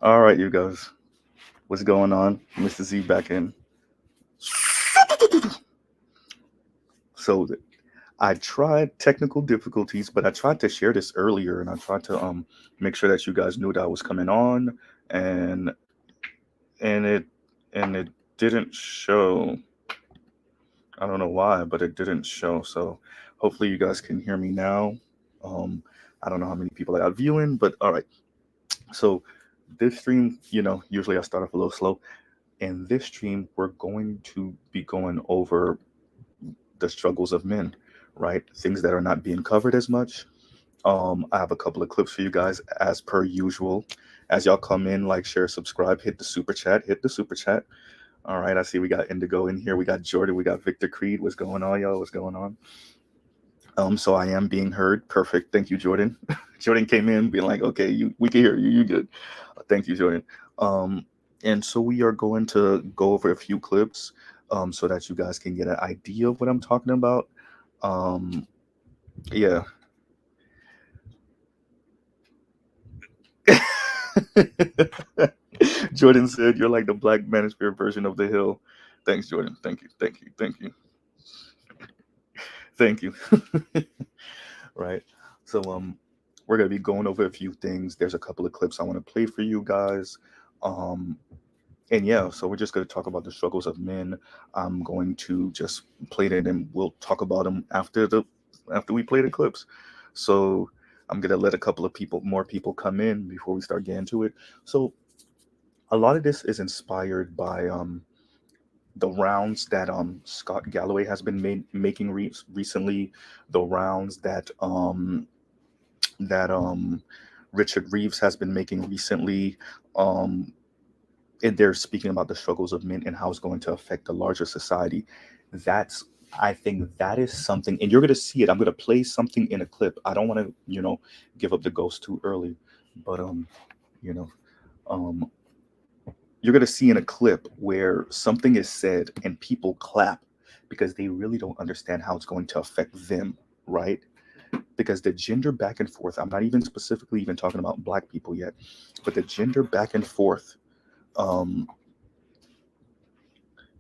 All right, you guys. What's going on? Mr. Z back in. So I tried technical difficulties, but I tried to share this earlier and I tried to make sure that you guys knew that I was coming on and and it didn't show. I don't know why, but it didn't show. So hopefully you guys can hear me now. Um I don't know how many people I got viewing, but all right. So this stream, usually I start off a little slow. In this stream, we're going to be going over the struggles of men, right? Things that are not being covered as much. I have a couple of clips for you guys as per usual. As y'all come in, like, share, subscribe, hit the super chat, hit the super chat. All right, I see we got Indigo in here. We got Jordan. We got Victor Creed. What's going on, y'all? What's going on? So I am being heard. Perfect. Thank you, Jordan. Jordan came in being like, okay, we can hear you. You good. Thank you, Jordan. Um, and so we are going to go over a few clips so that you guys can get an idea of what I'm talking about. Um, yeah. Jordan said, you're like the Black Manosphere version of the Hill. Thanks, Jordan. Thank you. Thank you. Thank you. Thank you. Right. So we're gonna be going over a few things. There's a couple of clips I want to play for you guys. Um and yeah, so we're just gonna talk about the struggles of men. I'm going to just play it and we'll talk about them after we play the clips. So I'm gonna let a couple of more people come in before we start getting to it. So a lot of this is inspired by the rounds that Scott Galloway has been making recently, the rounds that Richard Reeves has been making recently. Um, and they're speaking about the struggles of men and how it's going to affect the larger society. That's I think that is something, and you're going to see it. I'm going to play something in a clip. I don't want to, give up the ghost too early, but you know, um, you're going to see in a clip where something is said and people clap because they really don't understand how it's going to affect them, right? Because the gender back and forth, I'm not even specifically even talking about black people yet, but the gender back and forth um,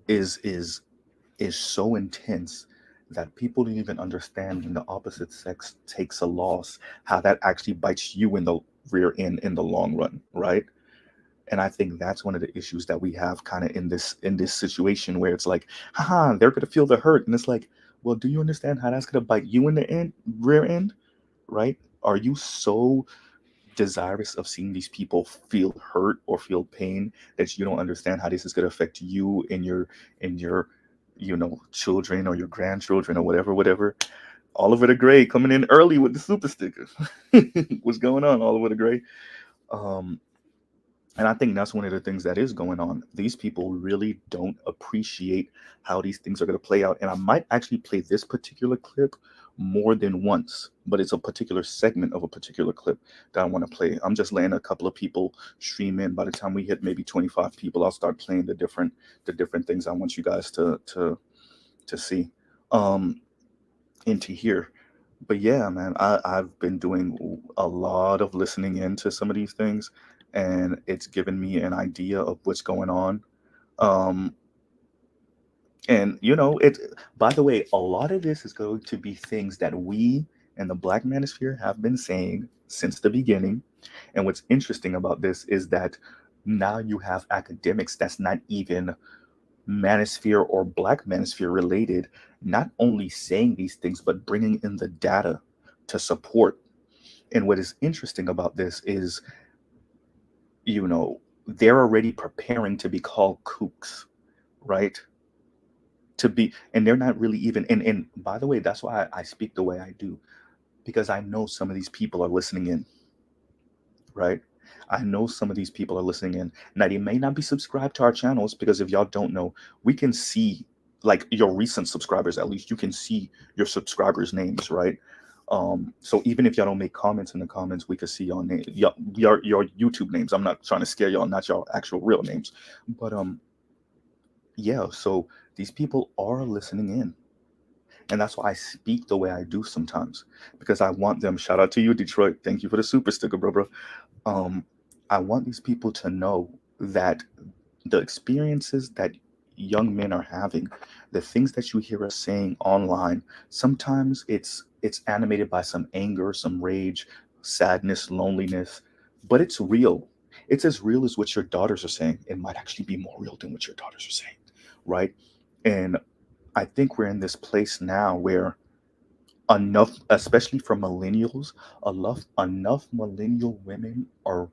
is is so intense that people don't even understand when the opposite sex takes a loss, how that actually bites you in the rear end in the long run, right? And I think that's one of the issues that we have kind of in this situation where it's like, haha, they're gonna feel the hurt, and it's like, well, do you understand how that's gonna bite you in the rear end, right? Are you so desirous of seeing these people feel hurt or feel pain that you don't understand how this is gonna affect you and your children or your grandchildren or whatever? Oliver the Gray coming in early with the super stickers. What's going on, Oliver the Gray? Um, and I think that's one of the things that is going on. These people really don't appreciate how these things are going to play out. And I might actually play this particular clip more than once, but it's a particular segment of a particular clip that I want to play. I'm just letting a couple of people stream in. By the time we hit maybe 25 people, I'll start playing the different things I want you guys to see, um, and to hear. But yeah, man, I've been doing a lot of listening into some of these things, and it's given me an idea of what's going on. Um, and it. By the way, a lot of this is going to be things that we in the Black Manosphere have been saying since the beginning. And what's interesting about this is that now you have academics that's not even manosphere or Black manosphere related, not only saying these things but bringing in the data to support. And what is interesting about this is, they're already preparing to be called kooks, right? And they're not really even, and by the way, that's why I speak the way I do, because I know some of these people are listening in, right? I know some of these people are listening in. Now, they may not be subscribed to our channels because if y'all don't know, we can see, like, your recent subscribers, at least you can see your subscribers' names, right? So even if y'all don't make comments in the comments, we can see your name, your YouTube names. I'm not trying to scare y'all, not your actual real names, but yeah. So these people are listening in, and that's why I speak the way I do sometimes, because I want them. Shout out to you, Detroit. Thank you for the super sticker, bro. Um, I want these people to know that the experiences that young men are having, the things that you hear us saying online, sometimes it's animated by some anger, some rage, sadness, loneliness, but it's real. It's as real as what your daughters are saying. It might actually be more real than what your daughters are saying, right? And I think we're in this place now where enough, especially for millennials, enough millennial women are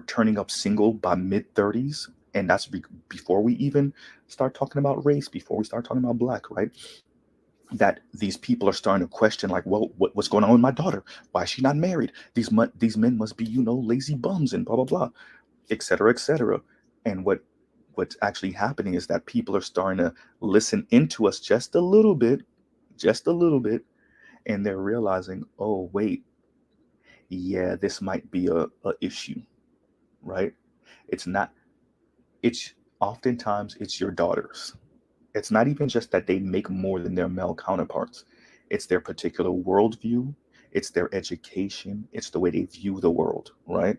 turning up single by mid 30s, and that's before we even start talking about race, before we start talking about black, right? That these people are starting to question, like, well, what's going on with my daughter? Why is she not married? These men must be, lazy bums and blah blah blah, etc., etc. And what's actually happening is that people are starting to listen into us just a little bit, and they're realizing, oh wait, yeah, this might be a issue, right? It's not. It's oftentimes it's your daughters. It's not even just that they make more than their male counterparts. It's their particular worldview. It's their education. It's the way they view the world, right?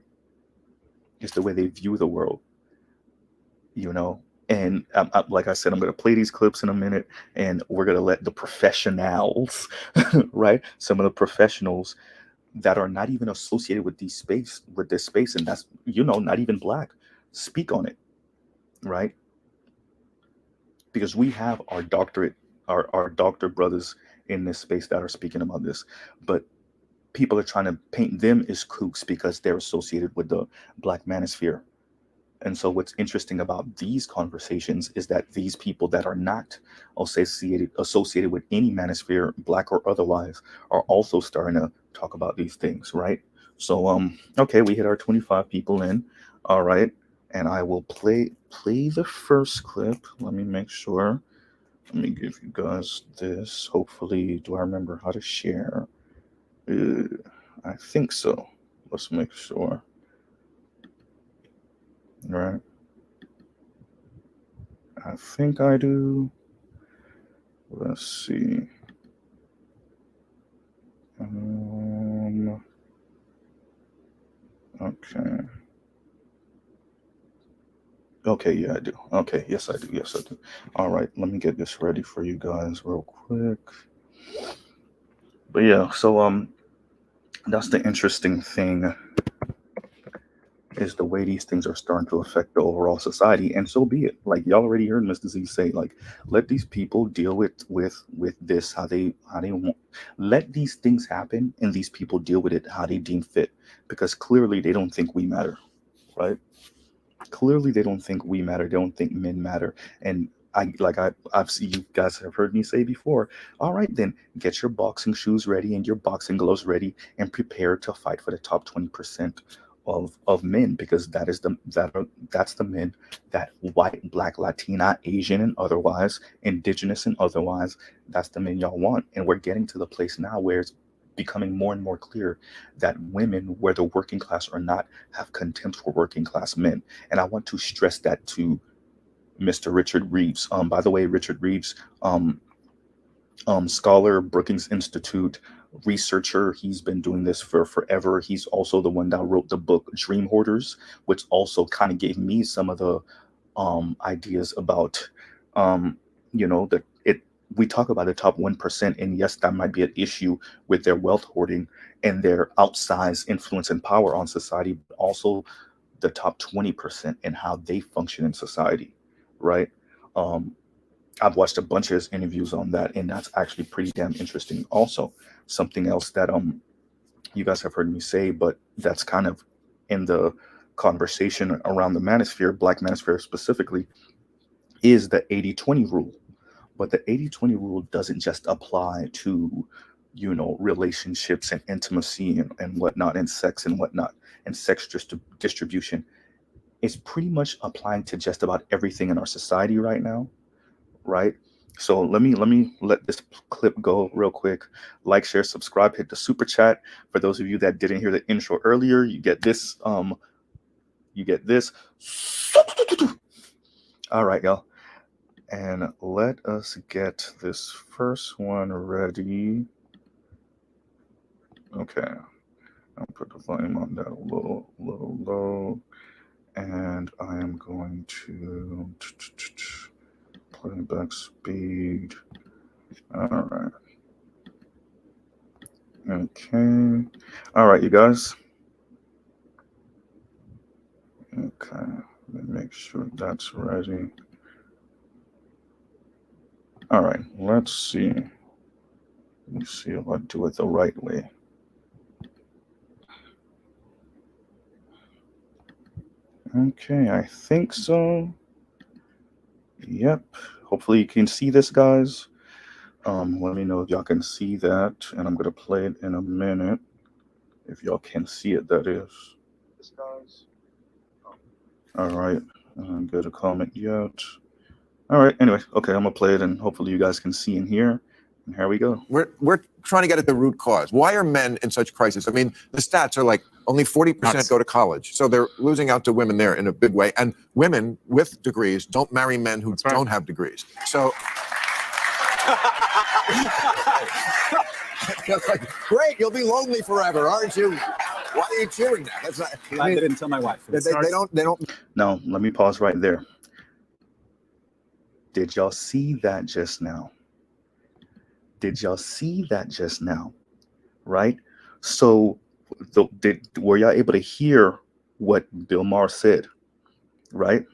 It's the way they view the world, you know. And like I said, I'm going to play these clips in a minute, and we're going to let the professionals, right? Some of the professionals that are not even associated with this space, and that's, not even black, speak on it, right? Because we have our doctor brothers in this space that are speaking about this, but people are trying to paint them as kooks because they're associated with the black manosphere. And so what's interesting about these conversations is that these people that are not associated with any manosphere, black or otherwise, are also starting to talk about these things, right? So okay, we hit our 25 people in. All right. And I will play the first clip. Let me make sure. Let me give you guys this. Hopefully, do I remember how to share? Uh, I think so. Let's make sure. All right. I think I do. Let's see. Okay. Okay, yeah, I do. Okay, yes, I do. Yes, I do. All right, let me get this ready for you guys real quick. But yeah, so that's the interesting thing, is the way these things are starting to affect the overall society, and so be it. Like, y'all already heard Mr. Z say, like, let these people deal with this how they want. Let these things happen, and these people deal with it how they deem fit, because clearly they don't think we matter, right? Clearly they don't think we matter. They don't think men matter. And I've seen, you guys have heard me say before, all right, then get your boxing shoes ready and your boxing gloves ready and prepare to fight for the top 20% of men, because that's the men that white, black, Latina, Asian, and otherwise, indigenous and otherwise, that's the men y'all want. And we're getting to the place now where it's becoming more and more clear that women, whether working class or not, have contempt for working class men. And I want to stress that to Mr. Richard Reeves. By the way, Richard Reeves, scholar, Brookings Institute researcher. He's been doing this for forever. He's also the one that wrote the book Dream Hoarders, which also kind of gave me some of the ideas about, um, that it. We talk about the top 1%, and yes, that might be an issue with their wealth hoarding and their outsized influence and power on society, but also the top 20% and how they function in society, right? Um, I've watched a bunch of his interviews on that, and that's actually pretty damn interesting. Also, something else that you guys have heard me say, but that's kind of in the conversation around the manosphere, black manosphere specifically, is the 80-20 rule. But the 80-20 rule doesn't just apply to, relationships and intimacy and whatnot, and sex and whatnot, and sex distribution. It's pretty much applying to just about everything in our society right now, right? So let me let this clip go real quick. Like, share, subscribe, hit the super chat. For those of you that didn't hear the intro earlier, you get this. You get this. All right, y'all. And let us get this first one ready. Okay. I'm put the volume on that a little low, and I am going to playback speed. All right. Okay. All right, you guys. Okay. Let me make sure that's ready. All right. Let's see. Let me see if I do it the right way. Okay, I think so. Yep. Hopefully you can see this, guys. Let me know if y'all can see that, and I'm gonna play it in a minute. If y'all can see it, that is. This, guys. All right. I don't get a comment yet. All right. Anyway, okay, I'm gonna play it, and hopefully you guys can see and hear. And here we go. We're trying to get at the root cause. Why are men in such crisis? I mean, the stats are like only 40% go to college, so they're losing out to women there in a big way. And women with degrees don't marry men who don't have degrees. So, like, great, you'll be lonely forever, aren't you? Why are you cheering that? That's not. I didn't tell my wife. They don't. Now, let me pause right there. Did y'all see that just now? Did y'all see that just now? Right? So, were y'all able to hear what Bill Maher said? Right?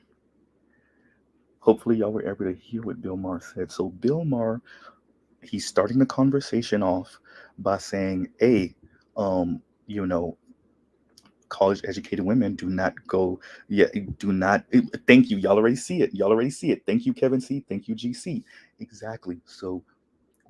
Hopefully, y'all were able to hear what Bill Maher said. So, Bill Maher, he's starting the conversation off by saying, "Hey, you know, college educated women do not go, do not, thank you, y'all already see it, thank you, Kevin C, thank you, GC." Exactly. So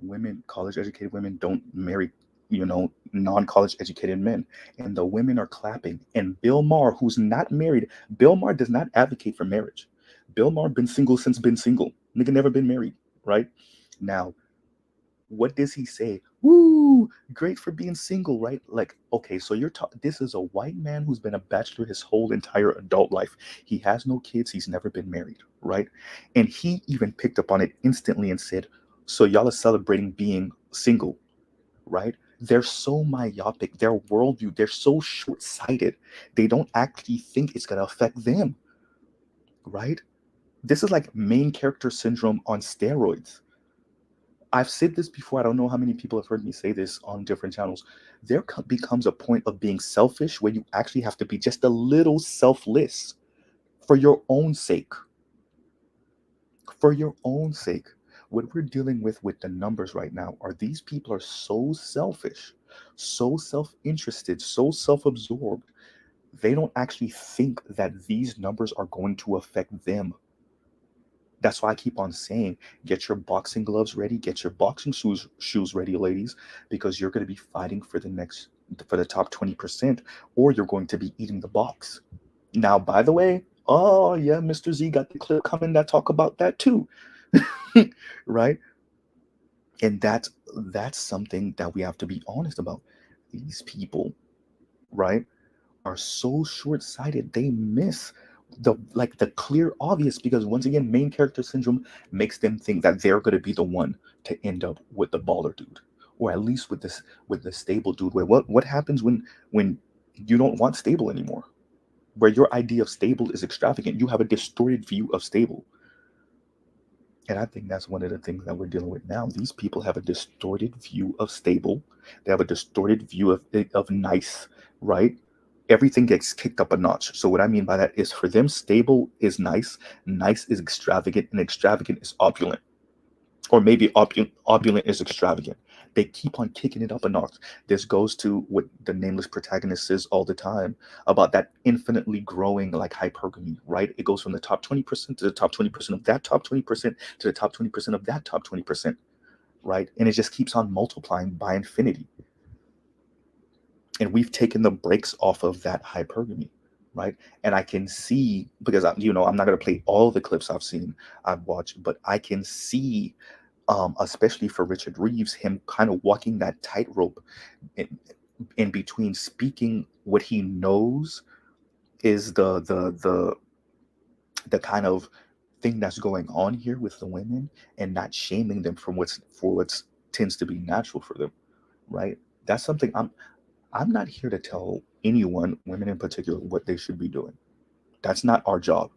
women, college educated women, don't marry non-college educated men, and the women are clapping. And Bill Maher, who's not married, Bill Maher does not advocate for marriage. Bill Maher been single since been single, nigga never been married, right? Now, what does he say? Woo, great for being single, right? Like, okay, so this is a white man who's been a bachelor his whole entire adult life. He has no kids, he's never been married, right? And he even picked up on it instantly and said, so y'all are celebrating being single, right? They're so myopic, their worldview, they're so short-sighted. They don't actually think it's gonna affect them, right? This is like main character syndrome on steroids. I've said this before. I don't know how many people have heard me say this on different channels. There becomes a point of being selfish where you actually have to be just a little selfless for your own sake. For your own sake. What we're dealing with the numbers right now are these people are so selfish, so self-interested, so self-absorbed. They don't actually think that these numbers are going to affect them. That's why I keep on saying, get your boxing gloves ready, get your boxing shoes ready, ladies, because you're going to be fighting for the top 20%, or you're going to be eating the box. Now, by the way, oh yeah, Mr. Z got the clip coming that talk about that too, right? And that's something that we have to be honest about. These people, right, are so short-sighted. They miss the clear obvious, because once again, main character syndrome makes them think that they're going to be the one to end up with the baller dude, or at least with the stable dude. Where what happens when you don't want stable anymore, where your idea of stable is extravagant? You have a distorted view of stable. And I think that's one of the things that we're dealing with now. These people have a distorted view of stable. They have a distorted view of nice, right? Everything gets kicked up a notch. So what I mean by that is, for them, stable is nice is extravagant, and extravagant is opulent. Or maybe opulent is extravagant. They keep on kicking it up a notch. This goes to what the nameless protagonist says all the time about that infinitely growing, like, hypergamy, right? It goes from the top 20% to the top 20% of that top 20% to the top 20% of that top 20%, right? And it just keeps on multiplying by infinity. And we've taken the brakes off of that hypergamy, right? And I can see, because I'm not going to play all the clips I've watched, but I can see, especially for Richard Reeves, him kind of walking that tightrope in between speaking what he knows is the kind of thing that's going on here with the women, and not shaming them for what's tends to be natural for them, right? That's something I'm not here to tell anyone, women in particular, what they should be doing. That's not our job.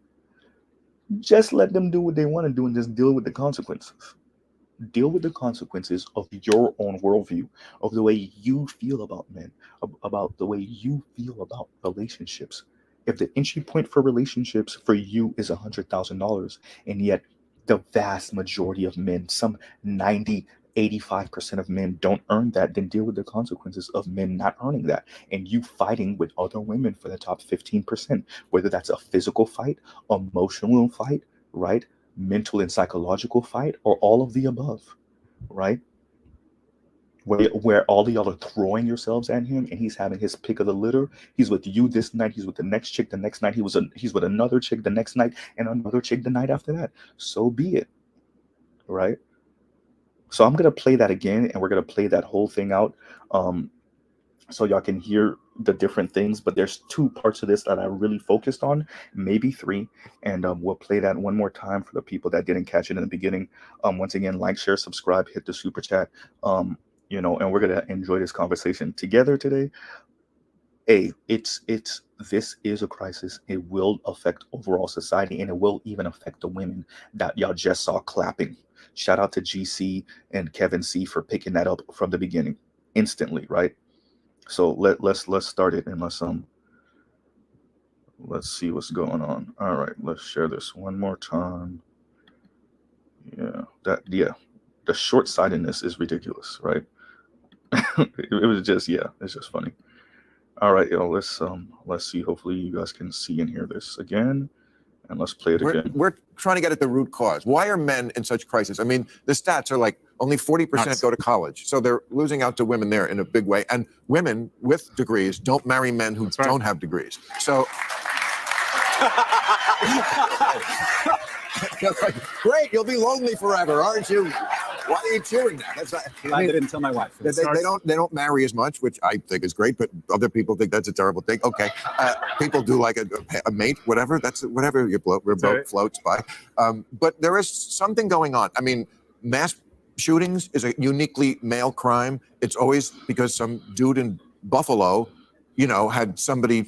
Just let them do what they want to do and just deal with the consequences. Deal with the consequences of your own worldview, of the way you feel about men, about the way you feel about relationships. If the entry point for relationships for you is $100,000, and yet the vast majority of men, some 90, 85% of men don't earn that, then deal with the consequences of men not earning that and you fighting with other women for the top 15%, whether that's a physical fight, emotional fight, right? Mental and psychological fight, or all of the above, right? Where all of y'all are throwing yourselves at him and he's having his pick of the litter. He's with you this night, he's with the next chick the next night, he's with another chick the next night, and another chick the night after that. So be it, right? So I'm gonna play that again, and we're gonna play that whole thing out. So y'all can hear the different things, but there's two parts of this that I really focused on, maybe three, and we'll play that one more time for the people that didn't catch it in the beginning. Once again, like, share, subscribe, hit the super chat, and we're gonna enjoy this conversation together today. It's this is a crisis. It will affect overall society, and it will even affect the women that y'all just saw clapping. Shout out to GC and Kevin C for picking that up from the beginning, instantly, right? So let's start it, and let's see what's going on. All right, let's share this one more time. Yeah, the short-sightedness is ridiculous, right? It was just, yeah, it's just funny. All right, yo, let's see. Hopefully you guys can see and hear this again. And let's play it again. We're trying to get at the root cause. Why are men in such crisis? I mean, the stats are like only 40% go to college. So they're losing out to women there in a big way. And women with degrees don't marry men who don't have degrees. So like, great, you'll be lonely forever, aren't you? Why are you cheering that? That's not, I didn't tell my wife. They don't marry as much, which I think is great, but other people think that's a terrible thing. Okay, people do like a mate, whatever. That's whatever your boat floats by. But there is something going on. I mean, mass shootings is a uniquely male crime. It's always because some dude in Buffalo, had somebody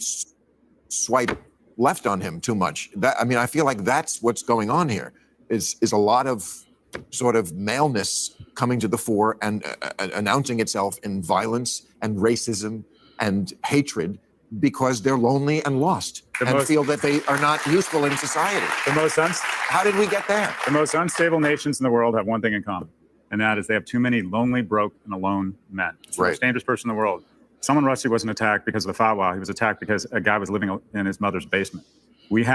swipe left on him too much. I feel like that's what's going on here. Is a lot of sort of maleness coming to the fore and announcing itself in violence and racism and hatred because they're lonely and lost and feel that they are not useful in society. How did we get there? The most unstable nations in the world have one thing in common, and that is they have too many lonely, broke, and alone men. It's the most dangerous person in the world. Salman Rushdie wasn't attacked because of the fatwa. He was attacked because a guy was living in his mother's basement. We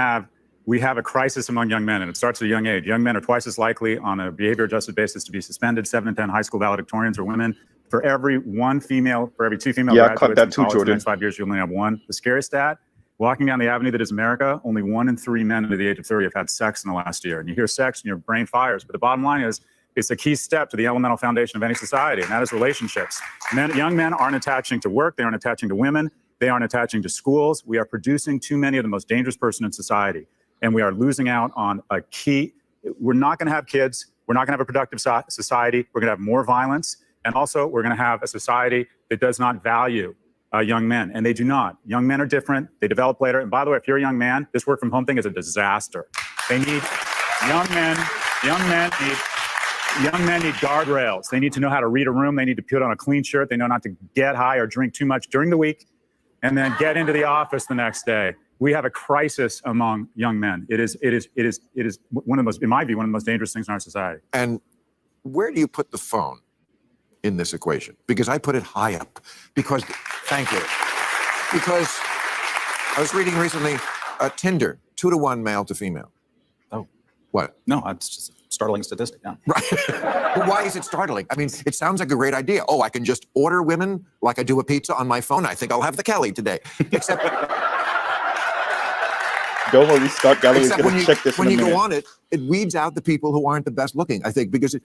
have a crisis among young men, and it starts at a young age. Young men are twice as likely on a behavior-adjusted basis to be suspended. 7 in 10 high school valedictorians are women. For every two female graduates in college in the next 5 years, you only have one. The scariest stat, walking down the avenue that is America, only 1 in 3 men under the age of 30 have had sex in the last year. And you hear sex and your brain fires. But the bottom line is, it's a key step to the elemental foundation of any society, and that is relationships. Young men aren't attaching to work. They aren't attaching to women. They aren't attaching to schools. We are producing too many of the most dangerous person in society. And we are losing out on a key. We're not going to have kids. We're not going to have a productive society. We're going to have more violence. And also, we're going to have a society that does not value young men. And they do not. Young men are different. They develop later. And by the way, if you're a young man, this work from home thing is a disaster. They need young men need guardrails. They need to know how to read a room. They need to put on a clean shirt. They know not to get high or drink too much during the week and then get into the office the next day. We have a crisis among young men. It is one of the most, in my view, one of the most dangerous things in our society. And where do you put the phone in this equation? Because I put it high up. Thank you. Because I was reading recently, Tinder, 2-to-1 male to female. Oh. What? No, it's just a startling statistic. Yeah. Right. But why is it startling? I mean, it sounds like a great idea. Oh, I can just order women like I do a pizza on my phone. I think I'll have the Kelly today. Except... Don't worry, Scott Galloway's going to check this when in a minute. When you go on it, it weeds out the people who aren't the best looking, I think, because, it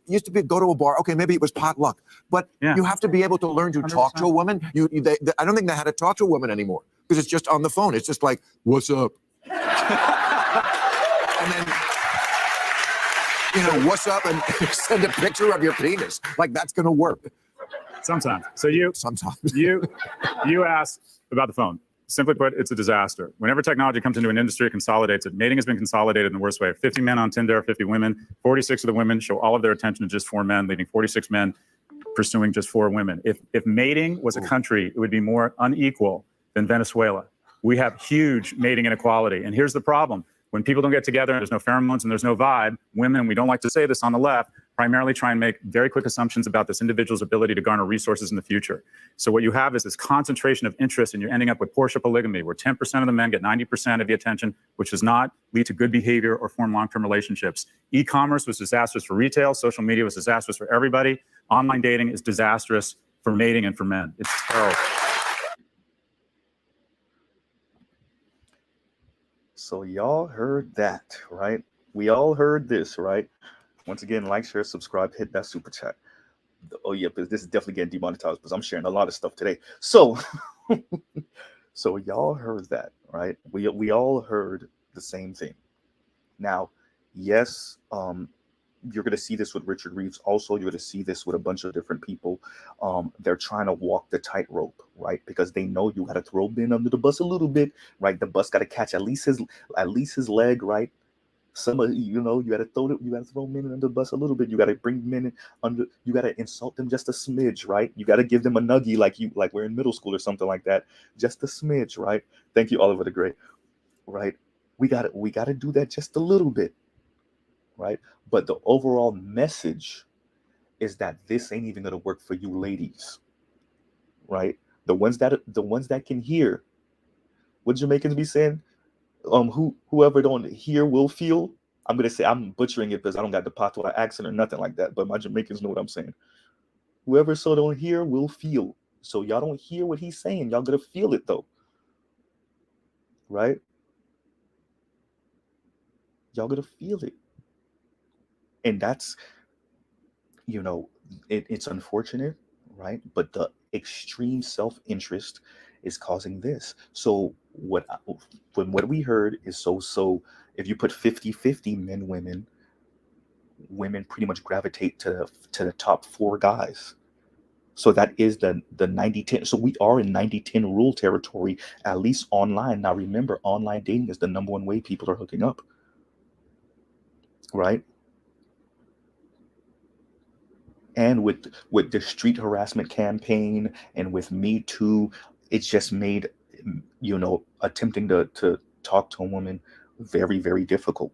used to be go to a bar. Okay, maybe it was potluck, but you have to be able to learn to 100%. Talk to a woman. I don't think they had to talk to a woman anymore because it's just on the phone. It's just like, what's up? And then, what's up? And send a picture of your penis. Like, that's going to work. Sometimes. So you asked about the phone. Simply put, it's a disaster. Whenever technology comes into an industry, it consolidates it. Mating has been consolidated in the worst way. 50 men on Tinder, 50 women. 46 of the women show all of their attention to just 4 men, leaving 46 men pursuing just 4 women. If mating was a country, it would be more unequal than Venezuela. We have huge mating inequality. And here's the problem. When people don't get together, there's no pheromones and there's no vibe, women, we don't like to say this on the left, primarily try and make very quick assumptions about this individual's ability to garner resources in the future. So what you have is this concentration of interest, and you're ending up with Porsche polygamy, where 10% of the men get 90% of the attention, which does not lead to good behavior or form long-term relationships. E-commerce was disastrous for retail. Social media was disastrous for everybody. Online dating is disastrous for mating and for men. It's terrible. So y'all heard that, right? We all heard this, right? Once again, like, share, subscribe, hit that super chat. Oh yeah, because this is definitely getting demonetized because I'm sharing a lot of stuff today. So, so y'all heard that, right? We all heard the same thing. Now, yes, you're going to see this with Richard Reeves. Also, you're going to see this with a bunch of different people. They're trying to walk the tightrope, right? Because they know you got to throw Ben under the bus a little bit, right? The bus got to catch at least his leg, right? Somebody, you got to throw men under the bus a little bit. You got to bring men in under. You got to insult them just a smidge, right? You got to give them a nuggie like we're in middle school or something like that, just a smidge, right? Thank you, Oliver the Great, right? We got to do that just a little bit. Right? But the overall message is that this ain't even gonna work for you ladies, right? The ones that can hear. What Jamaicans be saying? Whoever don't hear will feel. I'm gonna say, I'm butchering it because I don't got the patois accent or nothing like that, but my Jamaicans know what I'm saying. Whoever so don't hear will feel. So y'all don't hear what he's saying. Y'all gonna feel it though, right? Y'all gonna feel it. And that's, it's unfortunate, right? But the extreme self-interest is causing this. So what we heard is so if you put 50-50 men, women pretty much gravitate to the top 4 guys. So that is the 90-10. So we are in 90-10 rule territory, at least online. Now remember, online dating is the number 1 way people are hooking up, right? And with the street harassment campaign and with Me Too, it's just made, attempting to talk to a woman very, very difficult,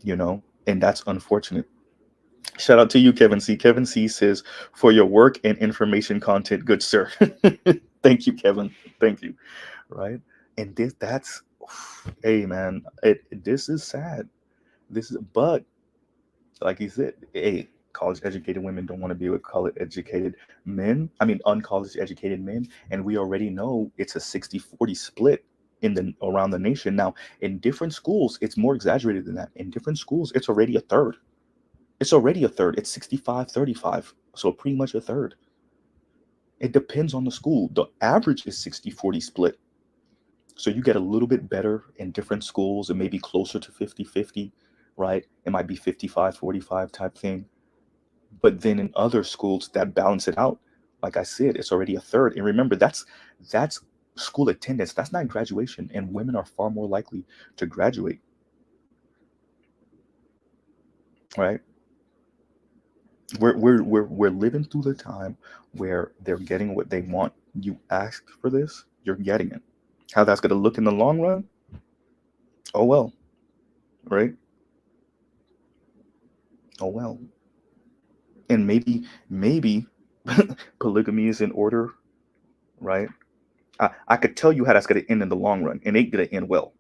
and that's unfortunate. Shout out to you, Kevin C. Kevin C says, for your work and information content, good sir. Thank you, Kevin. Thank you. Right. And that's, hey man, this is sad. But like he said, hey, college educated women don't want to be with college educated men. I mean, uncollege educated men. And we already know it's a 60-40 split around the nation. Now, in different schools, it's more exaggerated than that. In different schools, it's already a third. It's 65-35. So pretty much a third. It depends on the school. The average is 60-40 split. So you get a little bit better in different schools. It may be closer to 50-50. Right? It might be 55-45 type thing. But then in other schools that balance it out, like I said, it's already a third. And remember, that's school attendance. That's not graduation. And women are far more likely to graduate. Right? We're living through the time where they're getting what they want. You asked for this, you're getting it. How that's going to look in the long run? Oh well. Right? Oh well. And maybe polygamy is in order, right? I could tell you how that's going to end in the long run. It ain't going to end well.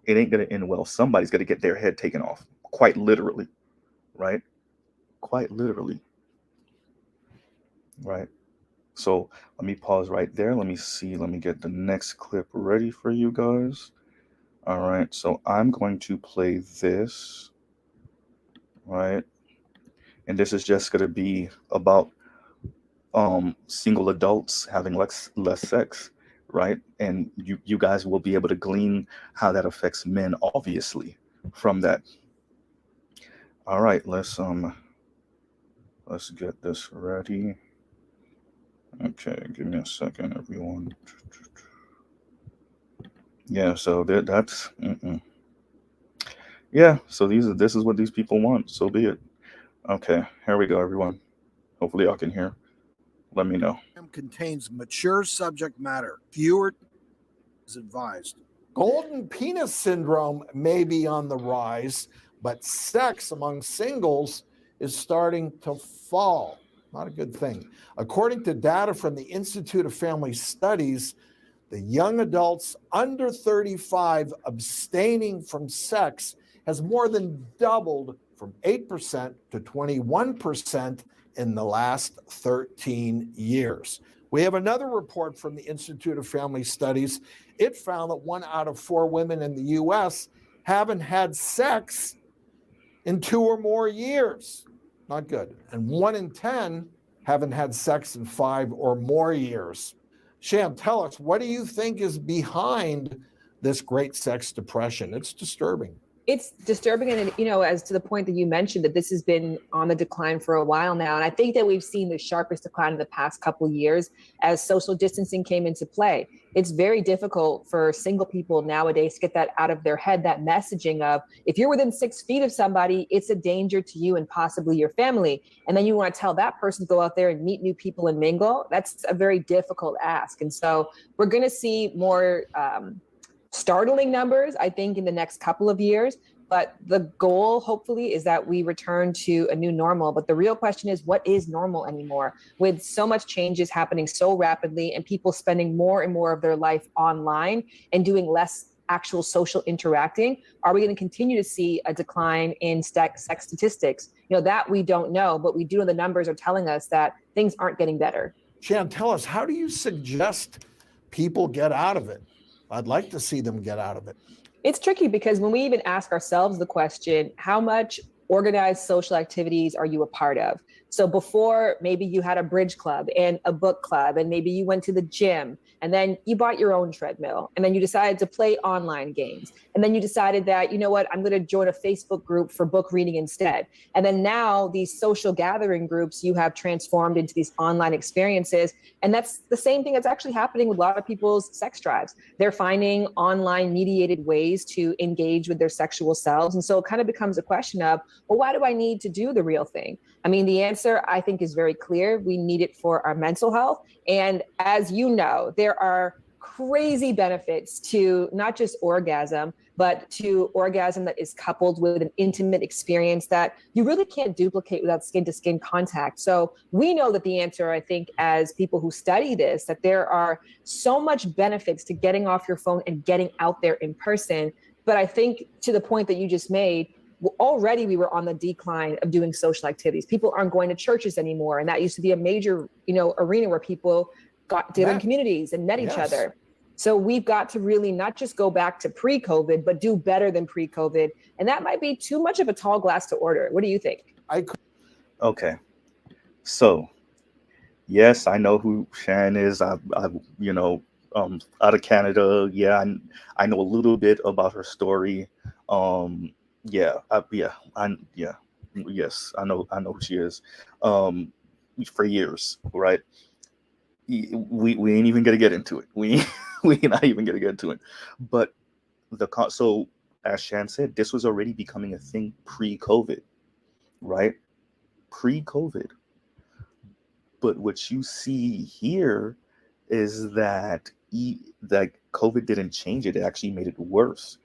It ain't going to end well. Somebody's going to get their head taken off, quite literally, right? Quite literally, right? So let me pause right there. Let me see. Let me get the next clip ready for you guys. All right. So I'm going to play this, right? And this is just going to be about single adults having less sex, right? And you guys will be able to glean how that affects men, obviously, from that. All right, let's let's get this ready. Okay, give me a second, everyone. Yeah, so that's yeah. So this is what these people want. So be it. Okay, here we go, everyone. Hopefully, y'all can hear. Let me know. Contains mature subject matter. Fewer is advised. Golden penis syndrome may be on the rise, but sex among singles is starting to fall. Not a good thing. According to data from the Institute of Family Studies, the young adults under 35 abstaining from sex has more than doubled from 8% to 21% in the last 13 years. We have another report from the Institute of Family Studies. It found that 1 out of 4 women in the US haven't had sex in 2 or more years. Not good. And 1 in 10 haven't had sex in 5 or more years. Sham, tell us, what do you think is behind this great sex depression? It's disturbing. It's disturbing, and as to the point that you mentioned, that this has been on the decline for a while now, and I think that we've seen the sharpest decline in the past couple of years as social distancing came into play. It's very difficult for single people nowadays to get that out of their head, that messaging of, if you're within 6 feet of somebody, it's a danger to you and possibly your family. And then you want to tell that person to go out there and meet new people and mingle. That's a very difficult ask. And so we're going to see more startling numbers, I think, in the next couple of years. But the goal, hopefully, is that we return to a new normal. But the real question is, what is normal anymore? With so much changes happening so rapidly and people spending more and more of their life online and doing less actual social interacting, are we going to continue to see a decline in sex statistics? That we don't know, but we do know the numbers are telling us that things aren't getting better. Shan, tell us, how do you suggest people get out of it? I'd like to see them get out of it. It's tricky because when we even ask ourselves the question, how much organized social activities are you a part of? So before, maybe you had a bridge club and a book club, and maybe you went to the gym, and then you bought your own treadmill, and then you decided to play online games. And then you decided that, you know what, I'm going to join a Facebook group for book reading instead. And then now these social gathering groups you have transformed into these online experiences. And that's the same thing that's actually happening with a lot of people's sex drives. They're finding online mediated ways to engage with their sexual selves. And so it kind of becomes a question of, well, why do I need to do the real thing? I mean, the answer, I think, is very clear. We need it for our mental health. And as you know, there are crazy benefits to not just orgasm, but to orgasm that is coupled with an intimate experience that you really can't duplicate without skin-to-skin contact. So we know that the answer, I think, as people who study this, that there are so much benefits to getting off your phone and getting out there in person. But I think, to the point that you just made, already we were on the decline of doing social activities. People aren't going to churches anymore. And that used to be a major, arena where people got together in communities and met each other. So we've got to really not just go back to pre-COVID, but do better than pre-COVID. And that might be too much of a tall glass to order. What do you think? Okay. So, yes, I know who Shan is. I out of Canada. Yeah, I know a little bit about her story. Yes, I know who she is. For years, right? We ain't even gonna get into it. We not even gonna get into it. But so as Shan said, this was already becoming a thing pre-COVID, right? Pre-COVID. But what you see here is that that COVID didn't change it; it actually made it worse,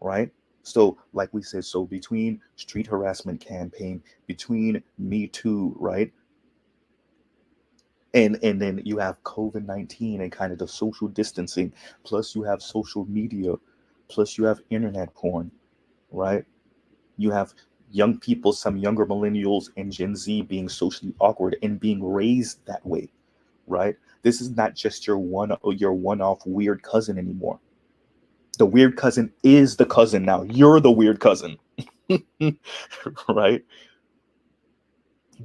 right? So, like we said, so between street harassment campaign, between Me Too, right? And then you have COVID-19 and kind of the social distancing, plus you have social media, plus you have internet porn, right? You have young people, some younger millennials and Gen Z being socially awkward and being raised that way, right? This is not just your one-off weird cousin anymore. The weird cousin is the cousin now. You're the weird cousin, right?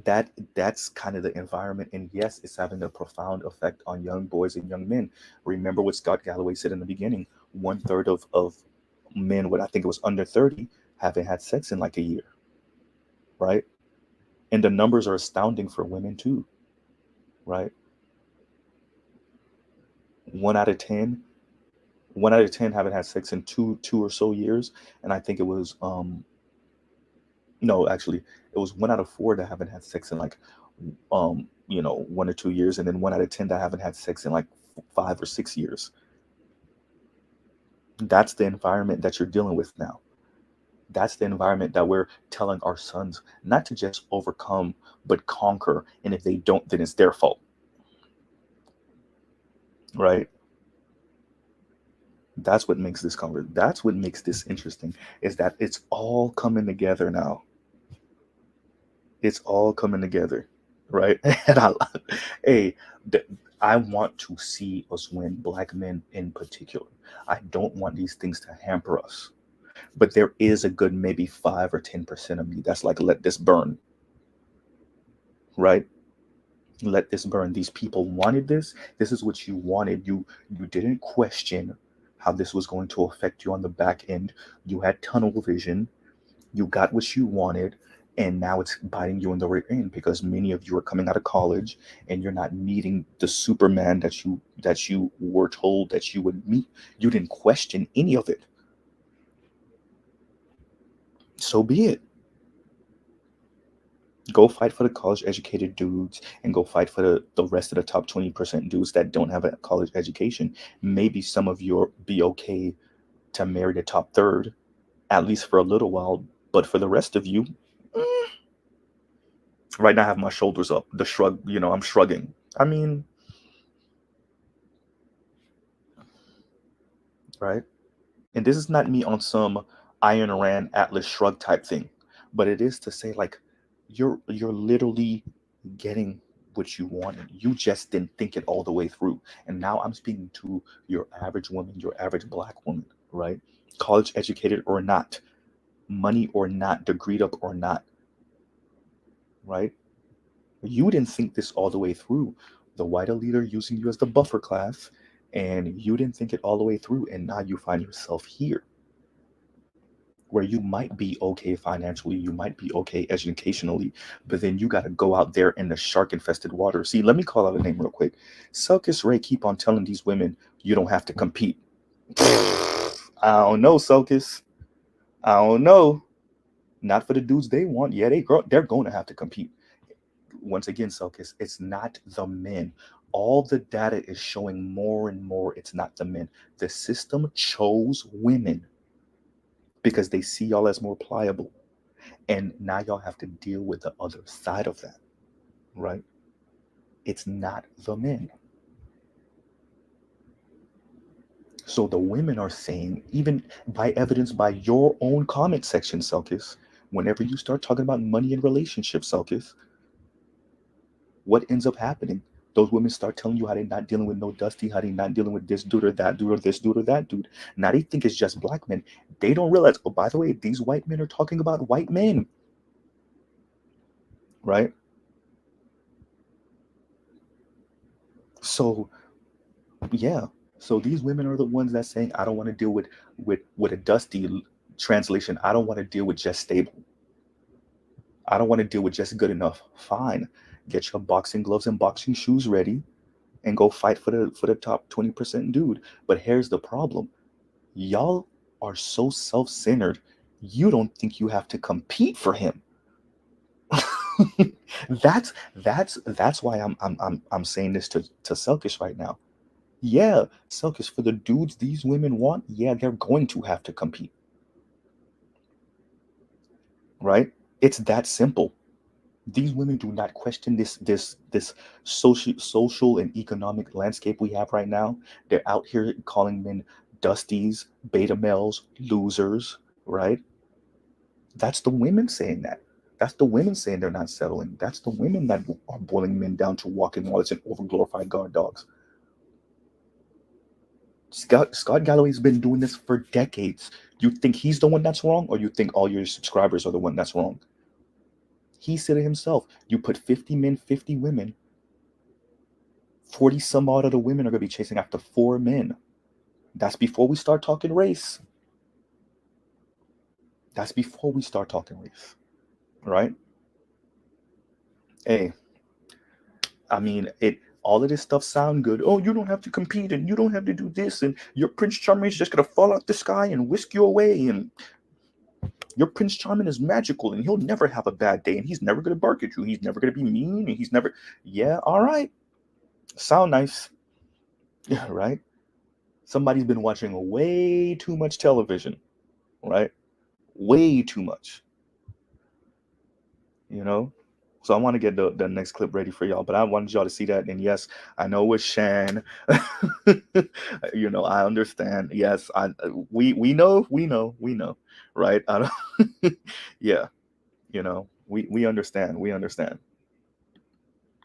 That's kind of the environment, and yes, it's having a profound effect on young boys and young men. Remember what Scott Galloway said in the beginning: 1/3 of men, what I think it was under 30, haven't had sex in like a year, right? And the numbers are astounding for women too, right? 1 out of 10 haven't had sex in two or so years. And I think it was no, actually it was 1 out of 4 that haven't had sex in like 1 or 2 years, and then 1 out of 10 that haven't had sex in like 5 or 6 years. That's the environment that you're dealing with now. That's the environment that we're telling our sons not to just overcome, but conquer. And if they don't, then it's their fault. Right? That's what makes that's what makes this interesting, is that it's all coming together now. It's all coming together. Right? And hey, I want to see us win, Black men in particular. I don't want these things to hamper us. But there is a good maybe 5 or 10% of me that's like, let this burn. Right? Let this burn. These people wanted this. This is what you wanted. You didn't question how this was going to affect you on the back end. You had tunnel vision. You got what you wanted, and now it's biting you in the rear end, because many of you are coming out of college and you're not meeting the Superman that you were told that you would meet. You didn't question any of it. So be it. Go fight for the college educated dudes, and go fight for the rest of the top 20% dudes that don't have a college education. Maybe some of you will be okay to marry the top third, at least for a little while. But for the rest of you, right now I have my shoulders up. The shrug, I'm shrugging. I mean, right? And this is not me on some Iron Rand Atlas shrug type thing, but it is to say, like, you're literally getting what you wanted. You just didn't think it all the way through. And now I'm speaking to your average woman, your average Black woman, right? College educated or not, money or not, degreed up or not, right? You didn't think this all the way through. The white leader using you as the buffer class, and you didn't think it all the way through. And now you find yourself here, where you might be okay financially, you might be okay educationally, but then you got to go out there in the shark-infested water. See, let me call out a name real quick. Selkis Ray keep on telling these women, you don't have to compete. I don't know, Selkis. I don't know. Not for the dudes they want. Yeah, they're going to have to compete. Once again, Selkis, it's not the men. All the data is showing more and more it's not the men. The system chose women because they see y'all as more pliable. And now y'all have to deal with the other side of that, right? It's not the men. So the women are saying, even by evidence by your own comment section, Selkis, whenever you start talking about money and relationships, Selkis, what ends up happening? Those women start telling you how they're not dealing with no Dusty, how they're not dealing with this dude or that dude or this dude or that dude. Now they think it's just Black men. They don't realize, oh, by the way, these white men are talking about white men. Right? So, yeah. So these women are the ones that saying, I don't want to deal with a Dusty translation. I don't want to deal with just stable. I don't want to deal with just good enough. Fine. Get your boxing gloves and boxing shoes ready and go fight for the top 20% dude. But here's the problem. Y'all are so self-centered, you don't think you have to compete for him. that's why I'm saying this to Selkish right now. Yeah, Selkish, for the dudes these women want, yeah, they're going to have to compete. Right? It's that simple. These women do not question this social and economic landscape we have right now. They're out here calling men dusties, beta males, losers, right? That's the women saying that. That's the women saying they're not settling. That's the women that are boiling men down to walking wallets and overglorified guard dogs. Scott Galloway's been doing this for decades. You think he's the one that's wrong, or you think all your subscribers are the one that's wrong? He said it himself. You put 50 men, 50 women, 40 some odd of the women are going to be chasing after 4 men. That's before we start talking race. That's before we start talking race, right? Hey, I mean, it. All of this stuff sound good. Oh, you don't have to compete, and you don't have to do this, and your Prince Charming is just gonna fall out the sky and whisk you away, and your Prince Charming is magical, and he'll never have a bad day, and he's never gonna bark at you. He's never gonna be mean, and he's never. Yeah, all right. Sound nice. Yeah, right. Somebody's been watching way too much television, right? Way too much. You know. So I want to get the next clip ready for y'all, but I wanted y'all to see that. And yes, I know it's Shan. You know, I understand. Yes, we know, right? I don't, yeah, you know, we understand,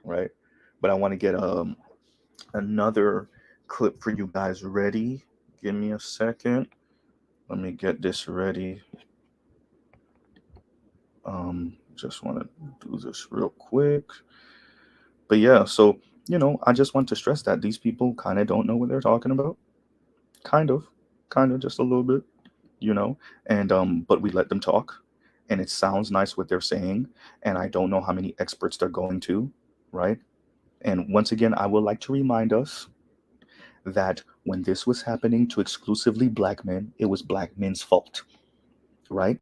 right? But I want to get another clip for you guys ready. Give me a second. Let me get this ready. Just want to do this real quick. But yeah, so you know, I just want to stress that these people kind of don't know what they're talking about. Kind of, just a little bit, you know. And but we let them talk, and it sounds nice what they're saying. And I don't know how many experts they're going to, right? And once again, I would like to remind us that when this was happening to exclusively black men, it was black men's fault, right?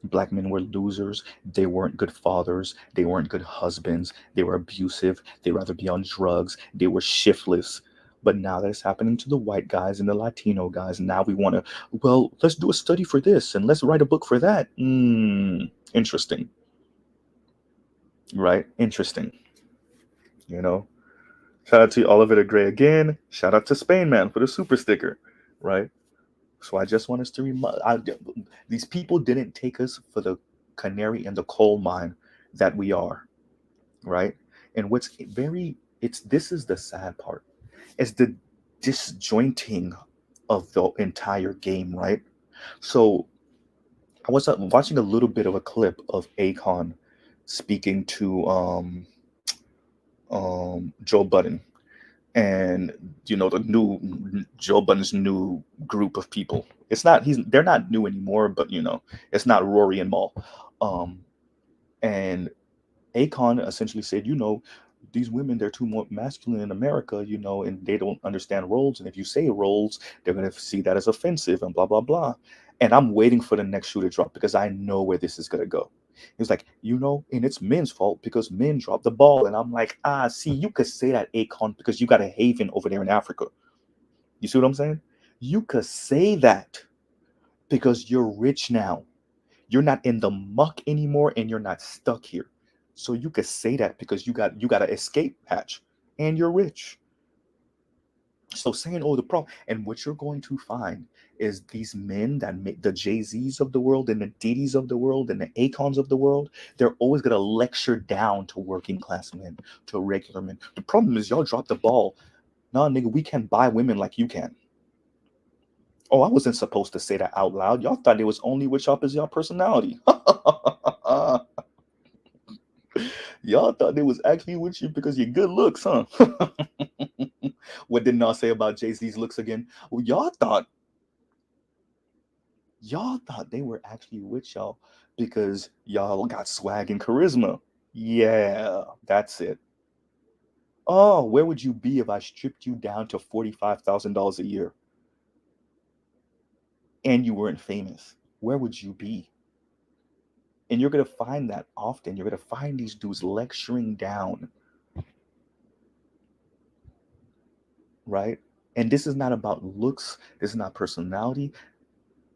Black men were losers. They weren't good fathers. They weren't good husbands. They were abusive. They'd rather be on drugs. They were shiftless. But now that it's happening to the white guys and the Latino guys, now we want to, well, let's do a study for this and let's write a book for that. Interesting. Right? Interesting. You know? Shout out to Oliver Gray again. Shout out to Spain Man for the super sticker. Right? So I just want us to remind, these people didn't take us for the canary in the coal mine that we are, right? And what's this is the sad part, it's the disjointing of the entire game, right? So I was watching a little bit of a clip of Akon speaking to Joe Budden, and you know, the new Joe Budden's new group of people. They're not new anymore, but you know, it's not Rory and Mal. And Akon essentially said, you know, these women, they're too more masculine in America, you know, and they don't understand roles. And if you say roles, they're gonna see that as offensive and blah blah blah. And I'm waiting for the next shoe to drop because I know where this is gonna go. He was like, you know, and it's men's fault because men drop the ball. And I'm like, see, you could say that, Akon, because you got a haven over there in Africa. You see what I'm saying? You could say that because you're rich now. You're not in the muck anymore and you're not stuck here. So you could say that because you got an escape hatch and you're rich. So saying, oh, the problem, and what you're going to find is these men that make the Jay-Z's of the world and the Diddy's of the world and the Akons of the world, they're always going to lecture down to working class men, to regular men. The problem is y'all drop the ball. Nah, nigga, we can buy women like you can. Oh, I wasn't supposed to say that out loud. Y'all thought it was only with y'all because y'all personality. Y'all thought it was actually with you because your good looks, huh? What did Nas say about Jay-Z's looks again? Well, y'all thought they were actually with y'all because y'all got swag and charisma. Yeah, that's it. Oh, where would you be if I stripped you down to $45,000 a year and you weren't famous? Where would you be? And you're going to find that often. You're going to find these dudes lecturing down. Right? And this is not about looks. This is not personality.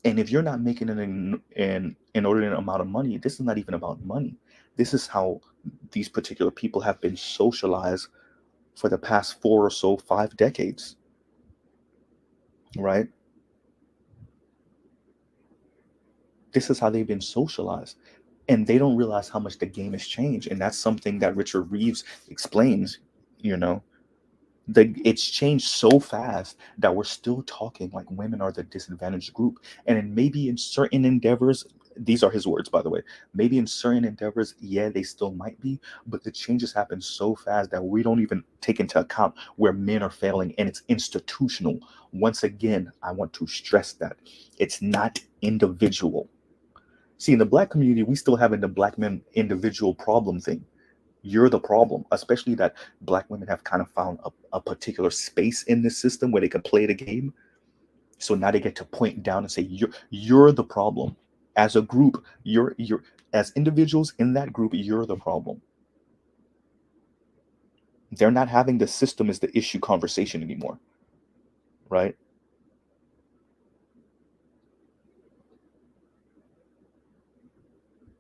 And if you're not making an inordinate amount of money, this is not even about money. This is how these particular people have been socialized for the past 4 or so, 5 decades. Right? This is how they've been socialized. And they don't realize how much the game has changed. And that's something that Richard Reeves explains, you know. It's changed so fast that we're still talking like women are the disadvantaged group. And maybe in certain endeavors, these are his words, by the way, maybe in certain endeavors, yeah, they still might be, but the changes happen so fast that we don't even take into account where men are failing, and it's institutional. Once again, I want to stress that it's not individual. See, in the black community, we still have the black men individual problem thing. You're the problem, especially that Black women have kind of found a particular space in this system where they can play the game. So now they get to point down and say, you're the problem. As a group, you're as individuals in that group, you're the problem. They're not having the system is the issue conversation anymore, right?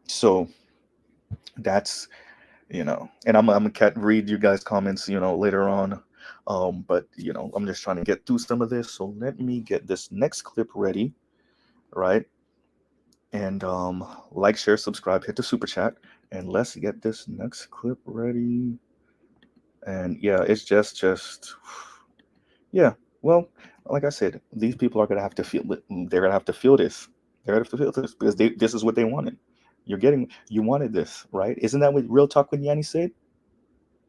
So that's, and I'm gonna read you guys' comments, later on. But I'm just trying to get through some of this. So let me get this next clip ready, right? And like, share, subscribe, hit the super chat, and let's get this next clip ready. And yeah, it's just yeah. Well, like I said, these people are gonna have to feel it. They're gonna have to feel this. They're gonna have to feel this because this is what they wanted. You wanted this, right? Isn't that what Real Talk with Yanni said?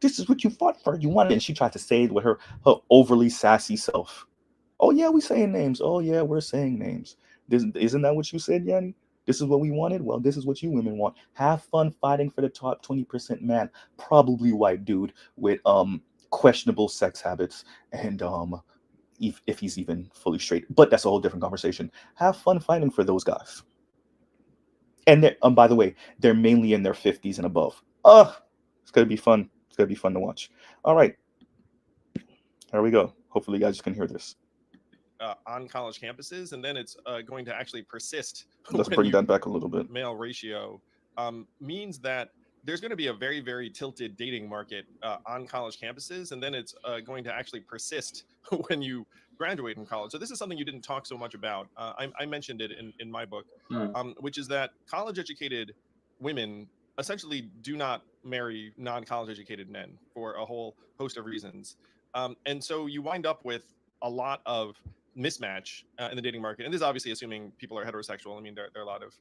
This is what you fought for. You wanted it. And she tried to say it with her overly sassy self. Oh yeah, we saying names. Oh yeah, we're saying names. Isn't that what you said, Yanni? This is what we wanted. Well, this is what you women want. Have fun fighting for the top 20% man, probably white dude with questionable sex habits and if he's even fully straight. But that's a whole different conversation. Have fun fighting for those guys. And by the way, they're mainly in their 50s and above. It's gonna be fun. It's gonna be fun to watch. All right, here we go. Hopefully, you guys can hear this. On college campuses, and then it's going to actually persist. Let's bring that back a little bit. Male ratio means that there's going to be a very, very tilted dating market on college campuses, and then it's going to actually persist when you graduate from college. So this is something you didn't talk so much about. I mentioned it in my book, which is that college-educated women essentially do not marry non-college educated men for a whole host of reasons. And so you wind up with a lot of mismatch in the dating market, and this is obviously assuming people are heterosexual. I mean, there are a lot of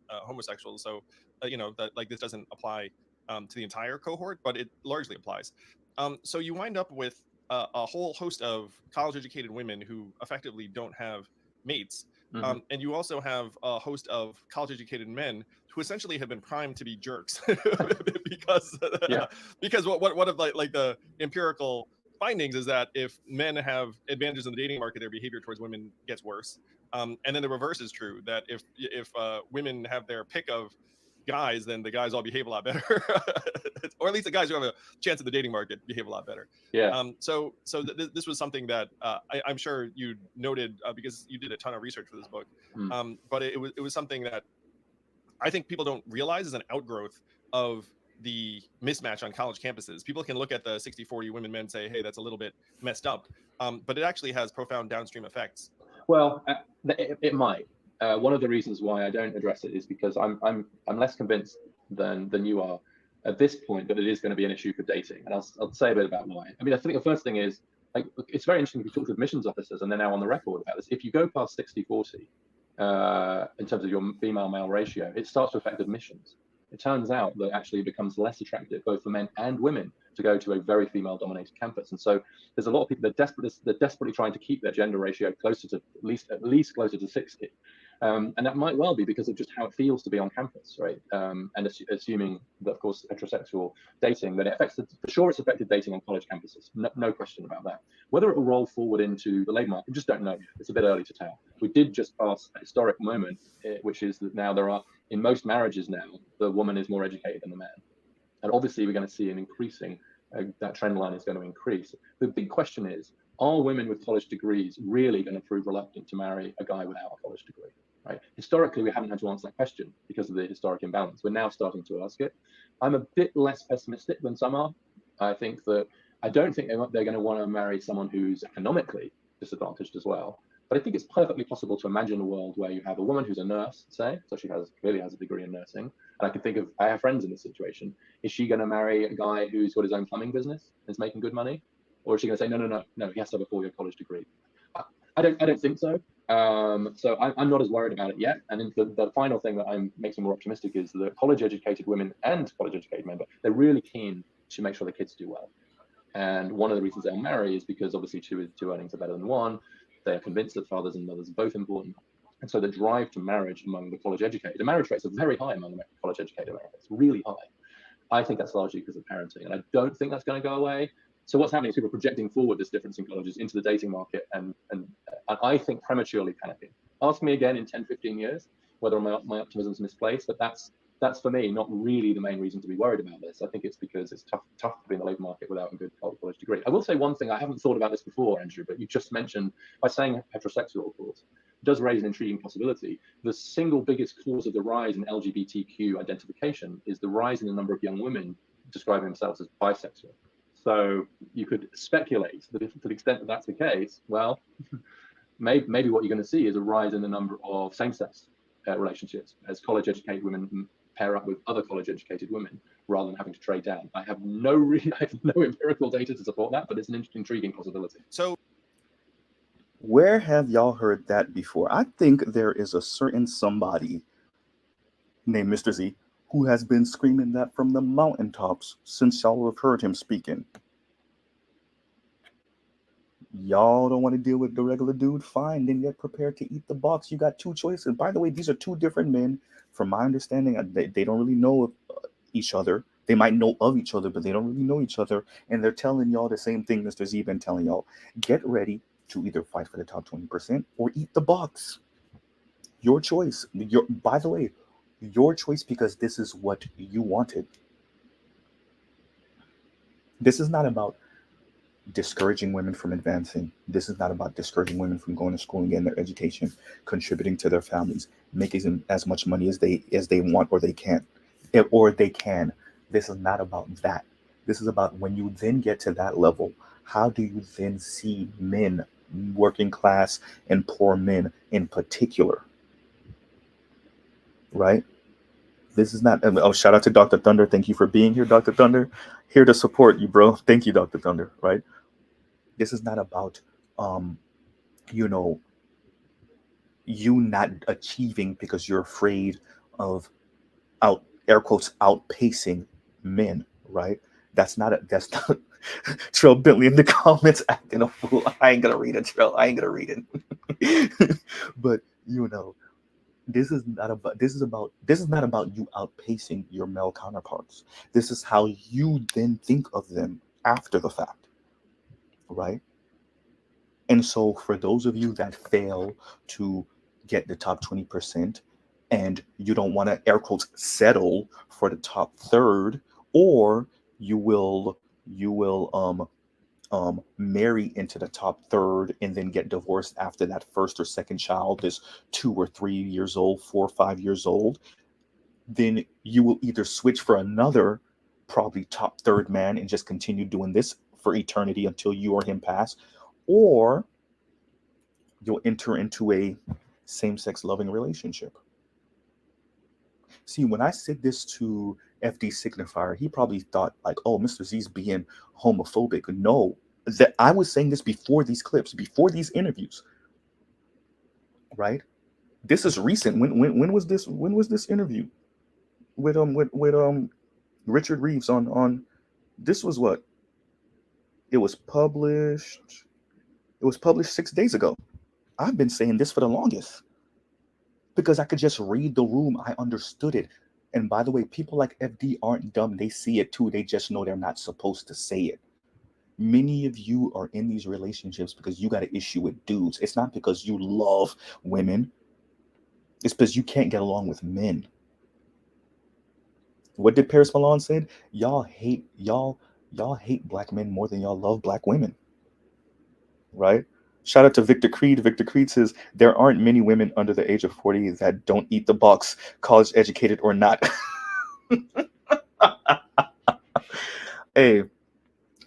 homosexuals, so that like this doesn't apply to the entire cohort, but it largely applies. So you wind up with a whole host of college-educated women who effectively don't have mates, and you also have a host of college-educated men who essentially have been primed to be jerks because what of like the empirical findings is that if men have advantages in the dating market, their behavior towards women gets worse. And then the reverse is true, that if women have their pick of guys, then the guys all behave a lot better, or at least the guys who have a chance in the dating market behave a lot better. Yeah. So this was something that I'm sure you noted because you did a ton of research for this book. But it was something that I think people don't realize is an outgrowth of the mismatch on college campuses. People can look at the 60-40 women men and say, hey, that's a little bit messed up, but it actually has profound downstream effects. Well, it might. One of the reasons why I don't address it is because I'm less convinced than you are at this point that it is going to be an issue for dating, and I'll say a bit about why. I mean, I think the first thing is, like, it's very interesting if you talk to admissions officers, and they're now on the record about this. If you go past 60-40 in terms of your female-male ratio, it starts to affect admissions. It turns out that actually it becomes less attractive both for men and women to go to a very female-dominated campus. And so there's a lot of people that they're desperately trying to keep their gender ratio closer to at least closer to 60. And that might well be because of just how it feels to be on campus, right? And assuming that, of course, heterosexual dating, that it affects, for sure it's affected dating on college campuses, no question about that. Whether it will roll forward into the labor market, we just don't know yet. It's a bit early to tell. We did just pass a historic moment, which is that now there are, in most marriages now, the woman is more educated than the man. And obviously we're going to see an increasing, that trend line is going to increase. The big question is, are women with college degrees really going to prove reluctant to marry a guy without a college degree? Right? Historically, we haven't had to answer that question because of the historic imbalance. We're now starting to ask it. I'm a bit less pessimistic than some are. I don't think they're going to want to marry someone who's economically disadvantaged as well. But I think it's perfectly possible to imagine a world where you have a woman who's a nurse, say, so she clearly has a degree in nursing. And I have friends in this situation. Is she going to marry a guy who's got his own plumbing business and is making good money? Or is she going to say, no, he has to have a 4-year college degree? I don't think so. So I'm not as worried about it yet. And then the final thing that makes me more optimistic is that college-educated women and college-educated men, they're really keen to make sure the kids do well. And one of the reasons they'll marry is because obviously two earnings are better than one. They are convinced that fathers and mothers are both important. And so the drive to marriage among the college-educated, the marriage rates are very high among the college-educated Americans, really high. I think that's largely because of parenting, and I don't think that's going to go away. So what's happening is people are projecting forward this difference in colleges into the dating market, and I think prematurely panicking. Ask me again in 10, 15 years whether my optimism is misplaced, but that's for me not really the main reason to be worried about this. I think it's because it's tough to be in the labour market without a good college degree. I will say one thing, I haven't thought about this before, Andrew, but you just mentioned, by saying heterosexual, of course, it does raise an intriguing possibility. The single biggest cause of the rise in LGBTQ identification is the rise in the number of young women describing themselves as bisexual. So you could speculate that if, to the extent that that's the case, well, maybe what you're going to see is a rise in the number of same-sex relationships as college-educated women pair up with other college-educated women rather than having to trade down. I have no empirical data to support that, but it's an intriguing possibility. So where have y'all heard that before? I think there is a certain somebody named Mr. Z who has been screaming that from the mountaintops since y'all have heard him speaking. Y'all don't want to deal with the regular dude? Fine, then get prepared to eat the box. You got two choices. By the way, these are two different men. From my understanding, they don't really know each other. They might know of each other, but they don't really know each other. And they're telling y'all the same thing Mr. Z been telling y'all. Get ready to either fight for the top 20% or eat the box. Your choice. By the way, your choice, because this is what you wanted. This is not about discouraging women from advancing. This is not about discouraging women from going to school and getting their education, contributing to their families, making as much money as they want or they can. This is not about that. This is about when you then get to that level, how do you then see men, working class and poor men in particular? Right? This is not, oh, shout out to Dr. Thunder. Thank you for being here, Dr. Thunder. Here to support you, bro. Thank you, Dr. Thunder, right? This is not about, you not achieving because you're afraid of air quotes, outpacing men, right? That's not Trill Bentley in the comments acting a fool. I ain't gonna read it, Trill. I ain't gonna read it. But this is not about you outpacing your male counterparts. This is how you then think of them after the fact, right? And so for those of you that fail to get the top 20% and you don't want to air quotes settle for the top third, or you will marry into the top third and then get divorced after that first or second child is 2 or 3 years old, 4 or 5 years old, then you will either switch for another probably top third man and just continue doing this for eternity until you or him pass, or you'll enter into a same-sex loving relationship. See, when I said this to FD Signifier, he probably thought like, oh, Mr. Z's being homophobic. No, that I was saying this before these clips, before these interviews, right? This is recent. When was this? When was this interview with Richard Reeves on this was what? It was published 6 days ago. I've been saying this for the longest because I could just read the room. I understood it. And by the way, people like FD aren't dumb. They see it too. They just know they're not supposed to say it. Many of you are in these relationships because you got an issue with dudes. It's not because you love women. It's because you can't get along with men. What did Paris Milan said? Y'all hate black men more than y'all love black women. Right? Shout out to Victor Creed. Victor Creed says, there aren't many women under the age of 40 that don't eat the box, college educated or not. Hey,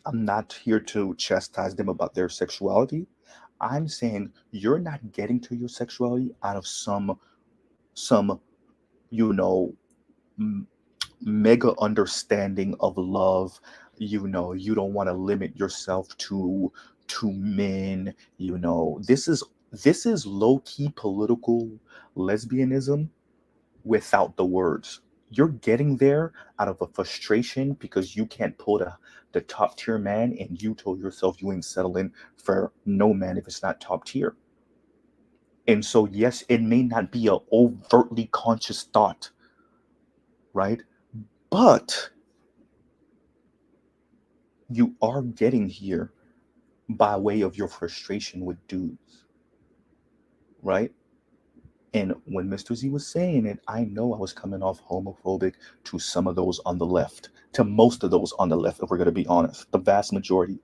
I'm not here to chastise them about their sexuality. I'm saying you're not getting to your sexuality out of some mega understanding of love. You don't want to limit yourself to men. This is low-key political lesbianism without the words. You're getting there out of a frustration because you can't pull the top tier man, and you told yourself you ain't settling for no man if it's not top tier. And so yes, it may not be an overtly conscious thought, right? But you are getting here by way of your frustration with dudes, right? And when Mr. Z was saying it, I know I was coming off homophobic to some of those on the left, to most of those on the left, if we're going to be honest, the vast majority.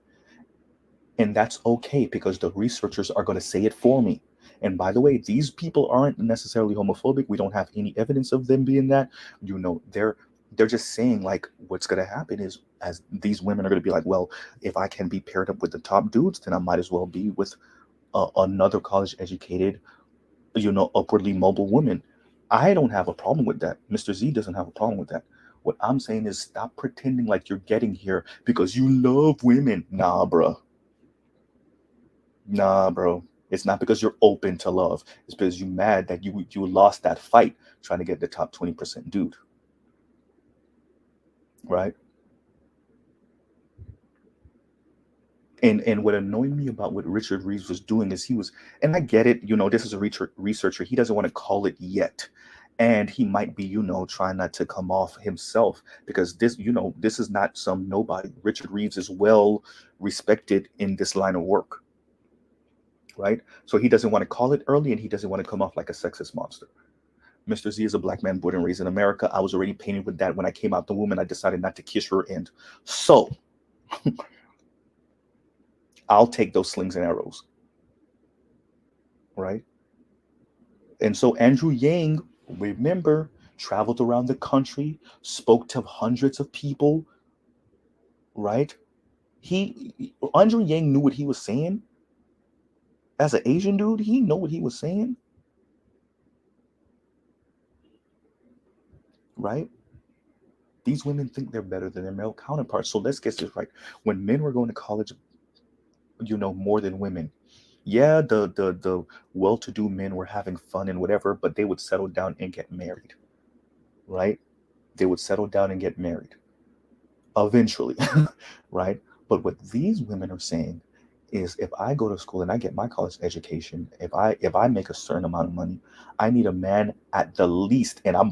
And that's okay, because the researchers are going to say it for me. And by the way, these people aren't necessarily homophobic. We don't have any evidence of them being that. They're just saying, like, what's going to happen is, as these women are going to be like, well, if I can be paired up with the top dudes, then I might as well be with another college educated, upwardly mobile woman. I don't have a problem with that. Mr. Z doesn't have a problem with that. What I'm saying is, stop pretending like you're getting here because you love women. Nah, bro. Nah, bro. It's not because you're open to love. It's because you're mad that you lost that fight trying to get the top 20% dude. Right? And what annoyed me about what Richard Reeves was doing is and I get it, this is a researcher. He doesn't want to call it yet. And he might be, trying not to come off himself, because this is not some nobody. Richard Reeves is well respected in this line of work. Right? So he doesn't want to call it early, and he doesn't want to come off like a sexist monster. Mr. Z is a black man born and raised in America. I was already painted with that when I came out the womb, and I decided not to kiss her end. So I'll take those slings and arrows. Right? And so Andrew Yang, remember, traveled around the country, spoke to hundreds of people. Right? Andrew Yang knew what he was saying. As an Asian dude, he knew what he was saying. Right? These women think they're better than their male counterparts. So let's get this right. When men were going to college, more than women, yeah, the well-to-do men were having fun and whatever, but they would settle down and get married. Right? They would settle down and get married eventually. Right? But what these women are saying is, if I go to school and I get my college education, if I make a certain amount of money, I need a man at the least, and I'm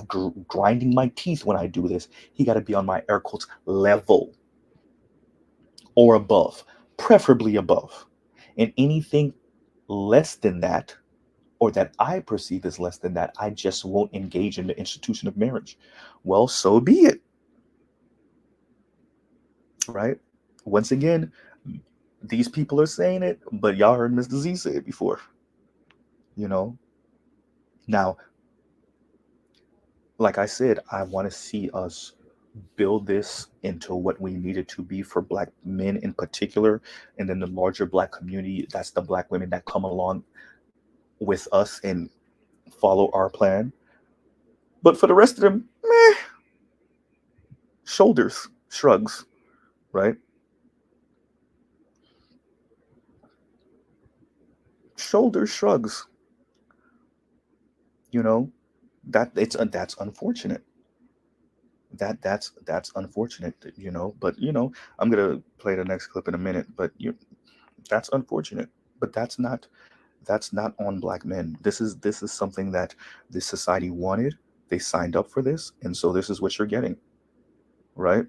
grinding my teeth when I do this, he got to be on my air quotes level or above, preferably above. And anything less than that, or that I perceive as less than that, I just won't engage in the institution of marriage. Well, so be it. Right? Once again, these people are saying it, but y'all heard Mr. Z say it before. Now, like I said, I want to see us build this into what we need it to be for black men in particular, and then the larger black community. That's the black women that come along with us and follow our plan. But for the rest of them, meh. Shoulders, shrugs, right? Shoulders, shrugs. That's unfortunate. That's unfortunate, but I'm gonna play the next clip in a minute, but that's unfortunate. But that's not on black men. This is something that this society wanted. They signed up for this, and so this is what you're getting. Right?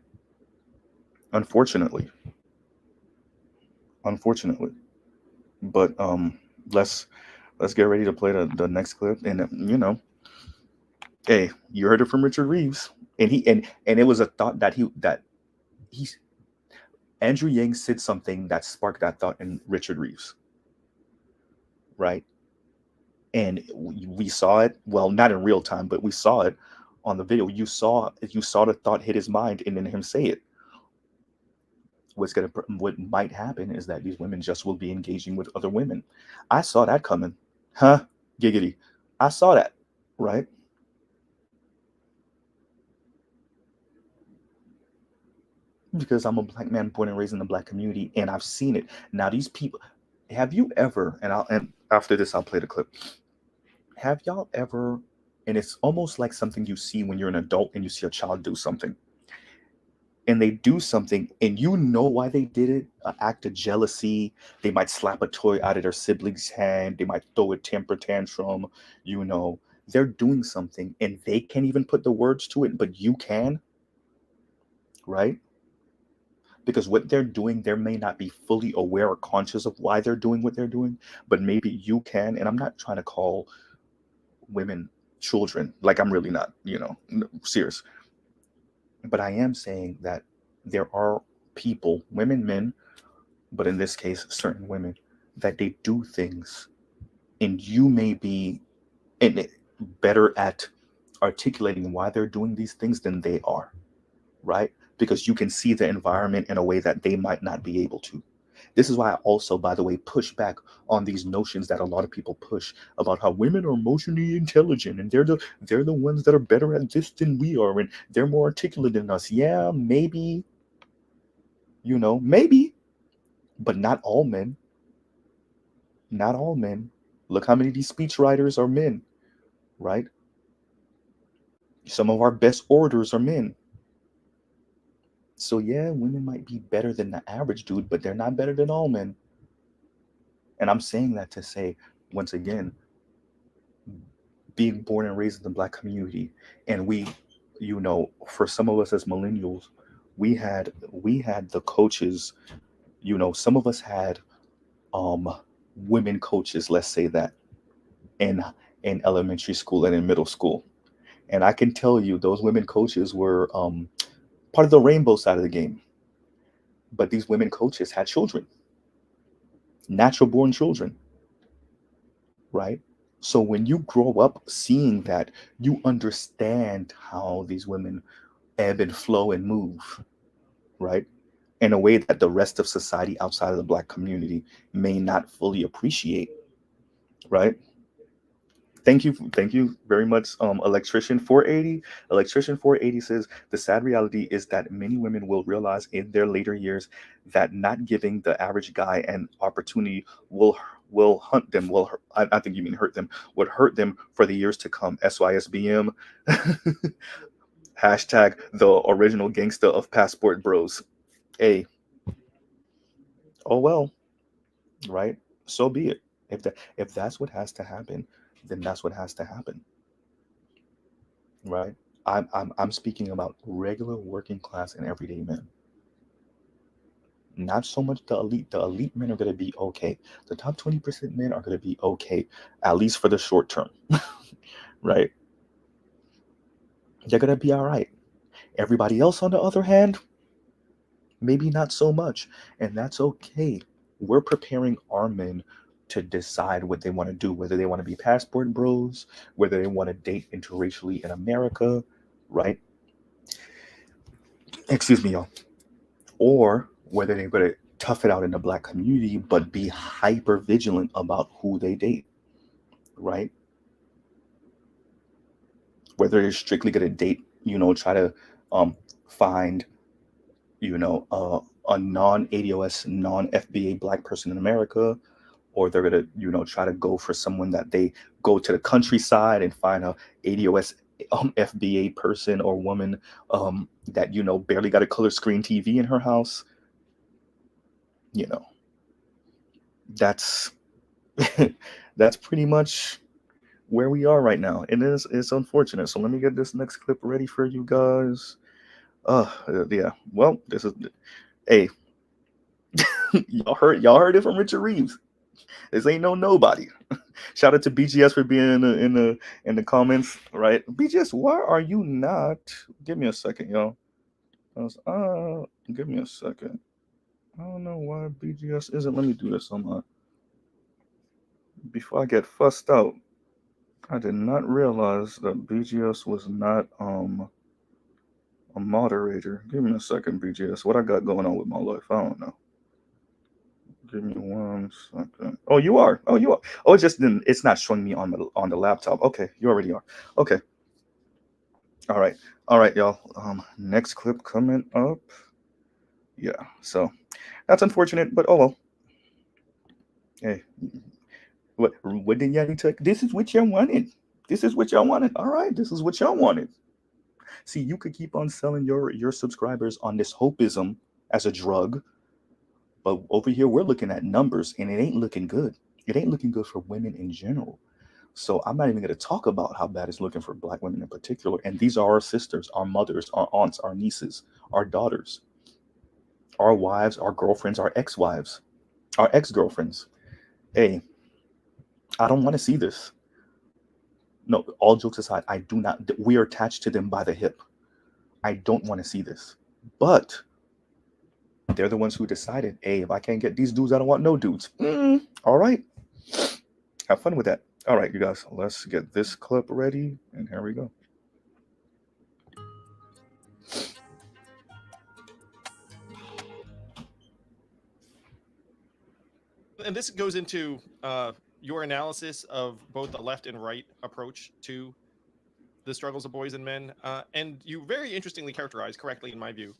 Unfortunately. But let's get ready to play the next clip. And hey, you heard it from Richard Reeves. And it was a thought that Andrew Yang said something that sparked that thought in Richard Reeves. Right? And we saw it, well, not in real time, but we saw it on the video. You saw the thought hit his mind, and then him say it. What might happen is that these women just will be engaging with other women. I saw that coming. Huh? Giggity. I saw that. Right? Because I'm a black man born and raised in the black community, and I've seen it. Now, these people, have you ever, and after this I'll play the clip, have y'all ever, and it's almost like something you see when you're an adult and you see a child do something, and they do something and you know why they did it, an act of jealousy. They might slap a toy out of their sibling's hand, they might throw a temper tantrum, they're doing something and they can't even put the words to it, but you can. Right? because what they're doing, they may not be fully aware or conscious of why they're doing what they're doing, but maybe you can. And I'm not trying to call women children, like I'm really not, serious. But I am saying that there are people, women, men, but in this case, certain women, that they do things, and you may be better at articulating why they're doing these things than they are, right? Because you can see the environment in a way that they might not be able to. This is why I also, by the way, push back on these notions that a lot of people push about how women are emotionally intelligent and they're the ones that are better at this than we are and they're more articulate than us. Yeah, maybe, maybe, but not all men. Not all men. Look how many of these speech writers are men, right? Some of our best orators are men. So yeah, women might be better than the average dude, but they're not better than all men. And I'm saying that to say, once again, being born and raised in the Black community, and we, for some of us as millennials, we had the coaches, some of us had women coaches, let's say that, in elementary school and in middle school. And I can tell you those women coaches were part of the rainbow side of the game. But these women coaches had children, natural born children, right? So when you grow up seeing that, you understand how these women ebb and flow and move, right? In a way that the rest of society outside of the Black community may not fully appreciate, right? Thank you very much, Electrician 480. Electrician 480 says the sad reality is that many women will realize in their later years that not giving the average guy an opportunity will hunt them. I think you mean hurt them. Would hurt them for the years to come. SYSBM. Hashtag the original gangster of passport bros. Hey, oh well, right? So be it. If that's what has to happen, then that's what has to happen, right? I'm speaking about regular working class and everyday men. Not so much the elite. The elite men are going to be okay. The top 20% men are going to be okay, at least for the short term, right? They're going to be all right. Everybody else, on the other hand, maybe not so much. And that's okay. We're preparing our men to decide what they want to do, whether they want to be passport bros, whether they want to date interracially in America, right? Excuse me, y'all. Or whether they're going to tough it out in the Black community, but be hyper vigilant about who they date, right? Whether they're strictly going to date, try to find, a non-ADOS, non-FBA Black person in America, or they're going to, try to go for someone that they go to the countryside and find a ADOS FBA person or woman that, barely got a color screen TV in her house. That's that's pretty much where we are right now. And it's unfortunate. So let me get this next clip ready for you guys. Yeah. Well, this is, hey, y'all heard it from Richard Reeves. This ain't nobody. Shout out to BGS for being in the comments, right? BGS, why are you not? Give me a second, y'all. Give me a second. I don't know why BGS isn't. Let me do this on my. Before I get fussed out, I did not realize that BGS was not a moderator. Give me a second, BGS. What I got going on with my life? I don't know. Give me 1 second. Oh, you are. Oh, you are. Oh, it's not showing me on the laptop. Okay, you already are. Okay. All right, y'all. Next clip coming up. Yeah. So that's unfortunate, but oh well. Hey, what did y'all take? This is what y'all wanted. This is what y'all wanted. All right, this is what y'all wanted. See, you could keep on selling your subscribers on this hopeism as a drug. But over here, we're looking at numbers, and it ain't looking good. It ain't looking good for women in general. So I'm not even going to talk about how bad it's looking for Black women in particular. And these are our sisters, our mothers, our aunts, our nieces, our daughters, our wives, our girlfriends, our ex-wives, our ex-girlfriends. Hey, I don't want to see this. No, all jokes aside, I do not. We are attached to them by the hip. I don't want to see this. But they're the ones who decided, hey, if I can't get these dudes, I don't want no dudes. All right. Have fun with that. All right, you guys, let's get this clip ready. And here we go. And this goes into your analysis of both the left and right approach to the struggles of boys and men. And you very interestingly characterized, correctly in my view,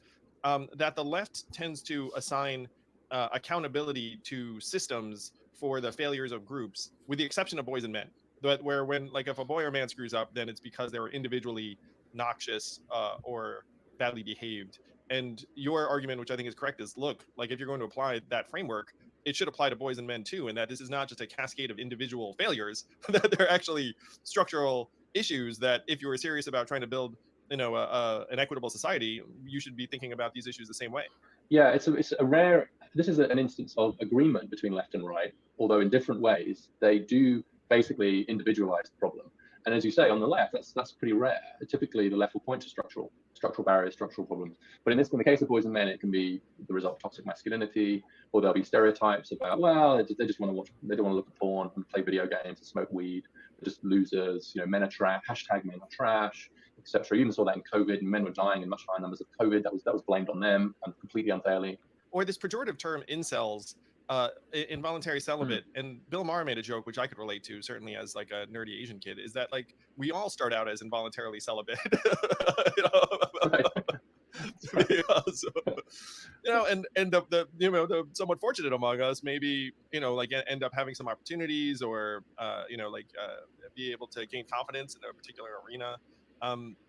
that the left tends to assign accountability to systems for the failures of groups, with the exception of boys and men. But where when, like, if a boy or man screws up, then it's because they were individually noxious or badly behaved. And your argument, which I think is correct, is look, like, if you're going to apply that framework, it should apply to boys and men too, and that this is not just a cascade of individual failures, that they're actually structural issues that if you were serious about trying to build, an equitable society, you should be thinking about these issues the same way. Yeah, it's a rare. This is an instance of agreement between left and right, although in different ways. They do basically individualize the problem. And as you say, on the left, that's pretty rare. Typically, the left will point to structural barriers, structural problems. But in the case of boys and men, it can be the result of toxic masculinity, or there'll be stereotypes about, well, they just want to watch, they don't want to look at porn and play video games and smoke weed. They're just losers. Men are trash. #men are trash, etc. You even saw that in COVID, and men were dying in much higher numbers of COVID. That was blamed on them, and completely unfairly. Or this pejorative term, incels, involuntary celibate. And Bill Maher made a joke, which I could relate to, certainly as like a nerdy Asian kid, is that like we all start out as involuntarily celibate. And the somewhat fortunate among us maybe like end up having some opportunities, or be able to gain confidence in a particular arena.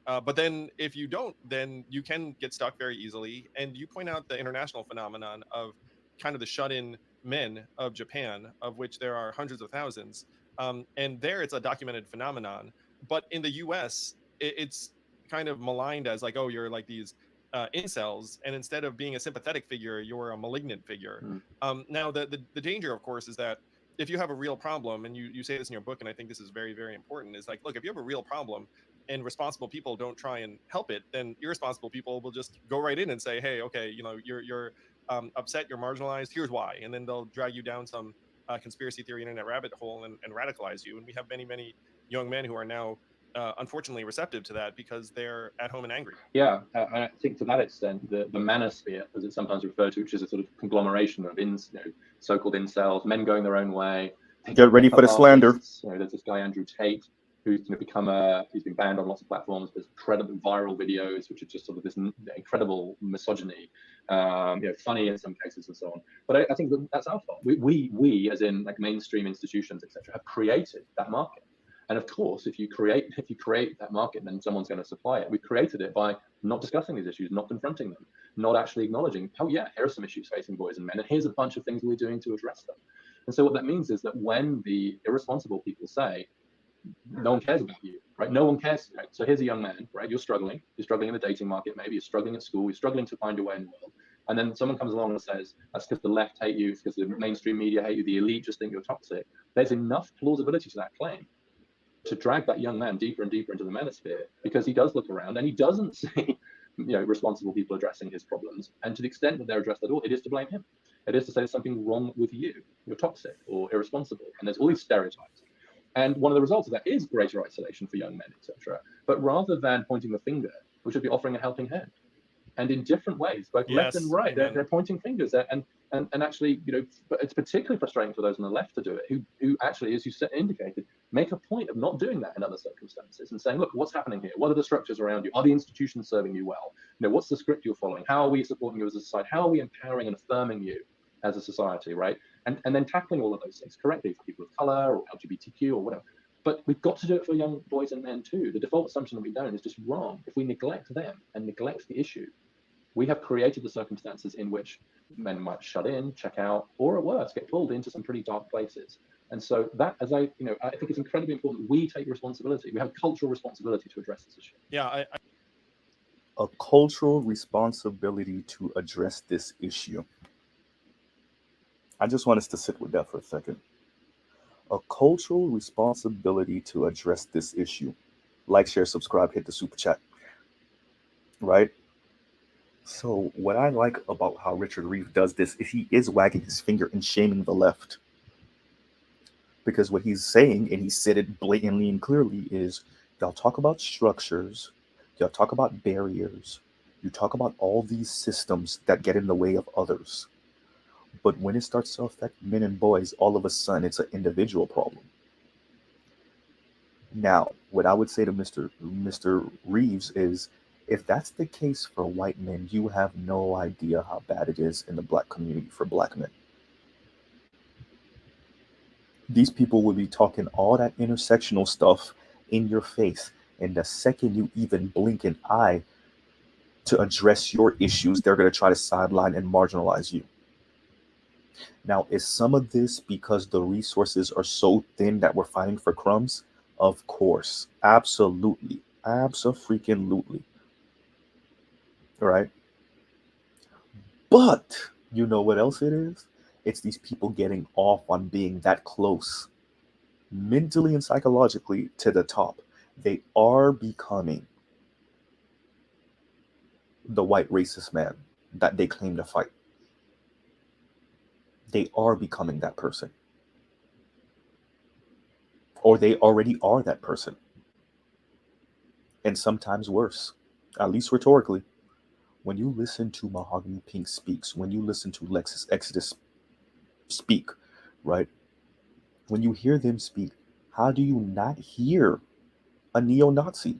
But then if you don't, then you can get stuck very easily. And you point out the international phenomenon of kind of the shut-in men of Japan, of which there are hundreds of thousands. And there it's a documented phenomenon. But in the US, it's kind of maligned as like, oh, you're like these incels. And instead of being a sympathetic figure, you're a malignant figure. Now, the danger, of course, is that if you have a real problem, and you say this in your book, and I think this is very, very important, is like, look, if you have a real problem and responsible people don't try and help it, then irresponsible people will just go right in and say, hey, okay, you're upset, you're marginalized, here's why. And then they'll drag you down some conspiracy theory internet rabbit hole and radicalize you. And we have many, many young men who are now unfortunately receptive to that because they're at home and angry. Yeah, and I think to that extent, the manosphere, as it's sometimes referred to, which is a sort of conglomeration of so-called incels, men going their own way. Get ready for the slander. There's this guy Andrew Tate, who's he's been banned on lots of platforms. There's incredible viral videos, which are just sort of this incredible misogyny, funny in some cases and so on. But I think that's our fault. We as in like mainstream institutions, etc., have created that market. And of course, if you create that market, then someone's going to supply it. We created it by not discussing these issues, not confronting them, not actually acknowledging, oh yeah, here are some issues facing boys and men, and here's a bunch of things we're doing to address them. And so what that means is that when the irresponsible people say, no one cares about you, right? No one cares. Right? So here's a young man, right? You're struggling in the dating market, maybe you're struggling at school, you're struggling to find your way in the world. And then someone comes along and says, that's because the left hate you, it's because the mainstream media hate you, the elite just think you're toxic. There's enough plausibility to that claim to drag that young man deeper and deeper into the manosphere, because he does look around and he doesn't see responsible people addressing his problems. And to the extent that they're addressed at all, it is to blame him. It is to say there's something wrong with you. You're toxic or irresponsible. And there's all these stereotypes. And one of the results of that is greater isolation for young men, etc. But rather than pointing the finger, we should be offering a helping hand. And in different ways, both left and right, they're pointing fingers. And actually, but it's particularly frustrating for those on the left to do it, who actually, as you indicated, make a point of not doing that in other circumstances and saying, look, what's happening here? What are the structures around you? Are the institutions serving you well? What's the script you're following? How are we supporting you as a society? How are we empowering and affirming you as a society, right? And then tackling all of those things correctly for people of color or LGBTQ or whatever. But we've got to do it for young boys and men too. The default assumption that we don't is just wrong. If we neglect them and neglect the issue, we have created the circumstances in which men might shut in, check out, or at worst, get pulled into some pretty dark places. And so that, I think it's incredibly important that we take responsibility. We have cultural responsibility to address this issue. Yeah, A cultural responsibility to address this issue. I just want us to sit with that for a second. A cultural responsibility to address this issue. Like, share, subscribe, hit the super chat. Right? So, what I like about how Richard Reeve does this is he is wagging his finger and shaming the left. Because what he's saying, and he said it blatantly and clearly, is y'all talk about structures, y'all talk about barriers, you talk about all these systems that get in the way of others. But when it starts to affect men and boys, all of a sudden it's an individual problem. Now, what I would say to Mr. Reeves is, if that's the case for white men, you have no idea how bad it is in the black community for black men. These people will be talking all that intersectional stuff in your face, and the second you even blink an eye to address your issues, they're going to try to sideline and marginalize you. Now, is some of this because the resources are so thin that we're fighting for crumbs? Of course. Absolutely. Abso-freaking-lutely. Right? But you know what else it is? It's these people getting off on being that close, mentally and psychologically, to the top. They are becoming the white racist man that they claim to fight. They are becoming that person. Or they already are that person. And sometimes worse, at least rhetorically. When you listen to Mahogany Pink Speaks, when you listen to Lexus Exodus speak, right? When you hear them speak, how do you not hear a neo-Nazi?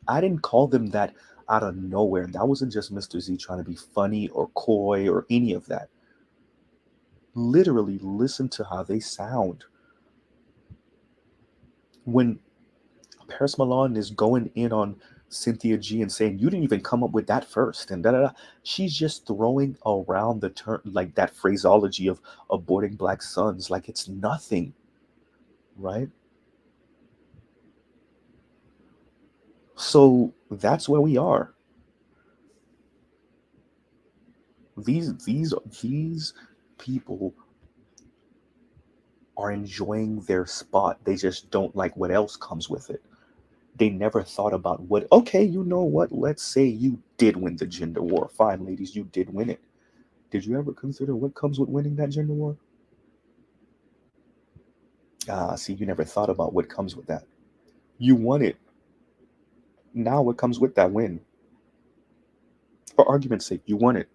I didn't call them that out of nowhere. That wasn't just Mr. Z trying to be funny or coy or any of that. Literally listen to how they sound. When Paris Milan is going in on Cynthia G and saying, you didn't even come up with that first, and da-da-da. She's just throwing around the term, like that phraseology of aborting black sons, like it's nothing, right? So that's where we are. These people are enjoying their spot. They just don't like what else comes with it. They never thought about what, okay, you know what? Let's say you did win the gender war. Fine, ladies, you did win it. Did you ever consider what comes with winning that gender war? See, you never thought about what comes with that. You won it. Now what comes with that win? For argument's sake, you won it.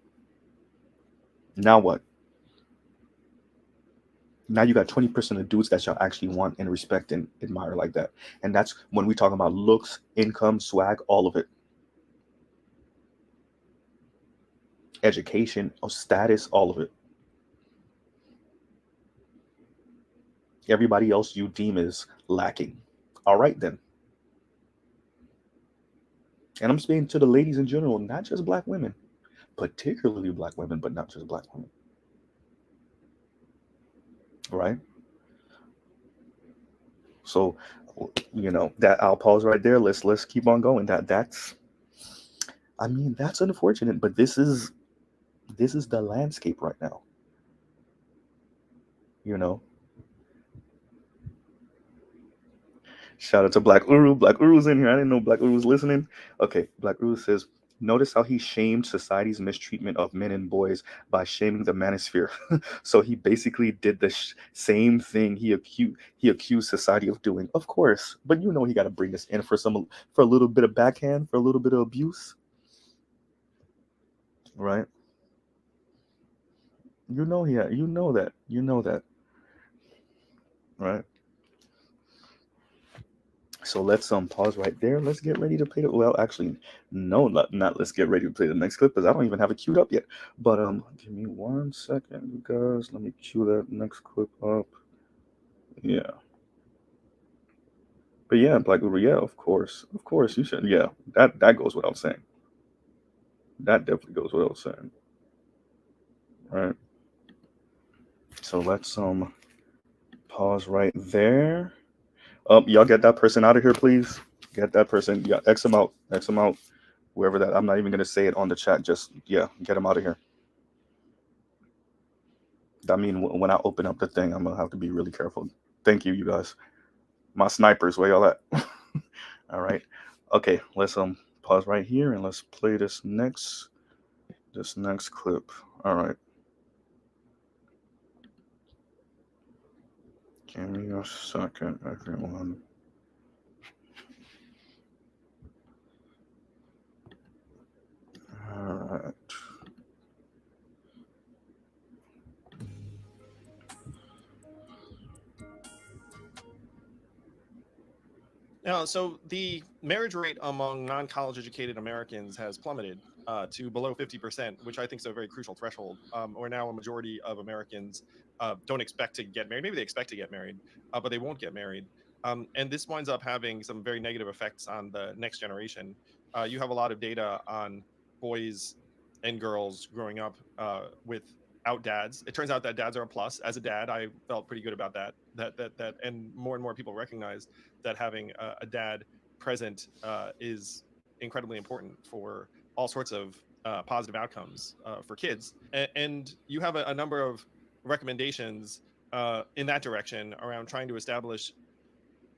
Now what? Now you got 20% of dudes that y'all actually want and respect and admire like that. And that's when we talk about looks, income, swag, all of it. Education, or status, all of it. Everybody else you deem is lacking. All right, then. And I'm speaking to the ladies in general, not just black women, particularly black women, but not just black women. Right? So, you know, that I'll pause right there. Let's keep on going. That's unfortunate, but this is the landscape right now. You know. Shout out to Black Uru. Black Uru's in here. I didn't know Black Uru was listening. Okay, Black Uru says, notice how he shamed society's mistreatment of men and boys by shaming the manosphere. So he basically did the same thing he accused society of doing. Of course, but you know he got to bring this in for a little bit of backhand, for a little bit of abuse, right? You know that, right? So let's pause right there. Let's get ready to play the, well, actually, no, not let's get ready to play the next clip, because I don't even have it queued up yet. But give me 1 second, you guys. Let me cue that next clip up. Yeah. But yeah, Black Uber, yeah, of course you should. Yeah, that goes without saying. That definitely goes without saying. Right. So let's pause right there. Y'all get that person out of here, please. Get that person. Yeah, X them out. Whoever that, I'm not even gonna say it on the chat. Just yeah, get him out of here. I mean, when I open up the thing, I'm gonna have to be really careful. Thank you, you guys. My snipers, where y'all at? All right. Okay, let's pause right here and let's play this next clip. All right. Give me a second, everyone. All right. Now, so the marriage rate among non-college educated Americans has plummeted to below 50%, which I think is a very crucial threshold. Where now a majority of Americans don't expect to get married. Maybe they expect to get married, but they won't get married. And this winds up having some very negative effects on the next generation. You have a lot of data on boys and girls growing up without dads. It turns out that dads are a plus. As a dad, I felt pretty good about that. And more people recognize that having a dad present is incredibly important for all sorts of positive outcomes for kids. And you have a number of recommendations in that direction around trying to establish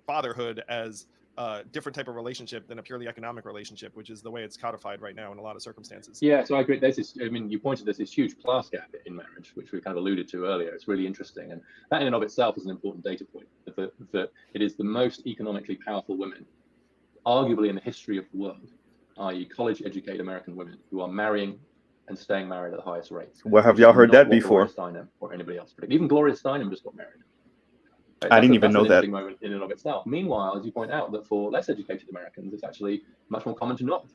fatherhood as a different type of relationship than a purely economic relationship, which is the way it's codified right now in a lot of circumstances. Yeah, so I agree. There's this, I mean, you pointed there's this huge class gap in marriage, which we kind of alluded to earlier. It's really interesting. And that in and of itself is an important data point, that it is the most economically powerful women, arguably in the history of the world, i.e. college-educated American women who are marrying and staying married at the highest rates. Well, have y'all heard that before? Gloria Steinem or anybody else. Even Gloria Steinem just got married. I didn't even know that. That's an interesting moment in and of itself. Meanwhile, as you point out, that for less educated Americans, it's actually much more common to not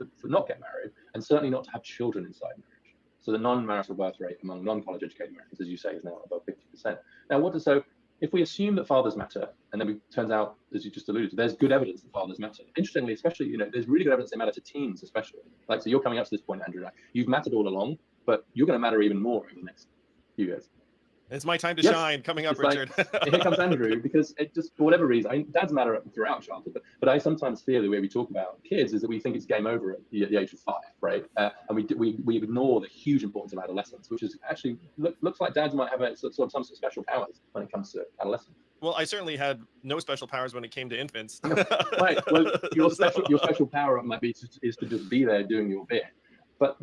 get married, and certainly not to have children inside marriage. So the non-marital birth rate among non-college educated Americans, as you say, is now above 50%. Now, if we assume that fathers matter, and then it turns out, as you just alluded to, there's good evidence that fathers matter. Interestingly, especially, there's really good evidence they matter to teens, especially. Like, so you're coming up to this point, Andrew. Like, you've mattered all along, but you're going to matter even more over the next few years. It's my time to shine coming up, Richard. Here comes Andrew, because it just, for whatever reason, dads matter throughout childhood, but I sometimes feel the way we talk about kids is that we think it's game over at the age of 5, right? And we ignore the huge importance of adolescence, which is actually, looks like dads might have some special powers when it comes to adolescence. Well, I certainly had no special powers when it came to infants. Right. Well, your special power might be to just be there doing your bit. But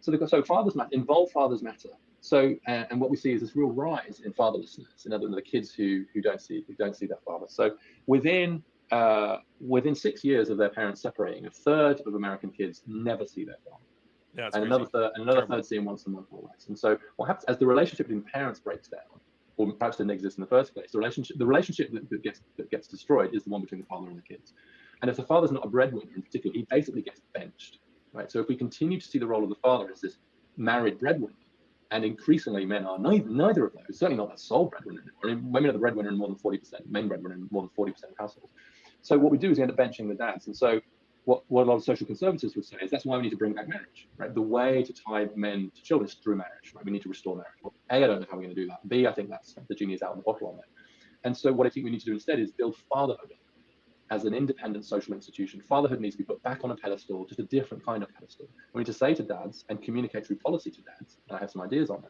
so fathers matter, involved fathers matter. So, and what we see is this real rise in fatherlessness, in other words, the kids who don't see their father. So within 6 years of their parents separating, a third of American kids never see their father. Yeah, and another third see him once a month or less. And so what happens as the relationship between parents breaks down, or perhaps didn't exist in the first place, the relationship that gets destroyed is the one between the father and the kids. And if the father's not a breadwinner in particular, he basically gets benched. Right. So if we continue to see the role of the father as this married breadwinner, and increasingly men are neither of those, certainly not that sole breadwinner. I mean, women are the breadwinner in more than 40%, men breadwinner in more than 40% of households. So what we do is we end up benching the dads. And so what a lot of social conservatives would say is that's why we need to bring back marriage, right? The way to tie men to children is through marriage, right? We need to restore marriage. Well, A, I don't know how we're going to do that. B, I think that's the genie is out of the bottle on that. And so what I think we need to do instead is build fatherhood as an independent social institution. Fatherhood needs to be put back on a pedestal, just a different kind of pedestal. We need to say to dads and communicate through policy to dads, and I have some ideas on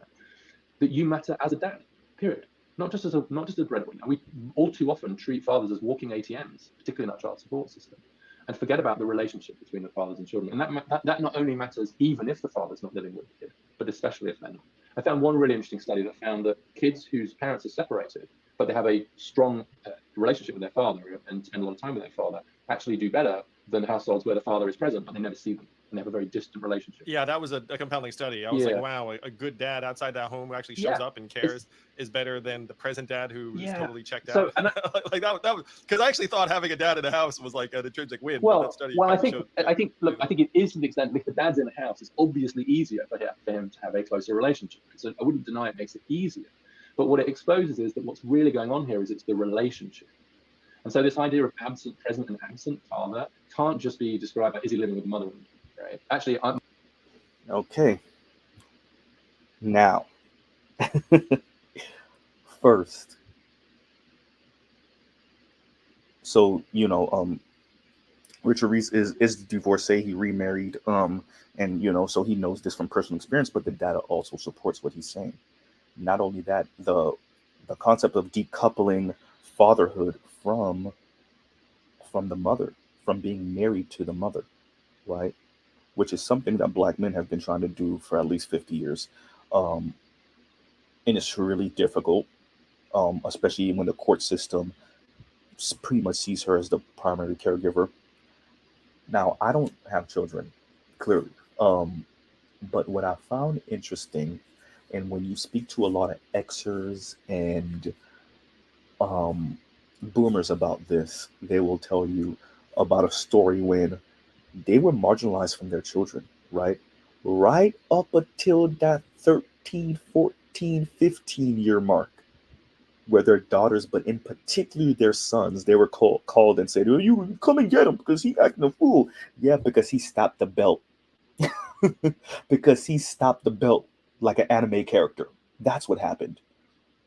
that you matter as a dad, period. Not just as a breadwinner. We all too often treat fathers as walking ATMs, particularly in our child support system, and forget about the relationship between the fathers and children. And that not only matters even if the father's not living with the kid, but especially if they're not. I found one really interesting study that found that kids whose parents are separated, but they have a strong relationship with their father and spend a lot of time with their father, actually do better than households where the father is present, but they never see them and they have a very distant relationship. Yeah, that was a compelling study. I was like, wow, a good dad outside that home who actually shows up and cares is better than the present dad who is totally checked out. Like that was because I actually thought having a dad in the house was like an intrinsic win. Well, I think it is to the extent that if the dad's in the house, it's obviously easier for him to have a closer relationship. So I wouldn't deny it makes it easier. But what it exposes is that what's really going on here is it's the relationship. And so this idea of absent, present, and absent father can't just be described by is he living with the mother, right? Actually, Okay. Now, first, so Richard Reese is divorcee. He remarried, and so he knows this from personal experience. But the data also supports what he's saying. Not only that, the concept of decoupling fatherhood from the mother, from being married to the mother, right? Which is something that Black men have been trying to do for at least 50 years, and it's really difficult, especially when the court system pretty much sees her as the primary caregiver. Now, I don't have children, clearly. But what I found interesting, and when you speak to a lot of Xers and boomers about this, they will tell you about a story when they were marginalized from their children, right? Right up until that 13, 14, 15-year mark, where their daughters, but in particular their sons, they were called and said, "Oh, you come and get him because he acting a fool." Yeah, because he stopped the belt. Because he stopped the belt like an anime character. That's what happened.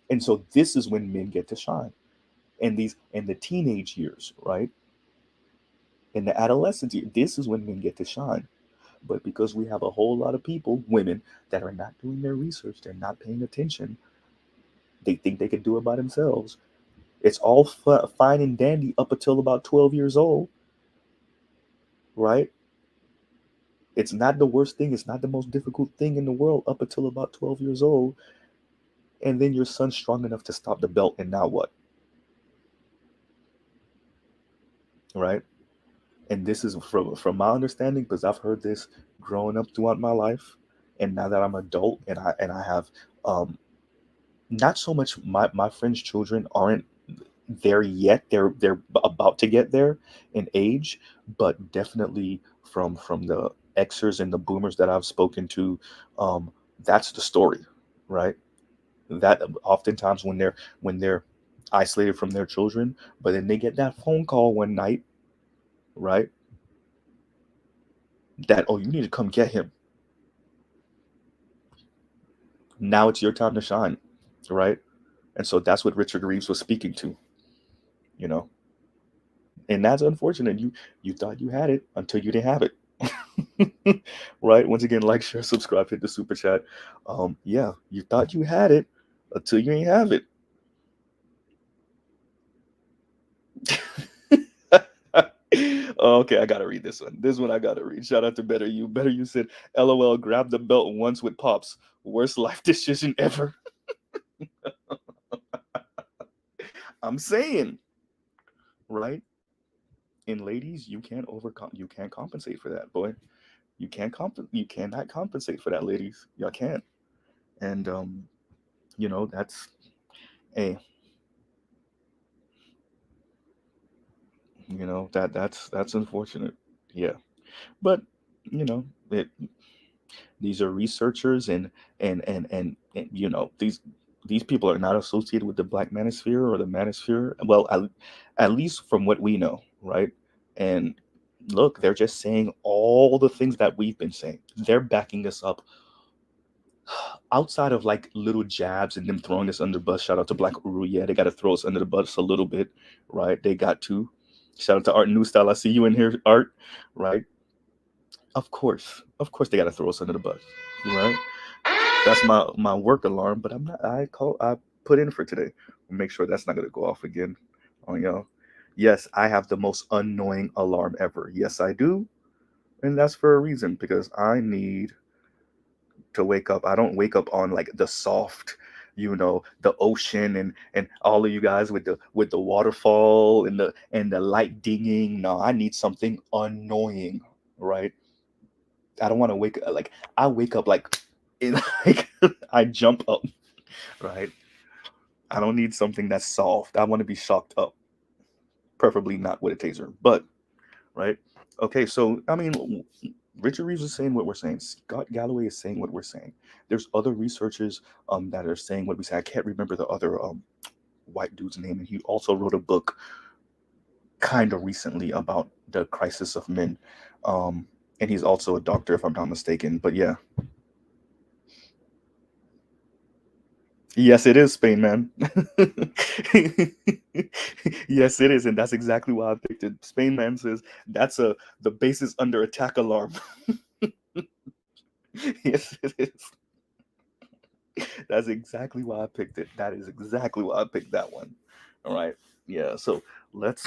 And so this is when men get to shine. In the teenage years, right? In the adolescence years, this is when men get to shine. But because we have a whole lot of people, women, that are not doing their research, they're not paying attention, they think they can do it by themselves. It's all fine and dandy up until about 12 years old, right? It's not the worst thing. It's not the most difficult thing in the world up until about 12 years old. And then your son's strong enough to stop the belt. And now what? Right? And this is from my understanding, because I've heard this growing up throughout my life. And now that I'm an adult and I have not so much my friends' children aren't there yet. They're about to get there in age, but definitely from the Xers and the boomers that I've spoken to, that's the story, right? That oftentimes when they're isolated from their children, but then they get that phone call one night, right? That, oh, you need to come get him. Now it's your time to shine, right? And so that's what Richard Reeves was speaking to, and that's unfortunate. You thought you had it until you didn't have it. Right? Once again, like, share, subscribe, hit the super chat. Yeah, you thought you had it until you ain't have it. Okay, I gotta read this one. This one I gotta read. Shout out to Better You. Better You said, "LOL, grab the belt once with Pops. Worst life decision ever." I'm saying, right? And ladies, you can't compensate for that, boy. You cannot compensate for that, ladies. Y'all can't. And that's a that's unfortunate. Yeah. But these are researchers, and these people are not associated with the Black manosphere or the manosphere. Well, at least from what we know, right? And look, they're just saying all the things that we've been saying. They're backing us up outside of like little jabs and them throwing us under the bus. Shout out to Black Uru. Yeah, they got to throw us under the bus a little bit, right? They got to. Shout out to Art New Style. I see you in here, Art, right? Of course they got to throw us under the bus, right? That's my work alarm, but I'm not. I put in for today. Make sure that's not gonna go off again on y'all. Yes, I have the most annoying alarm ever. Yes, I do, and that's for a reason, because I need to wake up. I don't wake up on like the soft, the ocean and all of you guys with the waterfall and the light dinging. No, I need something annoying, right? I don't want to I wake up like like I jump up, right? I don't need something that's soft. I want to be shocked up, preferably not with a taser, but right. Okay, so I mean, Richard Reeves is saying what we're saying. Scott Galloway is saying what we're saying. There's other researchers that are saying what we say. I can't remember the other white dude's name, and he also wrote a book kind of recently about the crisis of men. And he's also a doctor, if I'm not mistaken. But yeah. Yes, it is Spain, man. Yes, it is, and that's exactly why I picked it. Spain Man says that's the base is under attack alarm. Yes, it is. That's exactly why I picked it. That is exactly why I picked that one. All right. Yeah. So let's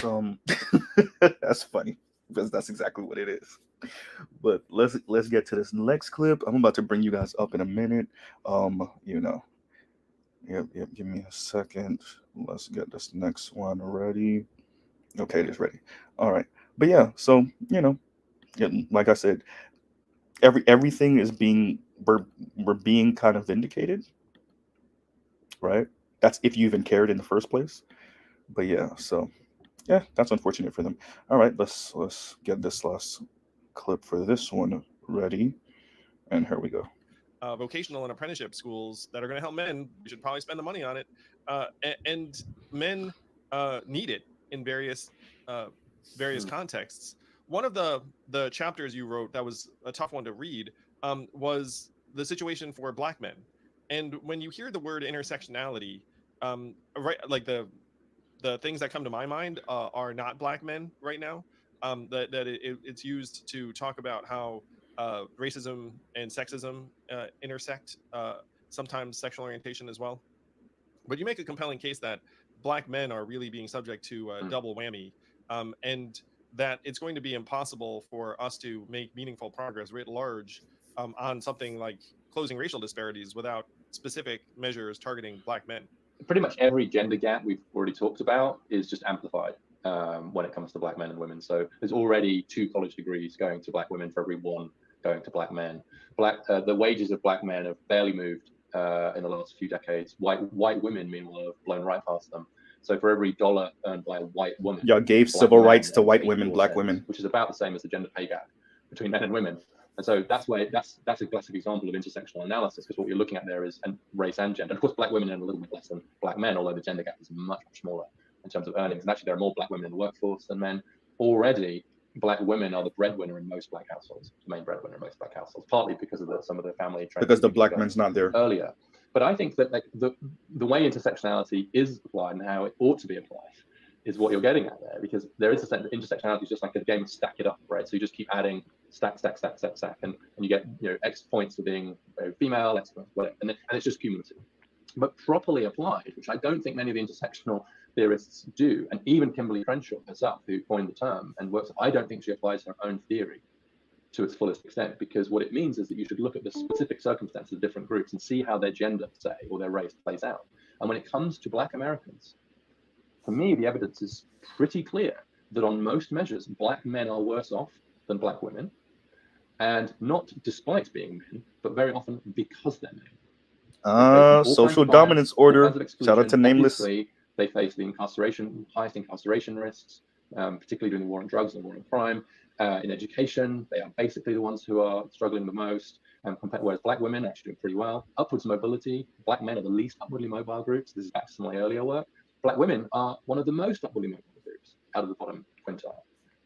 that's funny because that's exactly what it is. But let's get to this next clip. I'm about to bring you guys up in a minute. You know. Yep, give me a second. Let's get this next one ready. Okay, it is ready. All right. But yeah, so yeah, like I said, everything is we're being kind of vindicated, right? That's if you even cared in the first place. But yeah, so yeah, that's unfortunate for them. All right, let's get this last clip for this one ready, and here we go. Vocational and apprenticeship schools that are going to help men. We should probably spend the money on it, and men need it in various contexts. One of the chapters you wrote that was a tough one to read was the situation for Black men. And when you hear the word intersectionality, right, like the things that come to my mind are not Black men right now. It's used to talk about how racism and sexism intersect, sometimes sexual orientation as well. But you make a compelling case that Black men are really being subject to a double whammy, and that it's going to be impossible for us to make meaningful progress writ large on something like closing racial disparities without specific measures targeting Black men. Pretty much every gender gap we've already talked about is just amplified when it comes to Black men and women. So there's already 2 college degrees going to Black women for every 1 going to Black men. The wages of Black men have barely moved in the last few decades. White women, meanwhile, have blown right past them. So for every dollar earned by a white woman, Y'all gave civil rights to white women, Black women, which is about the same as the gender pay gap between men and women. And so that's a classic example of intersectional analysis, because what you're looking at there is race and gender. Of course, Black women earn a little bit less than Black men, although the gender gap is much, much smaller in terms of earnings. And actually, there are more Black women in the workforce than men. Already, Black women are the breadwinner in most Black households, the main breadwinner in most Black households, partly because of some of the family trends. Because the Black man's not there earlier. But I think that the way intersectionality is applied and how it ought to be applied is what you're getting at there, because there is a sense that intersectionality is just like a game of stack it up, right? So you just keep adding stack, and you get X points for being female, X points, whatever, and it's just cumulative. But properly applied, which I don't think many of the intersectional theorists do, and even Kimberly Crenshaw herself, who coined the term and works, I don't think she applies her own theory to its fullest extent, because what it means is that you should look at the specific circumstances of different groups and see how their gender, say, or their race plays out. And when it comes to Black Americans, for me, the evidence is pretty clear that on most measures, Black men are worse off than Black women, and not despite being men, but very often because they're men. Social dominance order. Shout out to Nameless. Obviously, they face the highest incarceration risks, particularly during the war on drugs and the war on crime. In education, they are basically the ones who are struggling the most, whereas Black women are actually doing pretty well. Upwards mobility, Black men are the least upwardly mobile groups. This is back to some of my earlier work. Black women are one of the most upwardly mobile groups out of the bottom quintile.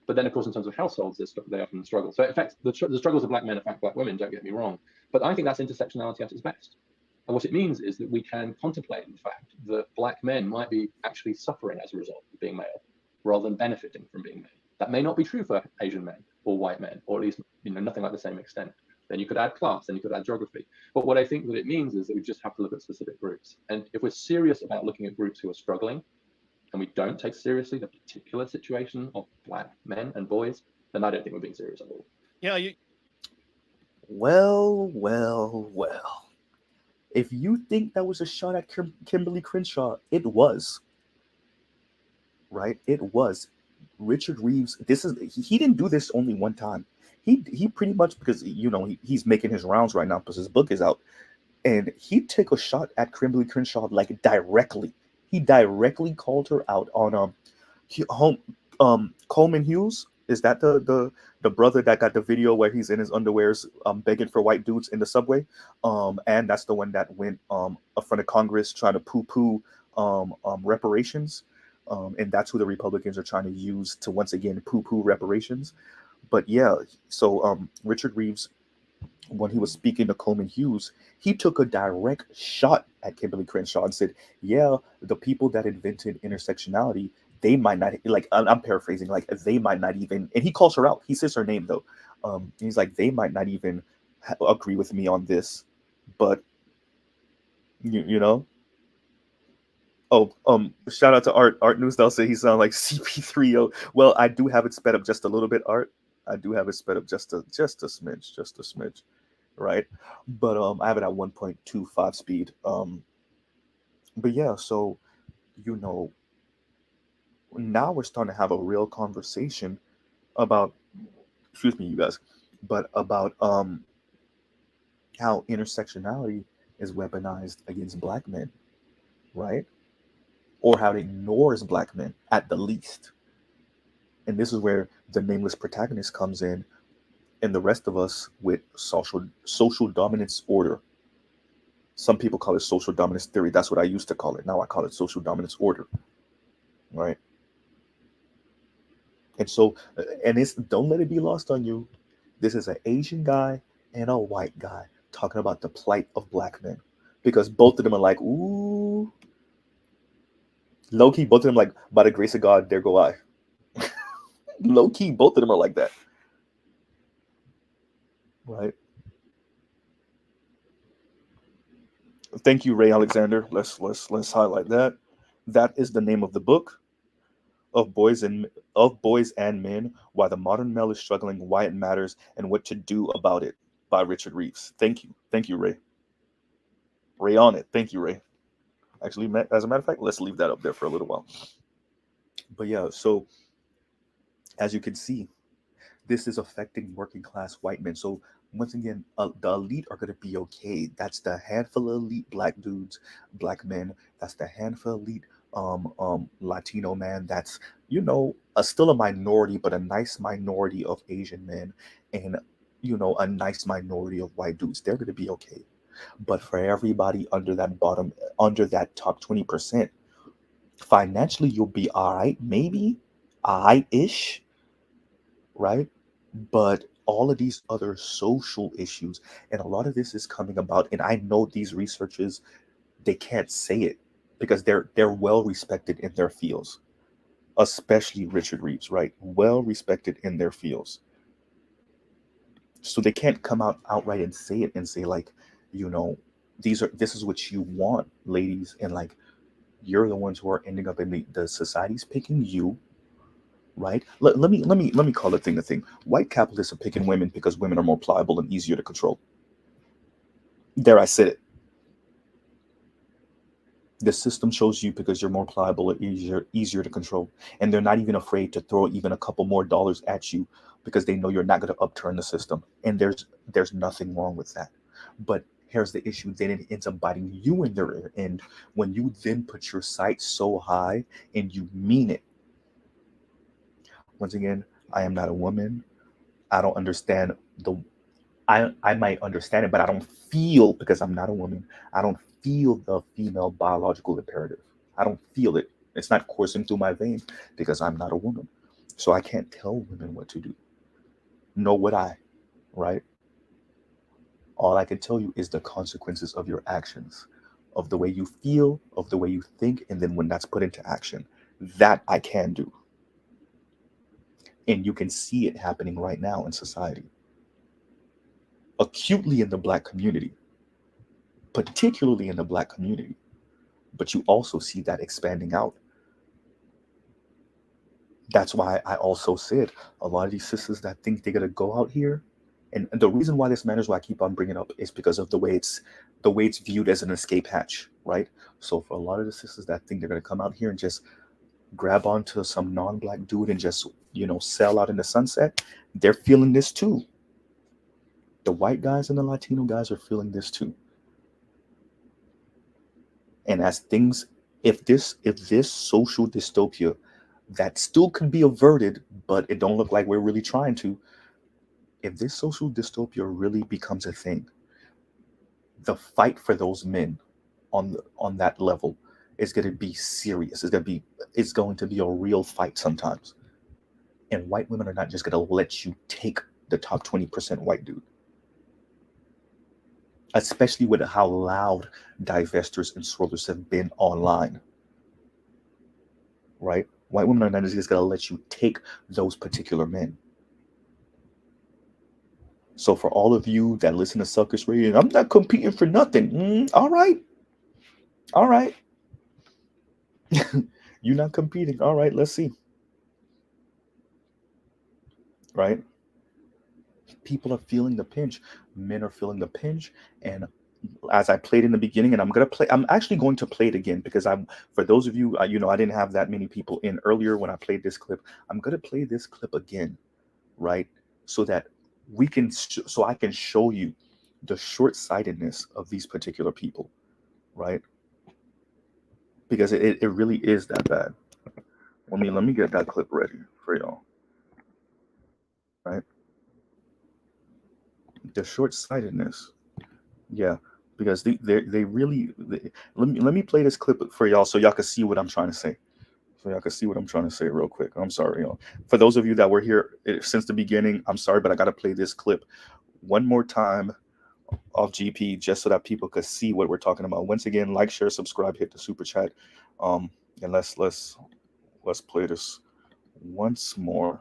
But then, of course, in terms of households, they often struggle. So, in fact, the struggles of Black men affect Black women, don't get me wrong. But I think that's intersectionality at its best. And what it means is that we can contemplate the fact that Black men might be actually suffering as a result of being male, rather than benefiting from being male. That may not be true for Asian men or white men, or at least nothing like the same extent. Then you could add class, then you could add geography. But what I think that it means is that we just have to look at specific groups. And if we're serious about looking at groups who are struggling, and we don't take seriously the particular situation of Black men and boys, then I don't think we're being serious at all. Yeah. Well. If you think that was a shot at Kimberly Crenshaw, it was. Right? It was. Richard Reeves, he didn't do this only one time. He pretty much, because he's making his rounds right now because his book is out, and he took a shot at Kimberly Crenshaw like directly. He directly called her out on Coleman Hughes. Is that the brother that got the video where he's in his underwears begging for white dudes in the subway? And that's the one that went up front of Congress trying to poo-poo reparations. And that's who the Republicans are trying to use to once again poo-poo reparations. But yeah, so Richard Reeves, when he was speaking to Coleman Hughes, he took a direct shot at Kimberly Crenshaw and said, yeah, the people that invented intersectionality, they might not, like, I'm paraphrasing, like they might not even, and he calls her out. He says her name though. He's like, they might not even agree with me on this, but you know. Oh, shout out to Art. Art Newsdale say he sounds like CP3O. Well, I do have it sped up just a little bit, Art. I do have it sped up just a smidge, right? But I have it at 1.25 speed. But yeah, so you know, now we're starting to have a real conversation about, excuse me, you guys, but about how intersectionality is weaponized against Black men, right? Or how it ignores Black men at the least. And this is where the nameless protagonist comes in, and the rest of us with social dominance order. Some people call it social dominance theory. That's what I used to call it. Now I call it social dominance order, right? And so, and it's, don't let it be lost on you. This is an Asian guy and a white guy talking about the plight of Black men, because both of them are like, ooh, low key, both of them like, by the grace of God, there go I. Low key, both of them are like that, right? Thank you, Ray Alexander. Let's highlight that. That is the name of the book, of Boys and Men: Why the Modern Male is Struggling, Why It Matters, and What to Do About It, by Richard Reeves. Thank you, Ray. Ray on it. Thank you, Ray. Actually, as a matter of fact, let's leave that up there for a little while. But yeah, so as you can see, this is affecting working class white men. So once again, the elite are going to be okay. That's the handful of elite Black dudes, Black men. That's the handful of elite Latino man. That's, you know, still a minority, but a nice minority of Asian men, and, you know, a nice minority of white dudes. They're going to be okay. But for everybody under that top 20%, financially you'll be all right, maybe all right-ish, right? But all of these other social issues, and a lot of this is coming about, and I know these researchers, they can't say it because they're well respected in their fields, especially Richard Reeves, right? Well respected in their fields. So they can't come out outright and say it and say, like, you know, this is what you want, ladies, and like, you're the ones who are ending up in the society's picking you, right? Let me call it thing a thing. White capitalists are picking women because women are more pliable and easier to control. There, I said it. The system chose you because you're more pliable and easier to control, and they're not even afraid to throw even a couple more dollars at you because they know you're not going to upturn the system. And there's nothing wrong with that. But here's the issue: then it ends up biting you in the rear end when you then put your sights so high and you mean it. Once again, I am not a woman. I don't understand I might understand it, but I don't feel, because I'm not a woman, I don't feel the female biological imperative. I don't feel it. It's not coursing through my veins because I'm not a woman. So I can't tell women what to do. Nor would I, right? All I can tell you is the consequences of your actions, of the way you feel, of the way you think, and then when that's put into action. That I can do. And you can see it happening right now in society. Acutely in the Black community, particularly in the Black community, but you also see that expanding out. That's why I also said a lot of these sisters that think they're gonna go out here, and the reason why this matters, why I keep on bringing it up, is because of the way it's viewed as an escape hatch, right? So for a lot of the sisters that think they're gonna come out here and just grab onto some non-Black dude and just, you know, sell out in the sunset, they're feeling this too. The white guys and the Latino guys are feeling this too. And as things, if this social dystopia that still can be averted, but it don't look like we're really trying to, if this social dystopia really becomes a thing, the fight for those men on that level is going to be serious. It's going to be a real fight sometimes. And white women are not just going to let you take the top 20% white dude. Especially with how loud divestors and swirlers have been online, right? White women are not just going to let you take those particular men. So for all of you that listen to Suckers Radio, I'm not competing for nothing. All right. All right. You're not competing. All right, let's see. Right? People are feeling the pinch. Men are feeling the pinch. And as I played in the beginning, and I'm actually going to play it again because for those of you, I didn't have that many people in earlier when I played this clip. I'm going to play this clip again, right? So that so I can show you the short-sightedness of these particular people, right? Because it really is that bad. Let me get that clip ready for y'all, right? The short-sightedness, yeah, because they really let me play this clip for y'all so y'all can see what I'm trying to say. So y'all can see what I'm trying to say real quick. I'm sorry, y'all. For those of you that were here since the beginning, I'm sorry, but I got to play this clip one more time of GP just so that people could see what we're talking about. Once again, like, share, subscribe, hit the super chat, and let's play this once more.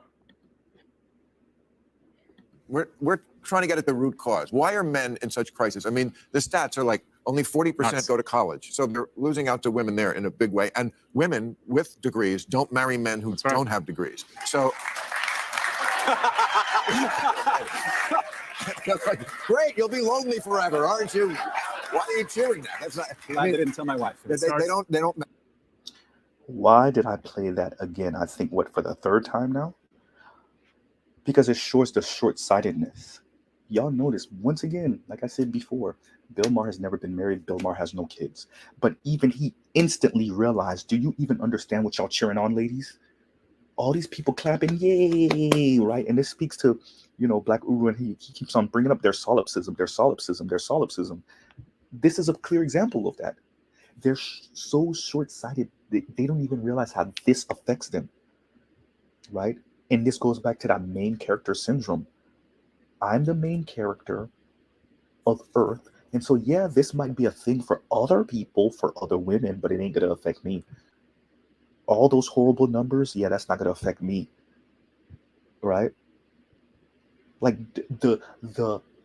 We're trying to get at the root cause. Why are men in such crisis? I mean, the stats are like only 40% go to college. So they're losing out to women there in a big way. And women with degrees don't marry men who don't have degrees. So great, you'll be lonely forever, aren't you? Why are you cheering that? That's not. I didn't tell my wife. They don't. Why did I play that again? I think for the third time now? Because it shows the short-sightedness. Y'all notice, once again, like I said before, Bill Maher has never been married. Bill Maher has no kids. But even he instantly realized, do you even understand what y'all cheering on, ladies? All these people clapping, yay, right? And this speaks to, Black Uru, and he keeps on bringing up their solipsism. This is a clear example of that. They're so short-sighted, they don't even realize how this affects them, right? And this goes back to that main character syndrome. I'm the main character of Earth. And so, yeah, this might be a thing for other people, for other women, but it ain't going to affect me. All those horrible numbers, yeah, that's not going to affect me. Right? Like the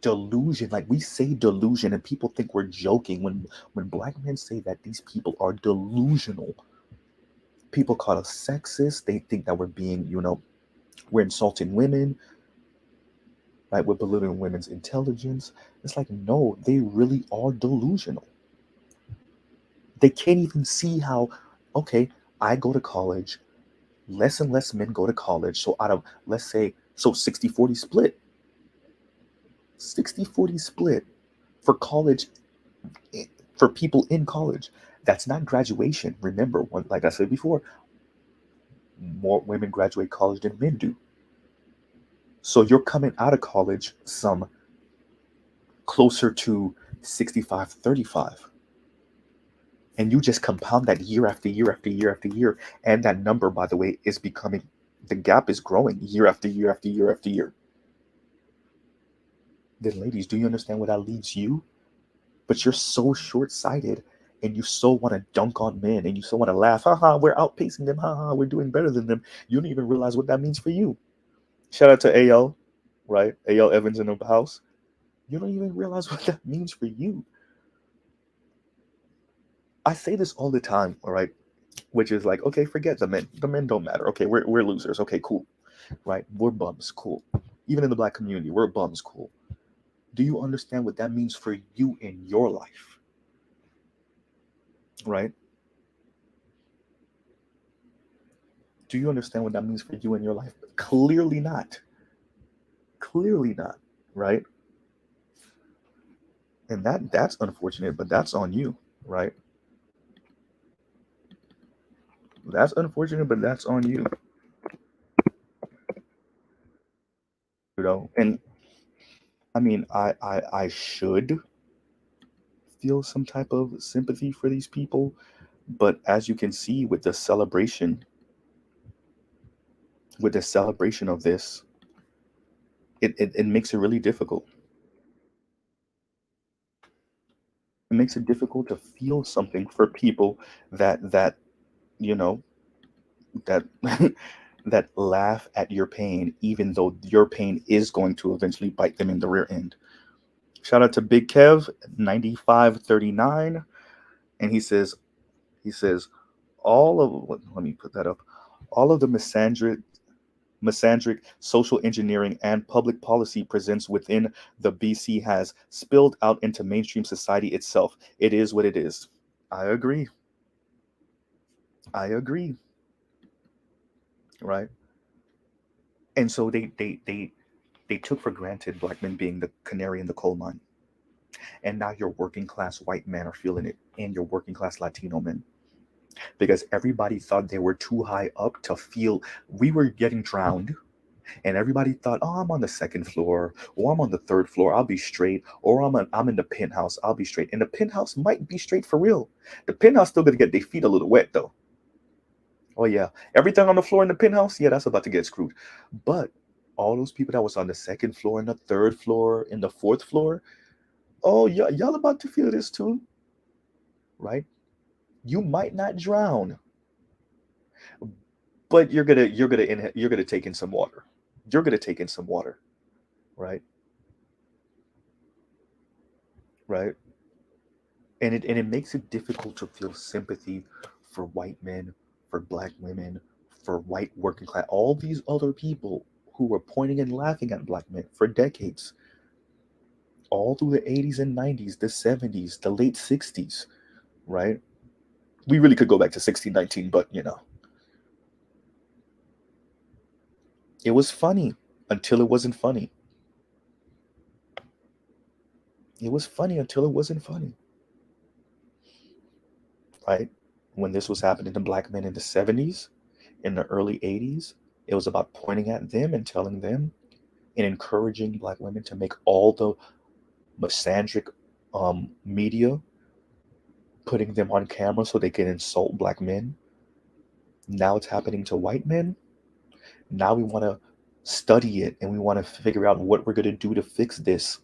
delusion, like we say delusion and people think we're joking when Black men say that these people are delusional. People call us sexist. They think that we're being, we're insulting women, right? We're belittling women's intelligence. It's like, no, they really are delusional. They can't even see how, okay, I go to college, less and less men go to college. So out of, let's say, 60-40 split. 60-40 split for college, for people in college. That's not graduation. Remember, like I said before, more women graduate college than men do. So you're coming out of college some closer to 65-35. And you just compound that year after year after year after year. And that number, by the way, is becoming, the gap is growing year after year after year after year. Then ladies, do you understand where that leads you? But you're so short-sighted and you so want to dunk on men and you so want to laugh. We're outpacing them. We're doing better than them. You don't even realize what that means for you. Shout out to AL, right? AL Evans in the house. You don't even realize what that means for you. I say this all the time, all right? Which is like, okay, forget the men. The men don't matter. Okay, we're losers. Okay, cool. Right? We're bums. Cool. Even in the Black community, we're bums. Cool. Do you understand what that means for you in your life? Right? Do you understand what that means for you in your life? Clearly not. Clearly not. Right? And that's unfortunate, but that's on you, right? That's unfortunate, but that's on you. And I mean, I should feel some type of sympathy for these people, but as you can see with the celebration of this, it makes it really difficult. It makes it difficult to feel something for people that that that laugh at your pain, even though your pain is going to eventually bite them in the rear end. Shout out to Big Kev 9539, and he says all of let me put that up. All of the misandric social engineering and public policy presents within the BC has spilled out into mainstream society itself. It is what it is. I agree. I agree. Right? And so they took for granted black men being the canary in the coal mine. And now your working class white men are feeling it, and your working class Latino men. Because everybody thought they were too high up to feel we were getting drowned. And everybody thought, oh, I'm on the second floor, or I'm on the third floor, I'll be straight, or I'm in the penthouse, I'll be straight. And the penthouse might be straight for real. The penthouse still gonna get their feet a little wet though. Oh yeah, everything on the floor in the penthouse, yeah, that's about to get screwed. But all those people that was on the second floor and the third floor and the fourth floor, oh yeah, y'all about to feel this too, right? You might not drown, but you're gonna take in some water. You're gonna take in some water, right? Right? And it makes it difficult to feel sympathy for white men, for black women, for white working class, all these other people who were pointing and laughing at black men for decades, all through the 80s and 90s, the 70s, the late 60s, right? We really could go back to 1619, but it was funny until it wasn't funny. It was funny until it wasn't funny, right? When this was happening to black men in the 70s, in the early 80s, it was about pointing at them and telling them and encouraging black women to make all the misandric media, putting them on camera so they can insult black men. Now it's happening to white men. Now we want to study it and we want to figure out what we're going to do to fix this.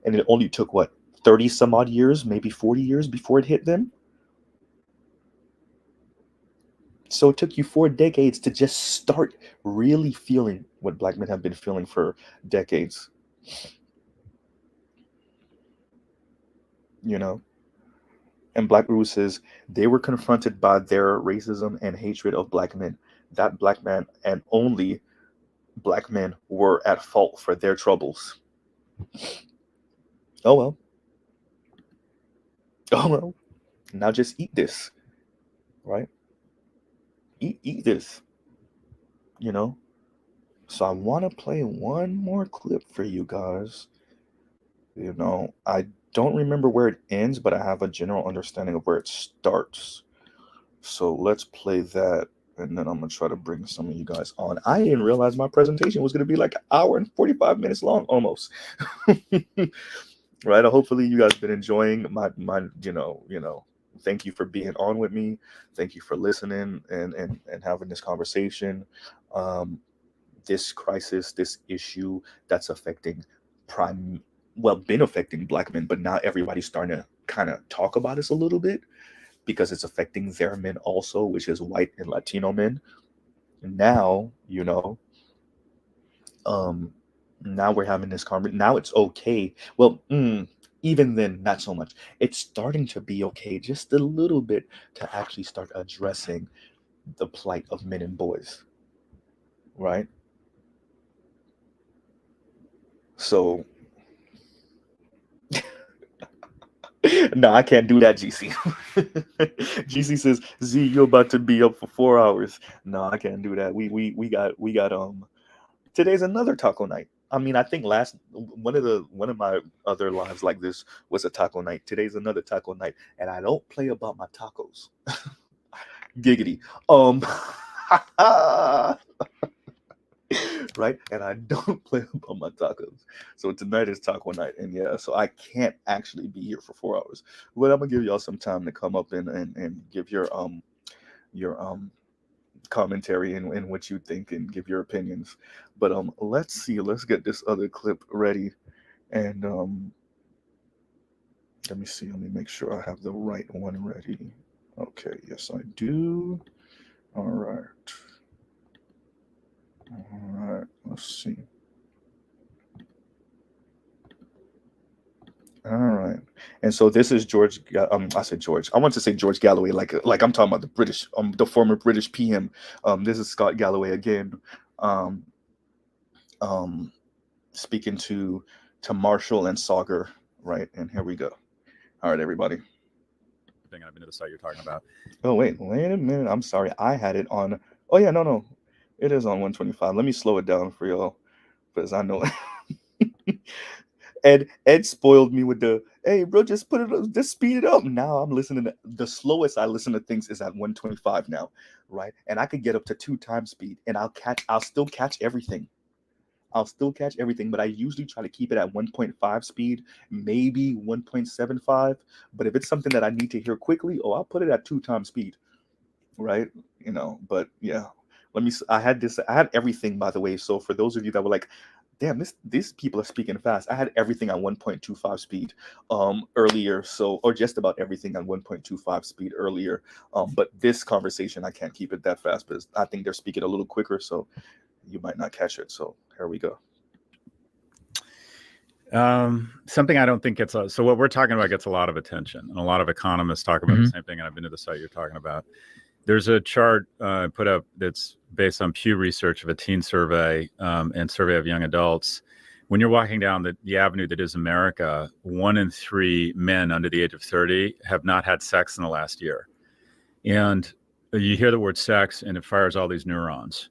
And it only took, what, 30 some odd years, maybe 40 years before it hit them? So it took you 4 decades to just start really feeling what black men have been feeling for decades. And Black Guru says they were confronted by their racism and hatred of black men. That black man and only black men were at fault for their troubles. Oh well. Oh well. Now just eat this, right? Eat this. So I want to play one more clip for you guys. I don't remember where it ends, but I have a general understanding of where it starts. So let's play that, and then I'm going to try to bring some of you guys on. I didn't realize my presentation was going to be like an hour and 45 minutes long almost. Right? Hopefully you guys been enjoying my thank you for being on with me. Thank you for listening and having this conversation. This crisis, this issue that's affecting been affecting black men, but now everybody's starting to kind of talk about this a little bit because it's affecting their men also, which is white and Latino men. Now, now we're having this conversation. Now it's okay. Well, even then, not so much. It's starting to be okay just a little bit to actually start addressing the plight of men and boys, right? So no, I can't do that, GC. GC says, Z, you're about to be up for 4 hours. No, I can't do that. We got today's another taco night. I mean, I think one of my other lives like this was a taco night. Today's another taco night, and I don't play about my tacos. Giggity. Right? And I don't play about my tacos. So tonight is taco night, and yeah, so I can't actually be here for 4 hours. But I'm gonna give y'all some time to come up and give your commentary and what you think and give your opinions. But let's see, let's get this other clip ready, and let me see, let me make sure I have the right one ready. Okay, yes I do. All right. Let's see. All right. And so this is George. I said George. I want to say George Galloway, like I'm talking about the British, the former British PM. This is Scott Galloway again, speaking to Marshall and Sauger, right? And here we go. All right, everybody. Thing I've been to the site you're talking about. Oh wait a minute. I'm sorry. I had it on. Oh yeah, no. It is on 125. Let me slow it down for y'all, because I know. Ed spoiled me with the, hey bro, just speed it up. Now I'm listening to the slowest I listen to things is at 125 now, right? And I could get up to 2 times speed, and I'll still catch everything. But I usually try to keep it at 1.5 speed, maybe 1.75. But if it's something that I need to hear quickly, I'll put it at 2 times speed, right? But yeah, I had everything, by the way. So for those of you that were like, damn, these people are speaking fast, I had everything at 1.25 speed earlier, or just about everything at 1.25 speed earlier. But this conversation, I can't keep it that fast because I think they're speaking a little quicker, so you might not catch it. So here we go. Something I don't think gets so what we're talking about gets a lot of attention, and a lot of economists talk about the same thing. And I've been to the site you're talking about. There's a chart put up that's based on Pew Research of a teen survey and survey of young adults. When you're walking down the avenue that is America, 1 in 3 men under the age of 30 have not had sex in the last year. And you hear the word sex and it fires all these neurons.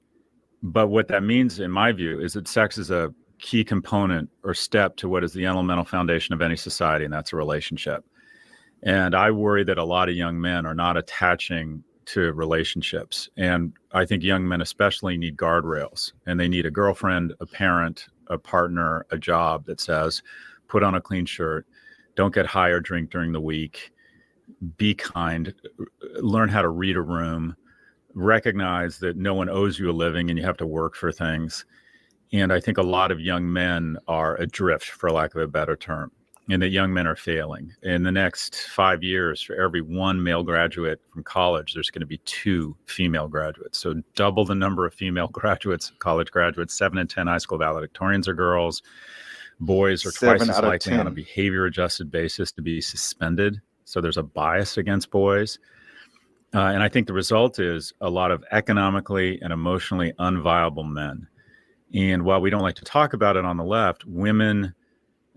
But what that means, in my view, is that sex is a key component or step to what is the elemental foundation of any society, and that's a relationship. And I worry that a lot of young men are not attaching to relationships. And I think young men especially need guardrails, and they need a girlfriend, a parent, a partner, a job that says, put on a clean shirt, don't get high or drink during the week, be kind, learn how to read a room, recognize that no one owes you a living and you have to work for things. And I think a lot of young men are adrift, for lack of a better term, and that young men are failing. In the next 5 years, for every 1 male graduate from college, there's going to be 2 female graduates. So double the number of female graduates, college graduates. 7 in 10 high school valedictorians are girls. Boys are twice as likely on a behavior-adjusted basis to be suspended. So there's a bias against boys. And I think the result is a lot of economically and emotionally unviable men. And while we don't like to talk about it on the left, women,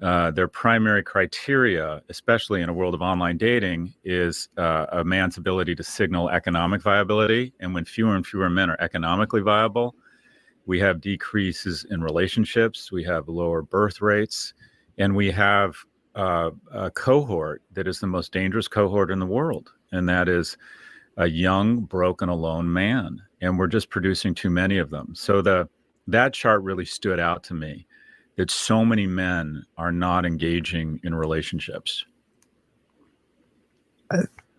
their primary criteria, especially in a world of online dating, is a man's ability to signal economic viability. And when fewer and fewer men are economically viable, we have decreases in relationships, we have lower birth rates, and we have a cohort that is the most dangerous cohort in the world. And that is a young, broken, alone man. And we're just producing too many of them. So that chart really stood out to me, that so many men are not engaging in relationships.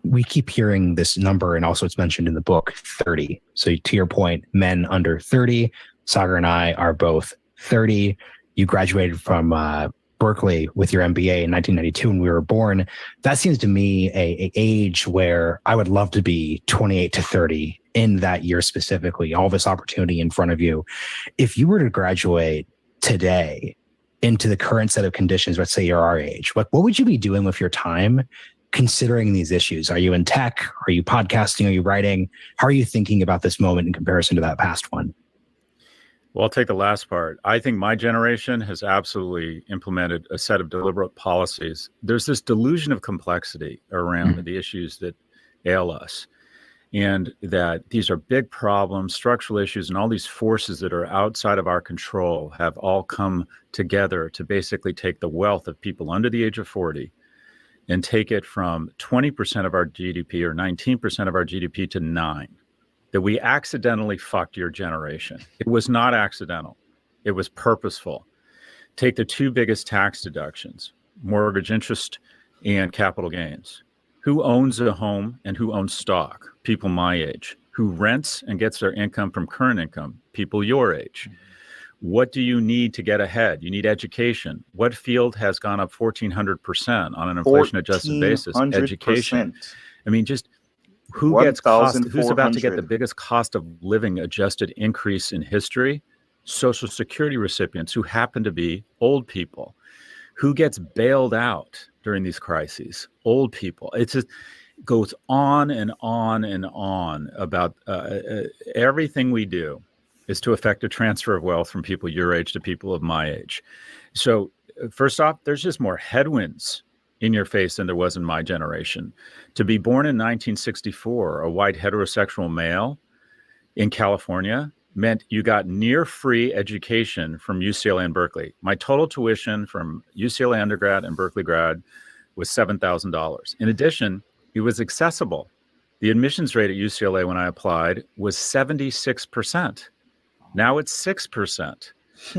We keep hearing this number, and also it's mentioned in the book, 30. So to your point, men under 30, Sagar and I are both 30. You graduated from Berkeley with your MBA in 1992 when we were born. That seems to me a age where I would love to be 28 to 30 in that year specifically, all this opportunity in front of you. If you were to graduate today into the current set of conditions, let's say you're our age, what would you be doing with your time considering these issues? Are you in tech? Are you podcasting? Are you writing? How are you thinking about this moment in comparison to that past one? Well, I'll take the last part. I think my generation has absolutely implemented a set of deliberate policies. There's this delusion of complexity around the issues that ail us, and that these are big problems, structural issues, and all these forces that are outside of our control have all come together to basically take the wealth of people under the age of 40 and take it from 20% of our GDP or 19% of our GDP to 9%. That we accidentally fucked your generation. It was not accidental. It was purposeful. Take the 2 biggest tax deductions, mortgage interest and capital gains. Who owns a home and who owns stock? People my age. Who rents and gets their income from current income? People your age. What do you need to get ahead? You need education. What field has gone up 1,400% on an inflation-adjusted basis? Education. I mean, just who's about to get the biggest cost of living adjusted increase in history? Social Security recipients who happen to be old people. Who gets bailed out during these crises? Old people. It just goes on and on and on about everything we do is to affect a transfer of wealth from people your age to people of my age. So first off, there's just more headwinds in your face than there was in my generation. To be born in 1964, a white heterosexual male in California meant you got near free education from UCLA and Berkeley. My total tuition from UCLA undergrad and Berkeley grad was $7,000. In addition, it was accessible. The admissions rate at UCLA when I applied was 76%. Now it's 6%.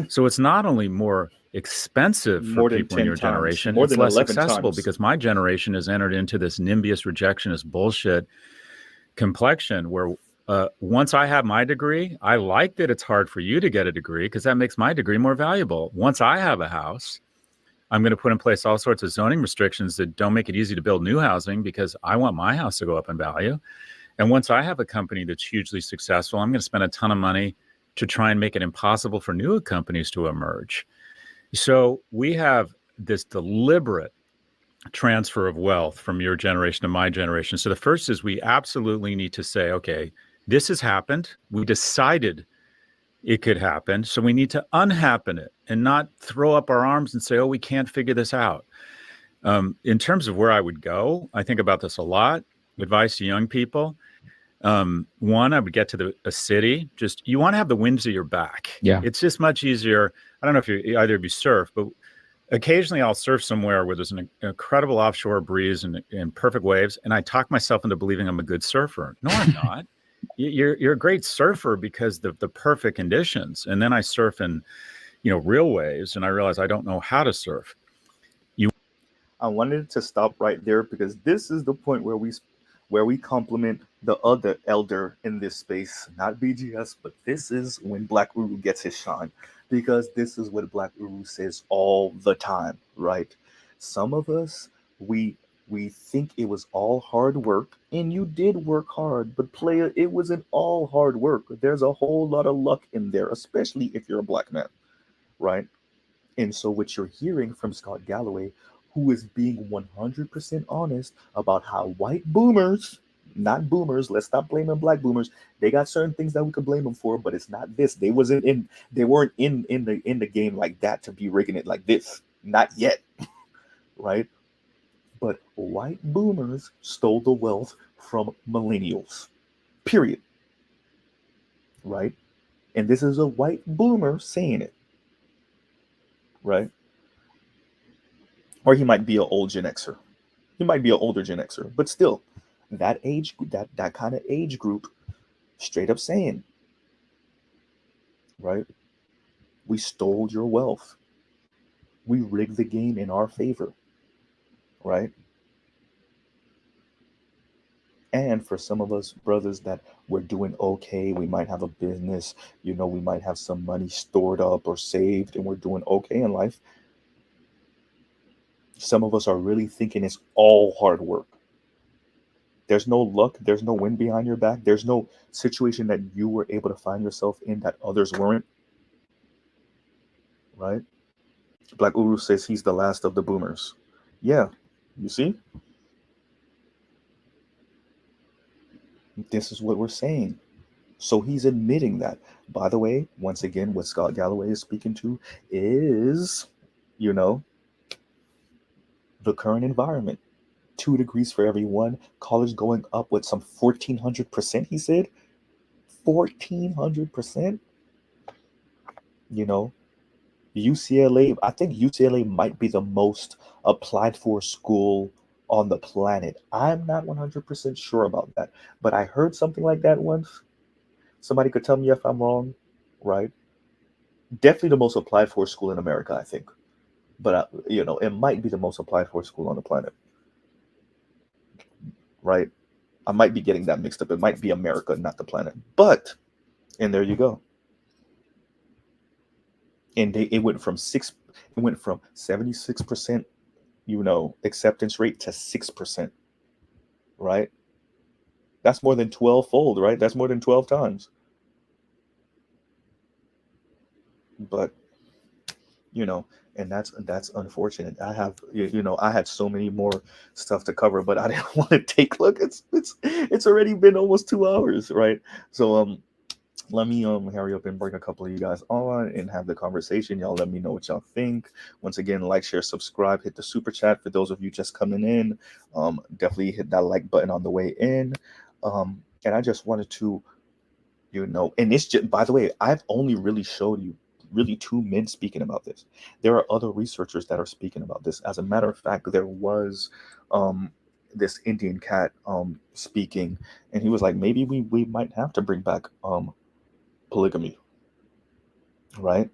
So it's not only more expensive for people in your generation, it's less accessible because my generation has entered into this NIMBYist rejectionist bullshit complexion where once I have my degree, I like that it's hard for you to get a degree because that makes my degree more valuable. Once I have a house, I'm going to put in place all sorts of zoning restrictions that don't make it easy to build new housing because I want my house to go up in value. And once I have a company that's hugely successful, I'm going to spend a ton of money to try and make it impossible for new companies to emerge. So we have this deliberate transfer of wealth from your generation to my generation. So the first is we absolutely need to say, okay, this has happened. We decided it could happen. So we need to unhappen it and not throw up our arms and say, oh, we can't figure this out. In terms of where I would go, I think about this a lot. Advice to young people. One, I would get to a city. Just, you want to have the winds at your back. Yeah. It's just much easier. I don't know if either of you surf, but occasionally I'll surf somewhere where there's an incredible offshore breeze and perfect waves. And I talk myself into believing I'm a good surfer. No, I'm not. You're a great surfer because the perfect conditions. And then I surf in, real waves, and I realize I don't know how to surf. I wanted to stop right there because this is the point where we compliment the other elder in this space, not BGS, but this is when Black Uru gets his shine, because this is what Black Uru says all the time, right? Some of us, we think it was all hard work, and you did work hard, but player, it wasn't all hard work. There's a whole lot of luck in there, especially if you're a Black man, right? And so what you're hearing from Scott Galloway, who is being 100% honest about how white boomers, not boomers, let's stop blaming Black boomers. They got certain things that we could blame them for, but it's not this. They weren't in the game like that to be rigging it like this. Not yet, right? But white boomers stole the wealth from millennials, period, right? And this is a white boomer saying it, right? Or he might be an old Gen Xer. He might be an older Gen Xer, but still, that kind of age group, straight up saying, right? We stole your wealth. We rigged the game in our favor, right? And for some of us brothers that we're doing okay, we might have a business, we might have some money stored up or saved, and we're doing okay in life. Some of us are really thinking it's all hard work. There's no luck. There's no wind behind your back. There's no situation that you were able to find yourself in that others weren't, right? Black Uru says he's the last of the boomers. Yeah, you see? This is what we're saying. So he's admitting that. By the way, once again, what Scott Galloway is speaking to is, the current environment. 2 degrees for everyone. College going up with some 1,400%, he said. 1,400%? UCLA, I think UCLA might be the most applied for school on the planet. I'm not 100% sure about that, but I heard something like that once. Somebody could tell me if I'm wrong, right? Definitely the most applied for school in America, I think. But, it might be the most applied for school on the planet, right? I might be getting that mixed up. It might be America, not the planet. But, and there you go. And it went from 76%, acceptance rate to 6%, right? That's more than 12-fold, right? That's more than 12 times. but you know, and that's unfortunate. I have I had so many more stuff to cover, but I didn't want to take. Look, it's already been almost 2 hours, right? So let me hurry up and bring a couple of you guys on and have the conversation. Y'all let me know what y'all think. Once again, like, share, subscribe, hit the super chat for those of you just coming in. Definitely hit that like button on the way in. And I just wanted to, and it's just, by the way, I've only really showed you really 2 men speaking about this. There are other researchers that are speaking about this. As a matter of fact, there was this Indian cat speaking, and he was like, maybe we might have to bring back polygamy, right?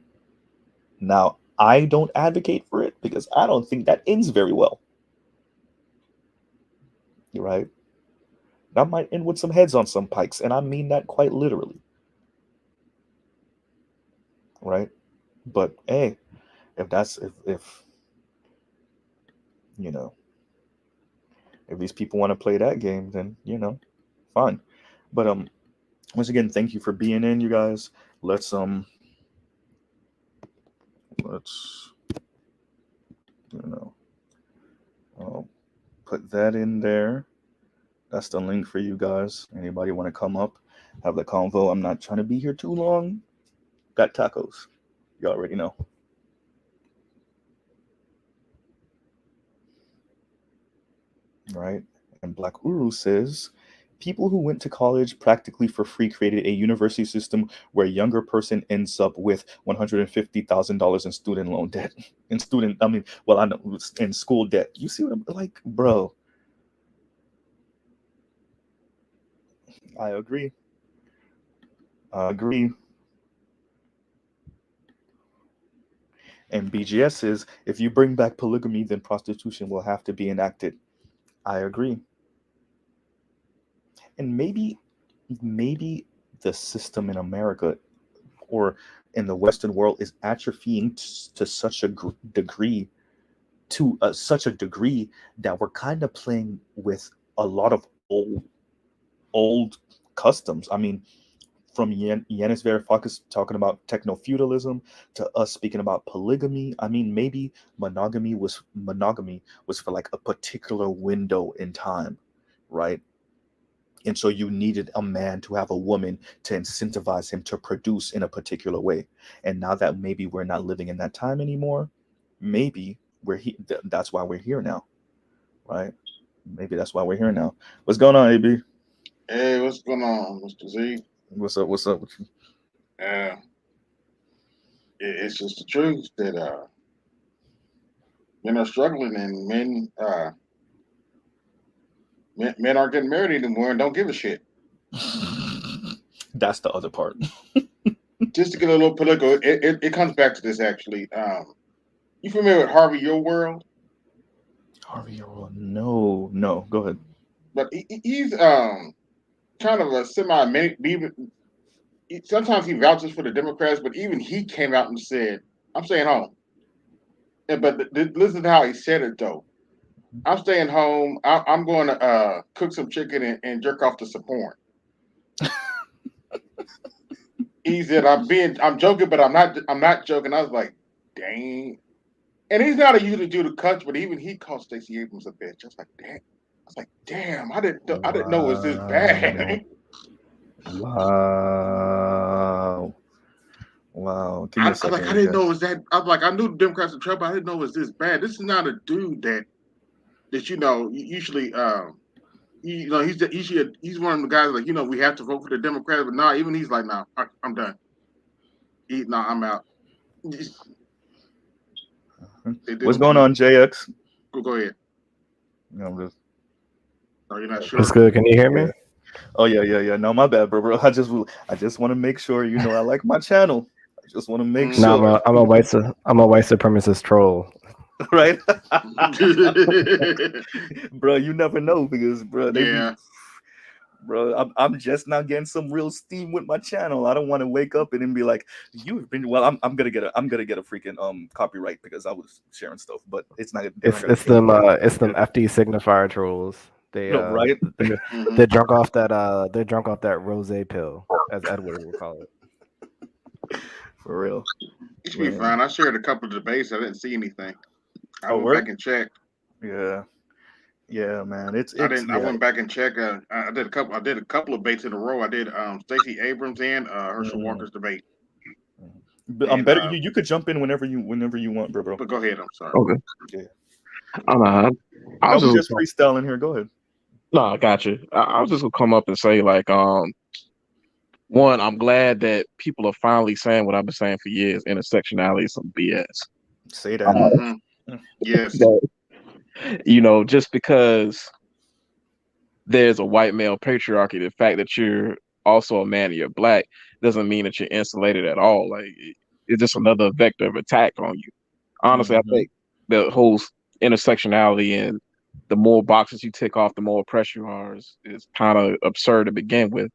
Now, I don't advocate for it because I don't think that ends very well, right? That might end with some heads on some pikes, and I mean that quite literally, right? But hey, if if these people want to play that game, then fine. But once again, thank you for being in, you guys. Let's put that in there. That's the link for you guys. Anybody want to come up, have the convo? I'm not trying to be here too long. Got tacos. You already know. Right? And Black Uru says, people who went to college practically for free created a university system where a younger person ends up with $150,000 in student loan debt. In school debt. You see what I'm like, bro? I agree. And BGS says, if you bring back polygamy, then prostitution will have to be enacted. I agree. And maybe the system in America or in the Western world is atrophying to such a degree, that we're kind of playing with a lot of old customs. I mean, from Yanis Varoufakis talking about techno-feudalism to us speaking about polygamy. I mean, maybe monogamy was for like a particular window in time, right? And so you needed a man to have a woman to incentivize him to produce in a particular way. And now that maybe we're not living in that time anymore, maybe that's why we're here now, right? Maybe that's why we're here now. What's going on, AB? Hey, what's going on, Mr. Z? What's up with you? It's just the truth that men are struggling and men aren't getting married anymore and don't give a shit. That's the other part. Just to get a little political, it comes back to this actually. You familiar with Harvey Your World? Harvey Your World? No. Go ahead. But he's kind of a sometimes he vouches for the Democrats, but even he came out and said, I'm staying home. But listen to how he said it, though. I'm staying home. I'm going to cook some chicken and jerk off to some porn. He said, I'm joking, but I'm not joking. I was like, dang. And he's not a usually do the cuts, but even he called Stacey Abrams a bitch. I was like, damn, I didn't know it was this bad. Wow. I didn't know it was that. I was like, I knew the Democrats were trouble. I didn't know it was this bad. This is not a dude that usually he's one of the guys like we have to vote for the Democrats, but nah, even he's like, nah, I'm done. I'm out. What's going on, JX? Go ahead. No, you're not sure. That's good. Can you hear me? Yeah. Oh yeah. No, my bad, bro. I just want to make sure I like my channel. I just want to make sure. No, I'm a white supremacist troll. Right, bro. You never know because, bro. I'm just now getting some real steam with my channel. I don't want to wake up and then be like, "You've been." Well, I'm gonna get a freaking copyright because I was sharing stuff, but it's not. It's them FD signifier trolls. They right. They're drunk off that rosé pill, as Edward will call it. For real. It should be fine. I shared a couple of debates. I didn't see anything. I Oh, went word? back and checked. Yeah, yeah, man. It's I didn't. I yeah. went back and checked. I did a couple. I did a couple of debates in a row. I did Stacey Abrams and Herschel Mhm. Walker's debate. But And, better you could jump in whenever you want, bro. But go ahead. I'm sorry. Okay. Yeah. I don't know. I No, was we just just freestyling here. Go ahead. no, I got you. I was just gonna come up and say like, one, I'm glad that people are finally saying what I've been saying for years: intersectionality is some BS. Say that. Yes. That, you know, just because there's a white male patriarchy, the fact that you're also a man and you're black doesn't mean that you're insulated at all. Like it's just another vector of attack on you. Honestly, I think the whole intersectionality and the more boxes you tick off, the more oppressed you are is kind of absurd to begin with.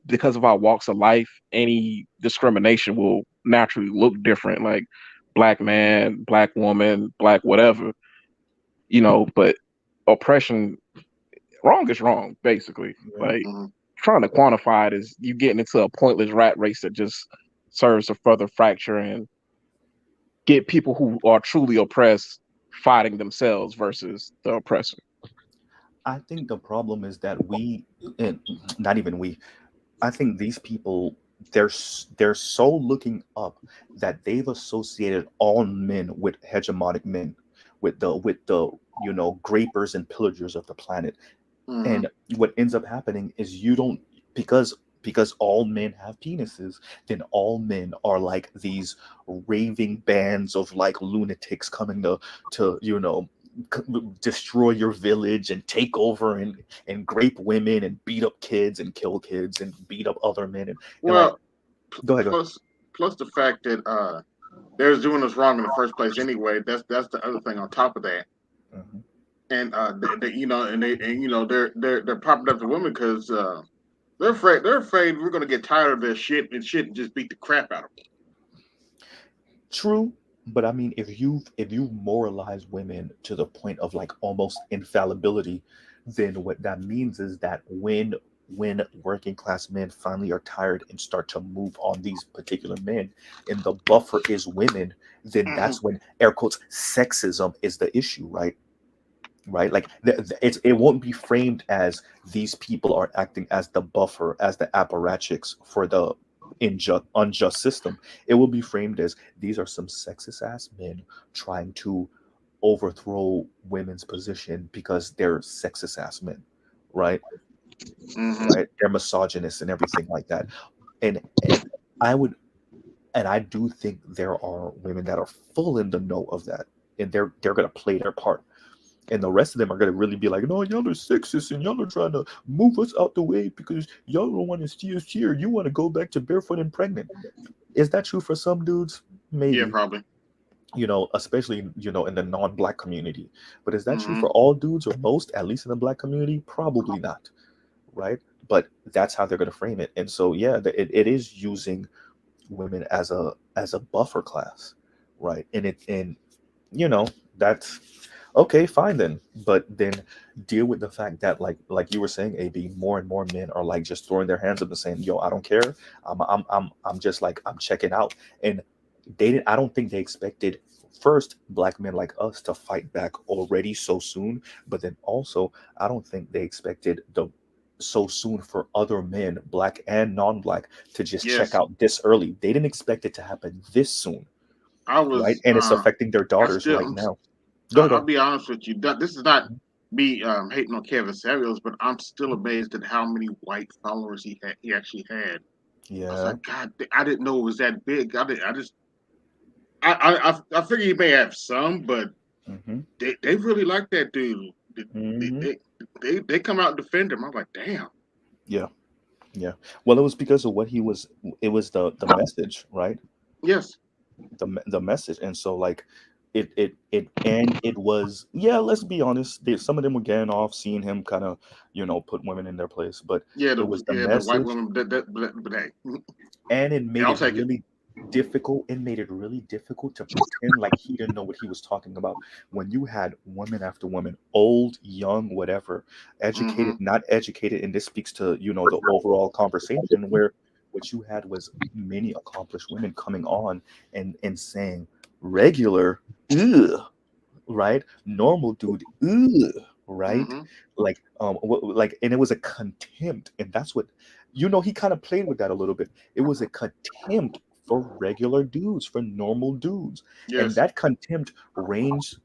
Because of our walks of life, any discrimination will naturally look different, like black man, black woman, black whatever, you know, but oppression, wrong is wrong, basically. Like trying to quantify it is you getting into a pointless rat race that just serves to further fracture and get people who are truly oppressed fighting themselves versus the oppressor. I think the problem is that we, and not even we, I think these people they're so looking up that they've associated all men with hegemonic men, with the grapers and pillagers of the planet. And what ends up happening is you don't because all men have penises, then all men are like these raving bands of like lunatics coming to destroy your village and take over and grape women and beat up kids and kill kids and beat up other men and like go ahead. Plus the fact that they're doing us wrong in the first place anyway. That's the other thing on top of that. And they're popping up the women because they're afraid we're gonna get tired of their shit and just beat the crap out of them. True, but I mean, if you moralize women to the point of like almost infallibility, then what that means is that when working class men finally are tired and start to move on these particular men, and the buffer is women, then that's when air quotes sexism is the issue, right? Right, like it won't be framed as these people are acting as the buffer, as the apparatchiks for the unjust system. It will be framed as these are some sexist ass men trying to overthrow women's position because they're sexist ass men, right? Right, they're misogynists and everything like that. And I do think there are women that are full in the know of that, and they're going to play their part. And the rest of them are going to really be like, no, y'all are sexist and y'all are trying to move us out the way because y'all don't want to see us here. You want to go back to barefoot and pregnant. Is that true for some dudes? Maybe. Yeah, probably. Especially, in the non-black community. But is that true for all dudes or most, at least in the black community? Probably not. Right? But that's how they're going to frame it. And so, yeah, it is using women as a buffer class. Right? And that's okay, fine then. But then deal with the fact that like you were saying, AB, more and more men are like just throwing their hands up and saying, yo, I don't care. I'm just like, I'm checking out. And I don't think they expected first black men like us to fight back already so soon. But then also, I don't think they expected so soon for other men, black and non-black, to just check out this early. They didn't expect it to happen this soon. Right? And it's affecting their daughters right now. I'll be honest with you. This is not me hating on Kevin Samuels, but I'm still amazed at how many white followers he actually had. Yeah. I was like, God, I didn't know it was that big. I figure he may have some, but they really like that dude. They come out and defend him. I'm like, damn. Yeah. Well, it was because of what he was. It was the message, right? Yes. The message, and so like it was, yeah, let's be honest, some of them were getting off seeing him kind of put women in their place, but it was the message, the white women that and it made it really difficult. It made it really difficult to pretend like he didn't know what he was talking about when you had woman after woman, old, young, whatever, educated, not educated, and this speaks to the overall conversation where what you had was many accomplished women coming on and saying regular, ugh, right? Normal dude, ugh, right? Mm-hmm. Like like, and it was a contempt, and that's what, he kind of played with that a little bit. It was a contempt for regular dudes, for normal dudes, and Yes. that contempt ranged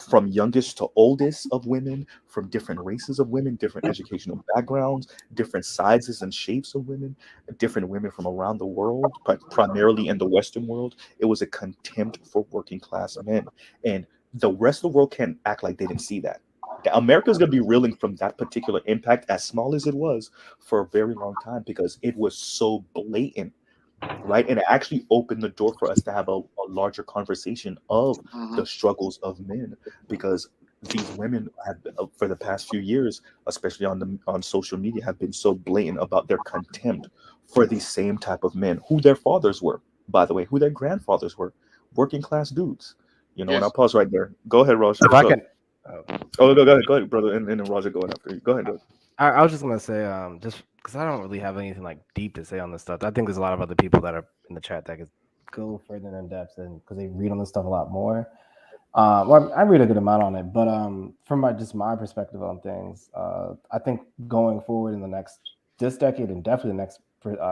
from youngest to oldest of women, from different races of women, different educational backgrounds, different sizes and shapes of women, different women from around the world, but primarily in the Western world. It was a contempt for working class men. And the rest of the world can't act like they didn't see that. America's going to be reeling from that particular impact, as small as it was, for a very long time, because it was so blatant, right? And it actually opened the door for us to have a larger conversation of the struggles of men, because these women have, for the past few years, especially on social media, have been so blatant about their contempt for these same type of men, who their fathers were, by the way, who their grandfathers were, working class dudes. And I'll pause right there. Go ahead, Roger. If I can, go ahead, brother, and then Roger going after you. Go ahead. I was just gonna say, just because I don't really have anything like deep to say on this stuff. I think there's a lot of other people that are in the chat that could go further in depth, and because they read on this stuff a lot more. Well, I read a good amount on it, but from my perspective on things, I think going forward in this decade and definitely the next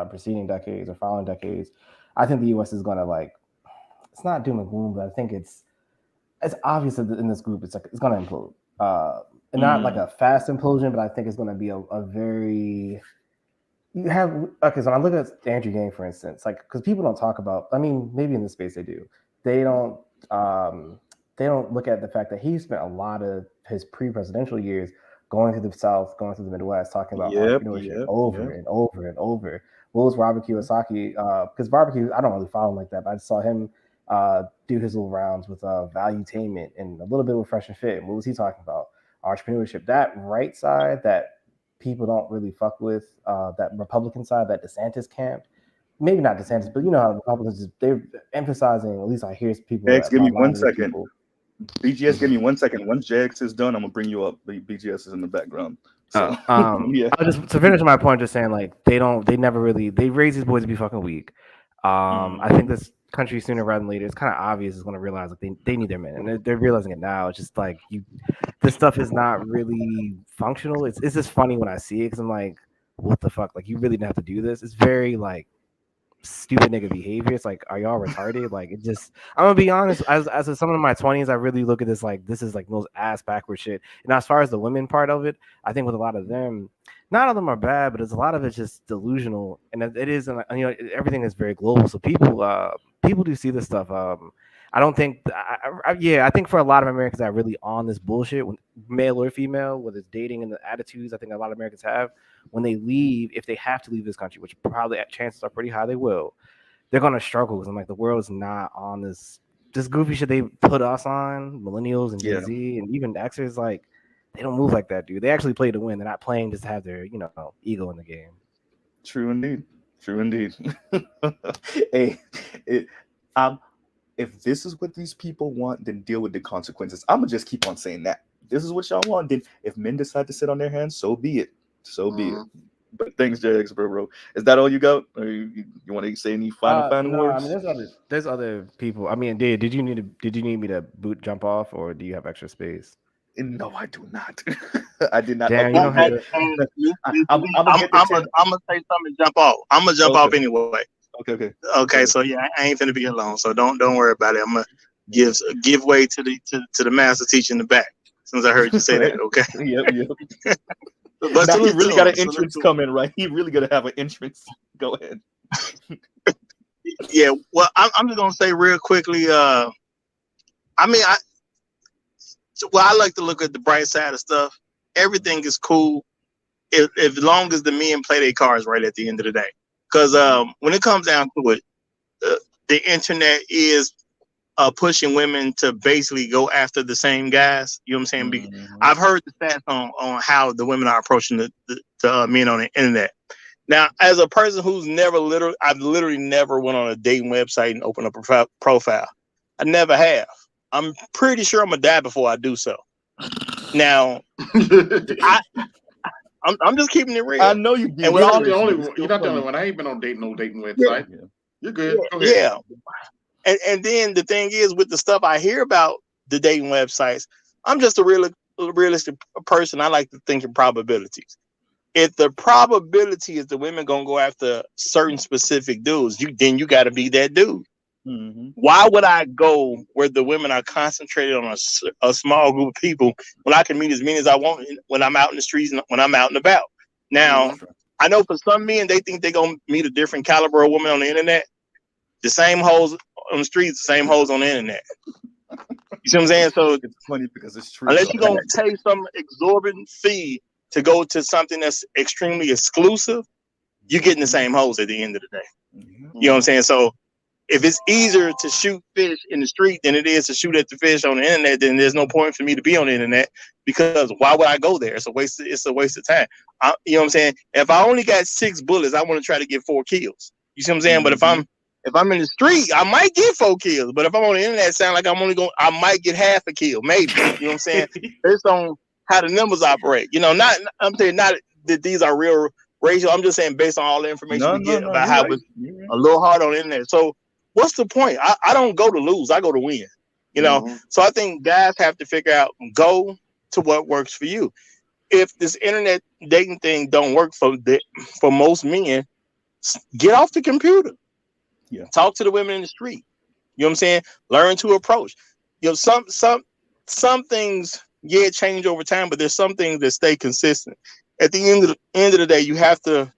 preceding decades or following decades, I think the U.S. is gonna it's not doom and gloom, but I think it's obvious that in this group it's gonna implode. And not like a fast implosion, but I think it's going to be a very. You have so when I look at Andrew Yang, for instance, because people don't talk about. I mean, maybe in this space they do. They don't look at the fact that he spent a lot of his pre-presidential years going to the South, going to the Midwest, talking about entrepreneurship over and over and over. What was Robert Kiyosaki? Because barbecue, I don't really follow him like that, but I just saw him do his little rounds with Valuetainment and a little bit with Fresh and Fit. And what was he talking about? Entrepreneurship. That right side that people don't really fuck with, that Republican side, that DeSantis camp, maybe not DeSantis, but how Republicans, they're emphasizing, at least I hear people. Jax, give me 1 second. BGS, give me 1 second. Once Jax is done, I'm gonna bring you up. BGS is in the background. So yeah. Just to finish my point, just saying they raise these boys to be fucking weak. I think this country sooner rather than later, it's kind of obvious, is going to realize they need their men, and they're realizing it now. It's just this stuff is not really functional. It's just funny when I see it, because I'm like, what the fuck? You really didn't have to do this. It's very stupid nigga behavior. It's are y'all retarded? It just, I'm gonna be honest, as someone in my 20s, I really look at this this is most ass backward shit. And as far as the women part of it, I think with a lot of them, not all of them are bad, but it's a lot of it's just delusional, and it is, and everything is very global. So people do see this stuff. I don't think, I think for a lot of Americans that are really on this bullshit, male or female, whether it's dating and the attitudes, I think a lot of Americans have, when they leave, if they have to leave this country, which probably chances are pretty high they will, they're gonna struggle, because I'm the world is not on this goofy shit they put us on, millennials and Gen Z and even Xers. They don't move like that, dude. They actually play to win. They're not playing just to have their ego in the game. True indeed. Hey, if this is what these people want, then deal with the consequences. I'm gonna just keep on saying that. This is what y'all want. Then if men decide to sit on their hands, so be it. But thanks, JX, bro. Is that all you got? Or you want to say any final no, words? I mean, there's other people. I mean, did you need me to jump off, or do you have extra space? No, I do not. I did not. Damn, you don't have I'm gonna say something and jump off. I'm gonna jump off anyway. Okay. So yeah, I ain't finna be alone. So don't worry about it. I'm gonna give way to the master teacher in the back. As soon as I heard you say that, okay. Yep. But now he really got an entrance coming, right? He really gonna have an entrance. Go ahead. Yeah. Well, I'm just gonna say real quickly. I like to look at the bright side of stuff. Everything is cool, as long as the men play their cards right at the end of the day. Because when it comes down to it, the internet is pushing women to basically go after the same guys. You know what I'm saying? I've heard the stats on how the women are approaching the men on the internet. Now, as a person who's I've literally never went on a dating website and opened up a profile. I never have. I'm pretty sure I'm gonna die before I do so. Now, I'm just keeping it real. I know you be. And with You're all not the this, only one. You're not the only one. I ain't been on no dating website. You're good. Go ahead. yeah. And then the thing is, with the stuff I hear about the dating websites, I'm just a realistic person. I like to think in probabilities. If the probability is the women gonna go after certain specific dudes, then you got to be that dude. Mm-hmm. Why would I go where the women are concentrated on a small group of people when I can meet as many as I want when I'm out in the streets and when I'm out and about? Now, I know for some men, they think they're going to meet a different caliber of woman on the internet. The same hoes on the streets, the same hoes on the internet. You see what I'm saying? So it's funny because it's true. Unless you're going to pay some exorbitant fee to go to something that's extremely exclusive, you're getting the same hoes at the end of the day. You know what I'm saying? So if it's easier to shoot fish in the street than it is to shoot at the fish on the internet, then there's no point for me to be on the internet, because why would I go there? It's a waste of time. You know what I'm saying? If I only got 6 bullets, I want to try to get 4 kills. You see what I'm saying? But if I'm in the street, I might get 4 kills. But if I'm on the internet, it sounds like I might get half a kill, maybe. You know what I'm saying? Based on how the numbers operate. You know, I'm saying not that these are real ratio. I'm just saying based on all the information we get about how it's a little hard on the internet. So what's the point? I don't go to lose. I go to win. You know? So I think guys have to figure out, go to what works for you. If this internet dating thing don't work for most men, get off the computer. Yeah. Talk to the women in the street. You know what I'm saying? Learn to approach. You know, some things, change over time, but there's some things that stay consistent. At the end of the day, you have to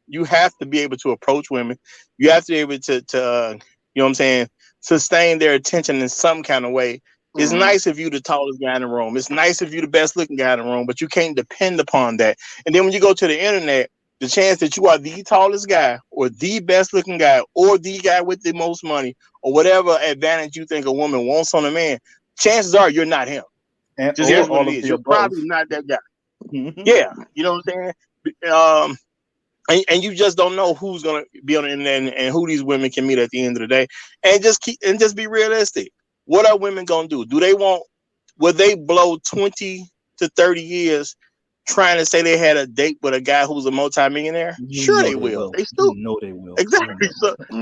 be able to approach women. You have to be able to you know what I'm saying, sustain their attention in some kind of way. It's nice if you're the tallest guy in the room. It's nice if you're the best looking guy in the room, but you can't depend upon that. And then when you go to the internet, the chance that you are the tallest guy or the best looking guy or the guy with the most money or whatever advantage you think a woman wants on a man, chances are you're not him. And just here's what it is. You're probably not that guy. Yeah. You know what I'm saying? And you just don't know who's going to be on the internet and who these women can meet at the end of the day. And just be realistic. What are women going to do? Will they blow 20 to 30 years trying to say they had a date with a guy who's a multimillionaire? Sure they will. They stupid. No, they will. Exactly.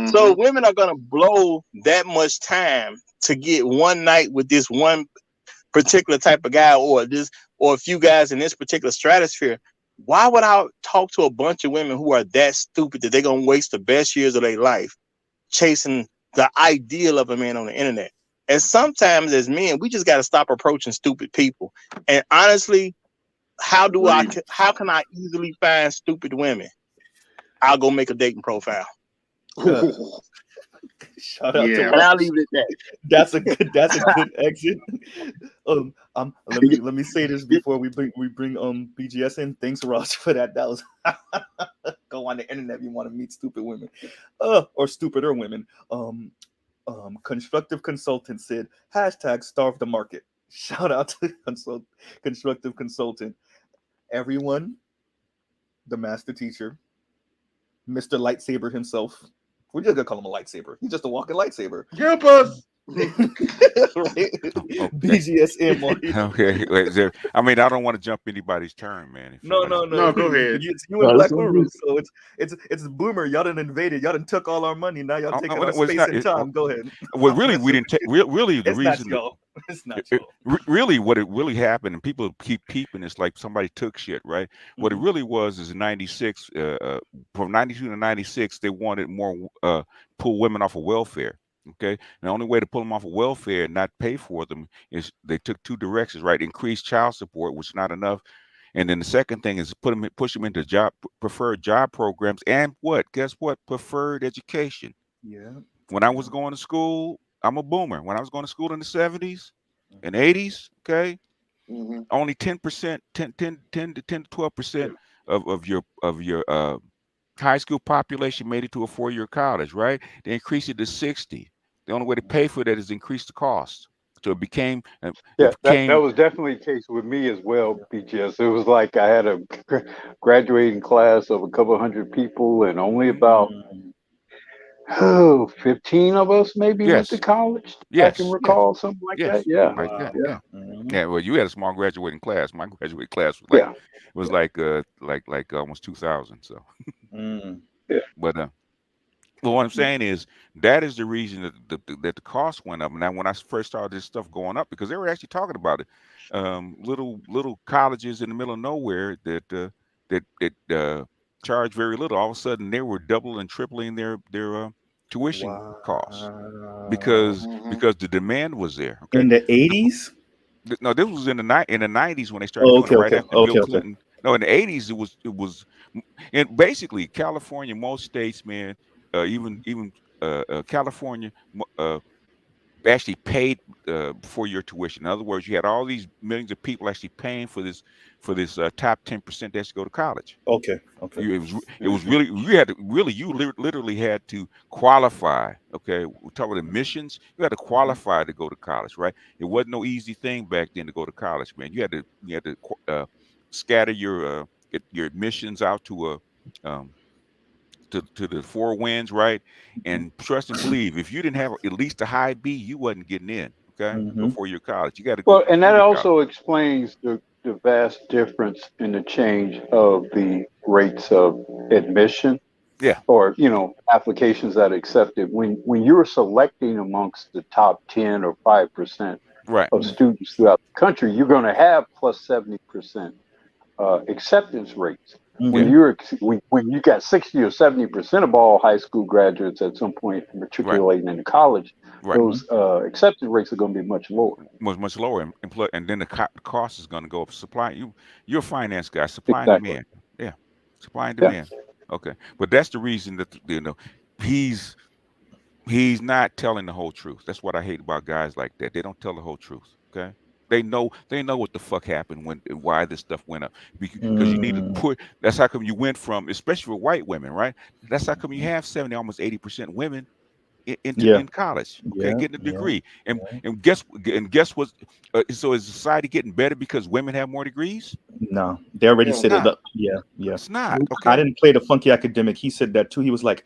So women are going to blow that much time to get one night with this one particular type of guy or a few guys in this particular stratosphere. Why would I talk to a bunch of women who are that stupid that they're going to waste the best years of their life chasing the ideal of a man on the internet? And sometimes as men, we just got to stop approaching stupid people. And honestly, how can I easily find stupid women? I'll go make a dating profile. Shout out to and I'll leave it at that. That's a good exit. Let me say this before we bring BGS in. Thanks, Ross, for that. That was go on the internet if you want to meet stupid women, or stupider women. Constructive Consultant said #starve the market. Shout out to Constructive Consultant. Everyone, the master teacher, Mr. Lightsaber himself. We're just gonna call him a lightsaber. He's just a walking lightsaber. Help us. Right? BGSM. Okay. Wait, I mean, I don't want to jump anybody's turn, man. No. Go ahead. You and Black Guru, so it's boomer. Y'all done invaded. Y'all done took all our money. Now y'all taking our space and time. Go ahead. Well, really, we didn't take. Really, the reason. It's not y'all. Really, what it really happened, and people keep peeping, it's like somebody took shit, right? What it really was is in '96, from '92 to '96, they wanted more pull women off of welfare. Okay, and the only way to pull them off of welfare and not pay for them is they took 2 directions, right? Increase child support, which is not enough, and then the second thing is push them into preferred job programs, and guess what? Preferred education. Yeah. When I was going to school, I'm a boomer. When I was going to school in the 70s and 80s, okay, only 10%, 10 to 12% of your high school population made it to a 4-year college, right? They increased it to 60. The only way to pay for that is increase the cost. So it became that was definitely the case with me as well, BGS. It was like I had a graduating class of a couple hundred people, and only about 15 of us maybe went to college. I can recall something like that. Yeah. Yeah, well, you had a small graduating class. My graduating class was like almost 2,000. So, but well, what I'm saying is that is the reason that the cost went up. Now, when I first started this stuff going up, because they were actually talking about it, little colleges in the middle of nowhere that charge very little. All of a sudden, they were doubling and tripling their tuition costs because the demand was there. Okay, In the 80s. No, this was in the 90s when they started doing it right after Bill Clinton. No, in the 80s it was, and basically California, most states, man, even California actually paid for your tuition. In other words, you had all these millions of people actually paying for this top 10% that should go to college. Okay. It was really you literally had to qualify. Okay, we're talking about admissions. You had to qualify to go to college, right? It wasn't no easy thing back then to go to college, man. You had to scatter your admissions out to to the four winds, right? And trust and believe, if you didn't have at least a high B, you wasn't getting in. Okay, before your college, you got to go. Well, and that also explains the vast difference in the change of the rates of admission. Yeah. Or applications that are accepted when you're selecting amongst the top 10 or 5% of students throughout the country, you're going to have plus 70% acceptance rates. When you got 60 or 70% of all high school graduates at some point matriculating into college, those acceptance rates are going to be much lower. Much lower, and then the cost is going to go up. You're a finance guy, supply and demand. Yeah, supply and demand. Okay, but that's the reason that he's not telling the whole truth. That's what I hate about guys like that. They don't tell the whole truth. Okay. They know what the fuck happened why this stuff went up, because you need to put. That's how come you went from, especially for white women, right? That's how come you have 70, almost 80% women in college, okay, getting a degree, and guess what? So is society getting better because women have more degrees? No, they already said it. Yeah, it's not. Okay. I didn't play the funky academic. He said that too. He was like,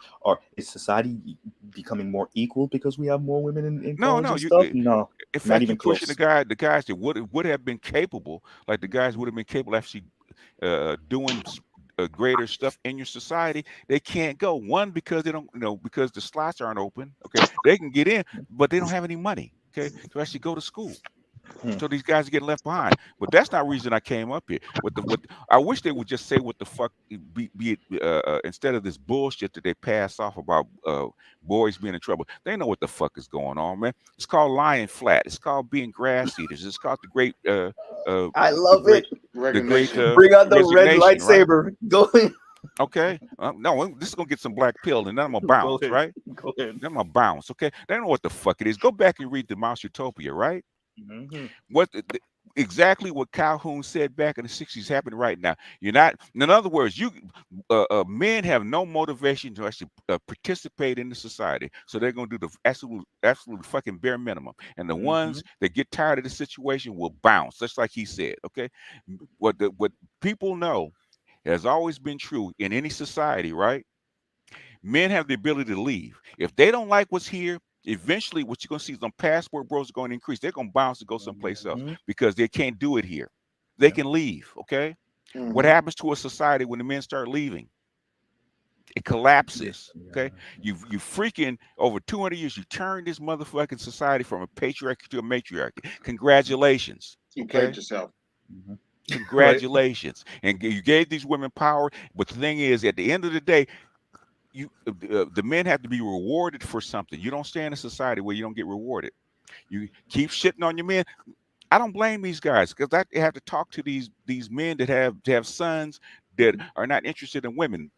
is society becoming more equal because we have more women in college and stuff? No, in fact, you're pushing the guys that would have been capable, like the guys would have been capable actually doing greater stuff in your society. They can't go. One, because they don't, because the slots aren't open. Okay, they can get in, but they don't have any money. Okay, to actually go to school. So these guys are getting left behind. But that's not the reason I came up here. I wish they would just say what the fuck, instead of this bullshit that they pass off about boys being in trouble. They know what the fuck is going on, man. It's called lying flat. It's called being grass eaters. It's called the great. I love it. The great. Bring out the red lightsaber. Right? Go ahead. Okay. No, this is gonna get some black pill, and then I'm gonna bounce, right? Go ahead. Then I'm gonna bounce. Okay. They know what the fuck it is. Go back and read the Mouse Utopia, right? Exactly what Calhoun said back in the 60s happening right now. You're not. In other words, men have no motivation to actually participate in the society, so they're going to do the absolute fucking bare minimum. And the ones that get tired of the situation will bounce, just like he said. Okay, what people know has always been true in any society, right? Men have the ability to leave if they don't like what's here. Eventually, what you're going to see is on passport bros are going to increase. They're going to bounce and go someplace else because they can't do it here. They can leave. Okay. What happens to a society when the men start leaving? It collapses. Okay. You freaking over 200 years, you turned this motherfucking society from a patriarchy to a matriarchy. Congratulations. You played yourself. Congratulations. And you gave these women power. But the thing is, at the end of the day, the men have to be rewarded for something. You don't stay in a society where you don't get rewarded. You keep shitting on your men. I don't blame these guys, because I have to talk to these men that have sons that are not interested in women.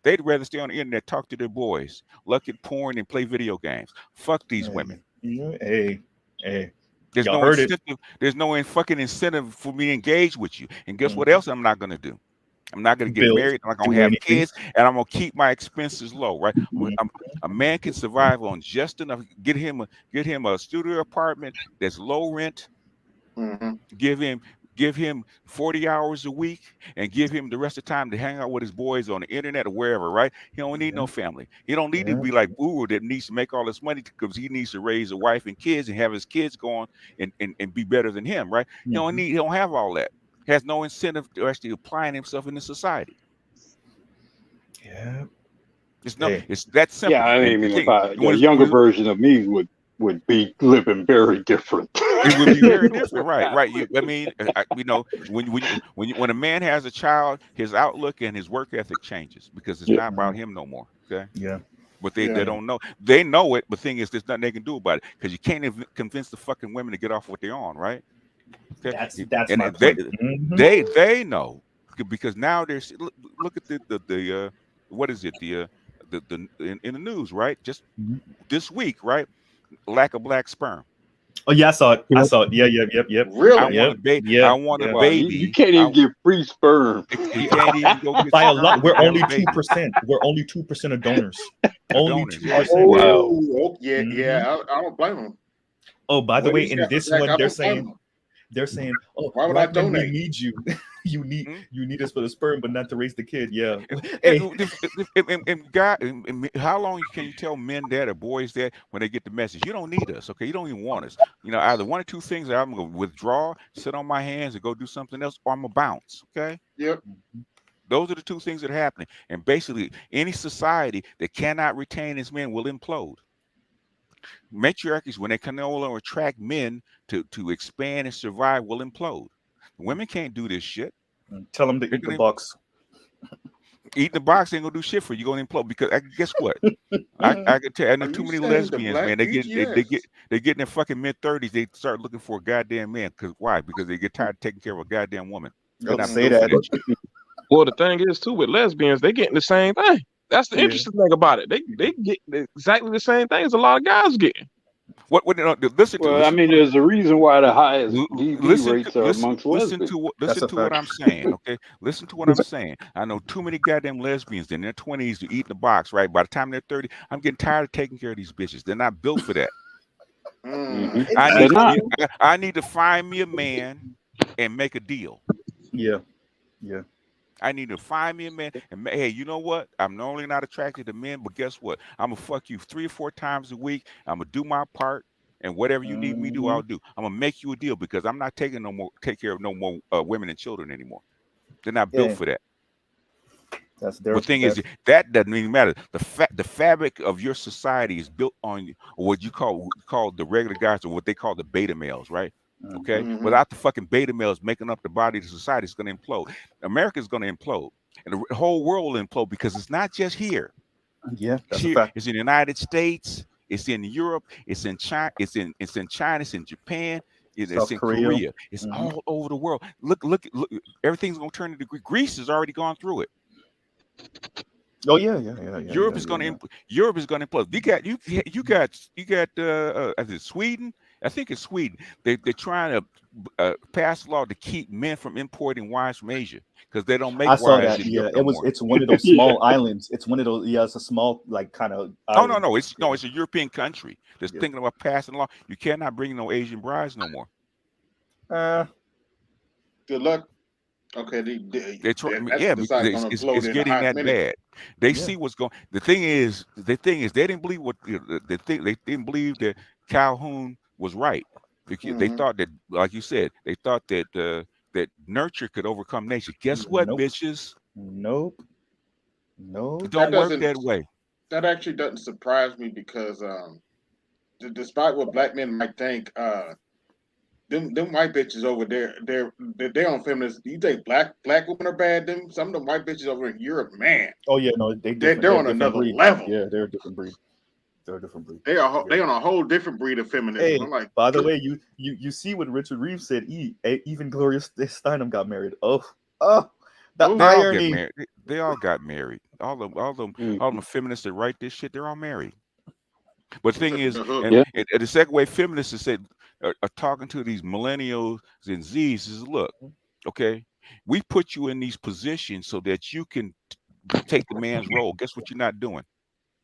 They'd rather stay on the internet, talk to their boys, look at porn, and play video games. Fuck these women. Hey. There's no incentive. There's no fucking incentive for me to engage with you. And guess what else I'm not going to do? I'm not going to get married. I'm not going to have kids, and I'm going to keep my expenses low, right? A man can survive on just enough. Get him a studio apartment that's low rent. Give him give him 40 hours a week and give him the rest of the time to hang out with his boys on the internet or wherever, right? He don't need no family. He don't need to be like Uru that needs to make all this money because he needs to raise a wife and kids and have his kids go on and be better than him, right? He don't have all that. He has no incentive to actually applying himself into society. Yeah. It's no, it's that simple. Yeah, I And mean, the if thing- a younger version of me would be living very different. It would be very different, right? I mean, you know, when a man has a child, his outlook and his work ethic changes because it's not about him no more. Okay. Yeah. But they don't know. They know it, but the thing is, there's nothing they can do about it because you can't even convince the fucking women to get off what they're on, right? Okay. That's and my they, point. they know because now there's look at the what is it the in the news, right? Just this week, right? Lack of black sperm. Oh yeah, I saw it. Yep. Really? I want a baby. You can't even get free sperm. You can't even go get By a sperm lot. We're to have only a baby. 2%. We're only 2% of donors. Only Donors, 2%. Oh, yeah. I don't blame them. Oh, by the What way, is in that, this Zach? one, I they're don't blame saying, oh, Why would I black men, we donate? need you. you need us for the sperm, but not to raise the kid. Yeah. And God, how long can you tell men that or boys that when they get the message? You don't need us, okay? You don't even want us. You know, either one or two things. I'm gonna withdraw, sit on my hands, and go do something else, or I'm gonna bounce. Okay. Yep. Those are the two things that are happening. And basically, any society that cannot retain its men will implode. Matriarchies, when they can no longer attract men to expand and survive, will implode. Women can't do this shit. Tell them to eat the box. Eating the box ain't gonna do shit for you. You're gonna implode because guess what? I can tell. I know too many lesbians, man. They get in their fucking mid-30s. They start looking for a goddamn man. Because why? Because they get tired of taking care of a goddamn woman. They're not built for that shit. Well, the thing is too with lesbians, they getting the same thing. That's the interesting thing about it. They get exactly the same thing as a lot of guys getting. Listen to. I mean, there's a reason why the highest DV rates are amongst listen lesbians. to what I'm saying, okay? Listen to what I'm saying. I know too many goddamn lesbians in their 20s to eat in the box, right? By the time they're 30, I'm getting tired of taking care of these bitches. They're not built for that. I need to find me a man and make a deal. Yeah. I need to find me a man and hey, you know what? I'm normally not attracted to men, but guess what? I'm gonna fuck you 3 or 4 times a week. I'm gonna do my part, and whatever you need me to do, I'll do. I'm gonna make you a deal because I'm not take care of no more women and children anymore. They're not built for that. That's their. The thing is, that doesn't even matter. The fabric of your society is built on what you call the regular guys or what they call the beta males, right? Okay, without the fucking beta males making up the body of the society, it's going to implode. America's going to implode, and the whole world will implode because it's not just here. Yeah, that's here, a fact. it's in the United States, it's in Europe, it's in China, it's in China, it's in Japan, it's in Korea. It's all over the world. Look! Everything's going to turn into Greece has already gone through it. Oh yeah. Europe is going to implode. You got is it Sweden? I think it's Sweden. They're trying to pass a law to keep men from importing wives from Asia because they don't make. I saw wives that. in Yeah, Europe no more. it's one of those small islands. It's one of those. Yeah, it's a small like kind of. No. It's a European country that's thinking about passing a law. You cannot bring no Asian brides no more. Good luck. Okay, it's getting that bad. They see what's going. The thing is, they didn't believe what they didn't believe that Calhoun was right. They thought that, like you said, they thought that that nurture could overcome nature. Guess what, bitches? Nope. It don't work that way. That actually doesn't surprise me because despite what black men might think, them white bitches over there, they're on feminists. You think black women are bad? Some of them white bitches over in Europe, man. Oh yeah, no, they're on another level. Yeah, they're a different breed. They're on a whole different breed of feminism. Hey, I'm like, by the way, you see what Richard Reeves said. Even Gloria Steinem got married. Oh, the irony. They all got married. All them feminists that write this shit, they're all married. But the thing is, and the second way feminists are talking to these millennials and Z's is, look, okay, we put you in these positions so that you can take the man's role. Guess what you're not doing?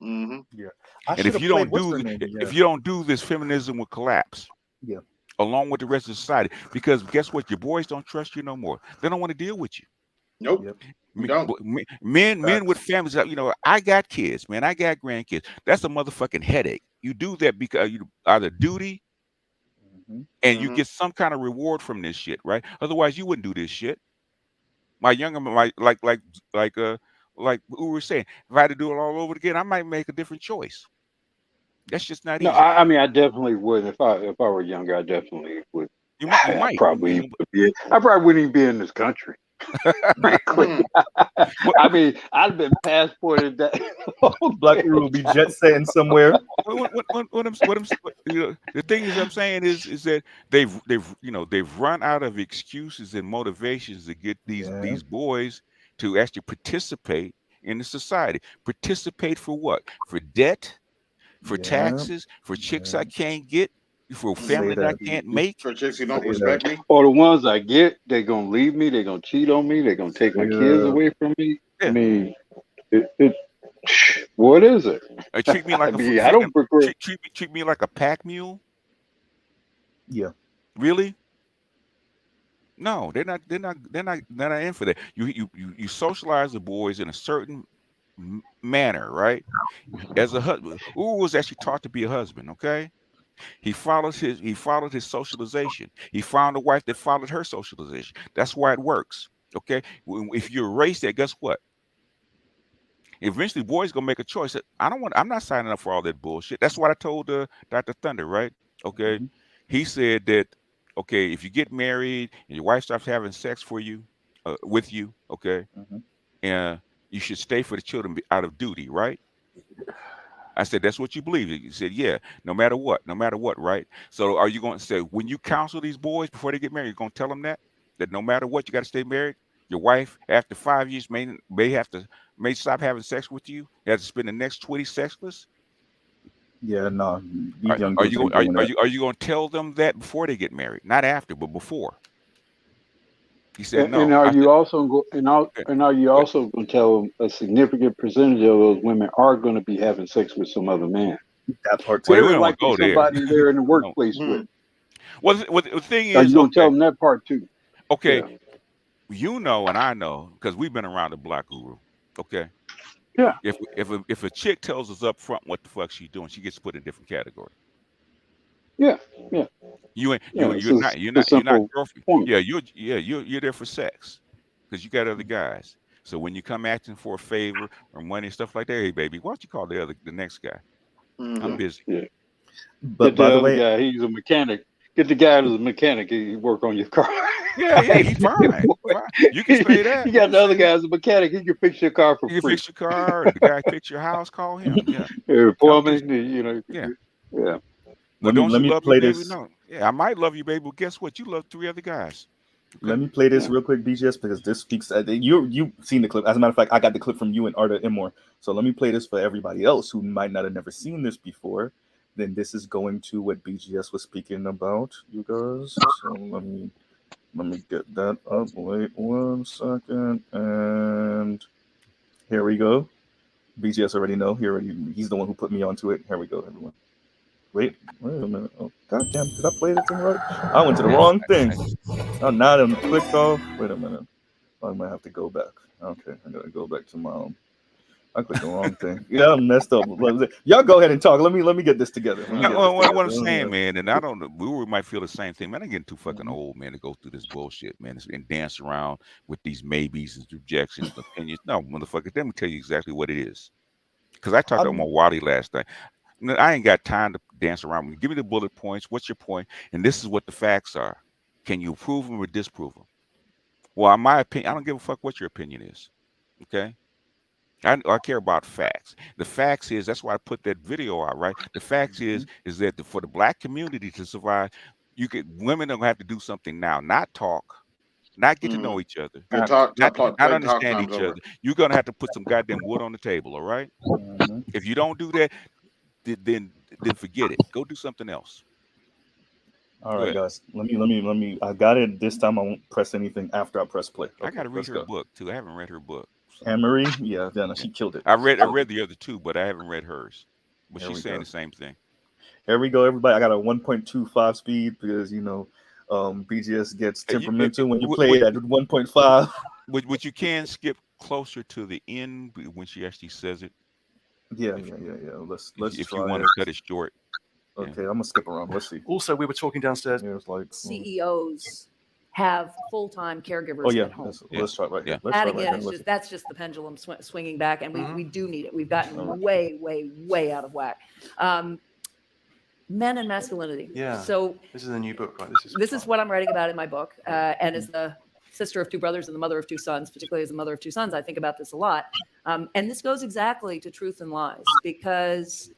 Yeah. And if you don't do this, feminism will collapse. Yeah. along with the rest of society. Because guess what? Your boys don't trust you no more. They don't want to deal with you. Nope. Yep. We don't. Men with families, I got kids, man. I got grandkids. That's a motherfucking headache. You do that because you either duty and you get some kind of reward from this shit, right? Otherwise, you wouldn't do this shit. Like we were saying, if I had to do it all over again, I might make a different choice. That's just not easy. No, I mean, I definitely would. If I were younger, I definitely would. You might. I probably wouldn't even be in this country. Frankly, I mean, I'd have been passported that. Black people will be jet setting somewhere. The thing is, I'm saying is that they've run out of excuses and motivations to get these boys to actually participate in the society. Participate for what? For debt, for taxes, for chicks I can't get, for family that I can't make. For chicks who don't respect me. Or the ones I get, they're gonna leave me. They're gonna cheat on me. They're gonna take my kids away from me. I mean, what is it? Treat me like I don't prefer. Treat me like a pack mule. Yeah. Really? No, they're not in for that. You socialize the boys in a certain manner, right? As a husband, Uru was actually taught to be a husband. Okay. He followed his socialization. He found a wife that followed her socialization. That's why it works. Okay. If you erase that, guess what? Eventually, boys gonna make a choice. I'm not signing up for all that bullshit. That's what I told Dr. Thunder, right? Okay. He said that, okay, if you get married and your wife starts having sex with you, okay, and you should stay for the children out of duty, right? I said, that's what you believe. He said, yeah, no matter what, right? So are you going to say, when you counsel these boys before they get married, you're going to tell them that no matter what, you got to stay married? Your wife, after 5 years, may stop having sex with you. You have to spend the next 20 sexless? Yeah, no. Are you going to tell them that before they get married? Not after, but before. He said, no. And are you also going to tell them a significant percentage of those women are going to be having sex with some other man? That part too. Well, they're likely somebody they're in the workplace with. Well, the thing is, are you going to tell them that part too? Okay, and I know because we've been around the block, Uru. Okay. Yeah. If a chick tells us up front what the fuck she's doing, she gets put in a different category. Yeah. You're not girlfriend. Yeah, you're there for sex because you got other guys. So when you come asking for a favor or money and stuff like that, hey baby, why don't you call the next guy? I'm busy. Yeah. But by the way, guy, he's a mechanic. Get the guy who's a mechanic. He work on your car. Yeah, he's fine. You can say that. You got the other guy who's a mechanic. He can fix your car for free. You can fix your car. The guy fix your house. Call him. Yeah. Plumbing. Yeah. Yeah. Well, let me play this. No. Yeah, I might love you, baby, but guess what? You love 3 other guys. Okay. Let me play this real quick, BGS, because this speaks. You've seen the clip. As a matter of fact, I got the clip from you and Arda Immore. So let me play this for everybody else who might not have never seen this before. Then this is going to what BGS was speaking about, you guys. So let me get that up. Wait 1 second, and here we go. BGS already know. He's the one who put me onto it. Here we go, everyone. Wait a minute. Oh, goddamn. Did I play the thing right? I went to the wrong thing. Oh, now I'm clicked off. Wait a minute. I might have to go back. Okay, I gotta go back to my I clicked the wrong thing. Yeah, I messed up. Y'all go ahead and talk. Let me get this together. What I'm saying, man, and I don't know, we might feel the same thing. Man, I'm getting too fucking old, man, to go through this bullshit, man, and dance around with these maybes and rejections and opinions. No, motherfucker, let me tell you exactly what it is. Because I talked to my Wally last night. I ain't got time to dance around. Give me the bullet points. What's your point? And this is what the facts are. Can you prove them or disprove them? Well, in my opinion, I don't give a fuck what your opinion is. Okay? I care about facts. The facts is, that's why I put that video out, right? The facts is that for the black community to survive, women are gonna have to do something now, not talk, not get to know each other, not understand each other. You're gonna have to put some goddamn wood on the table, all right? If you don't do that, then forget it. Go do something else. All right, guys. Let me. I got it this time. I won't press anything after I press play. Okay, I got to read her book too. I haven't read her book. So. Anne-Marie, yeah, she killed it. I read the other two, but I haven't read hers. But she's saying the same thing. Here we go, everybody. I got a 1.25 speed because BGS gets temperamental when you play it at 1.5. Which you can skip closer to the end when she actually says it. Yeah. Let's if try you want it. to cut it short. Okay, I'm gonna skip around. Let's see. Also, we were talking downstairs. Yeah, it's like CEOs have full-time caregivers Oh yeah, at home. let's try right here. Let's That try again, right is here. just that's just the pendulum swinging back, and we do need it. We've gotten All right. way out of whack. Men and masculinity. Yeah. So this is a new book, right? This is what I'm writing about in my book, and as the sister of two brothers and the mother of two sons, particularly as the mother of two sons, I think about this a lot. And this goes exactly to truth and lies, because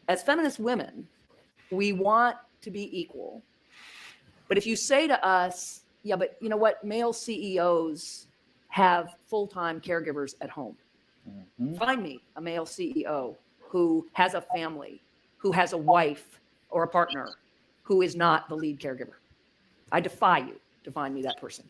as feminist women, we want to be equal. But if you say to us, yeah, but you know what? Male CEOs have full-time caregivers at home. Find me a male CEO who has a family, who has a wife or a partner who is not the lead caregiver. I defy you to find me that person.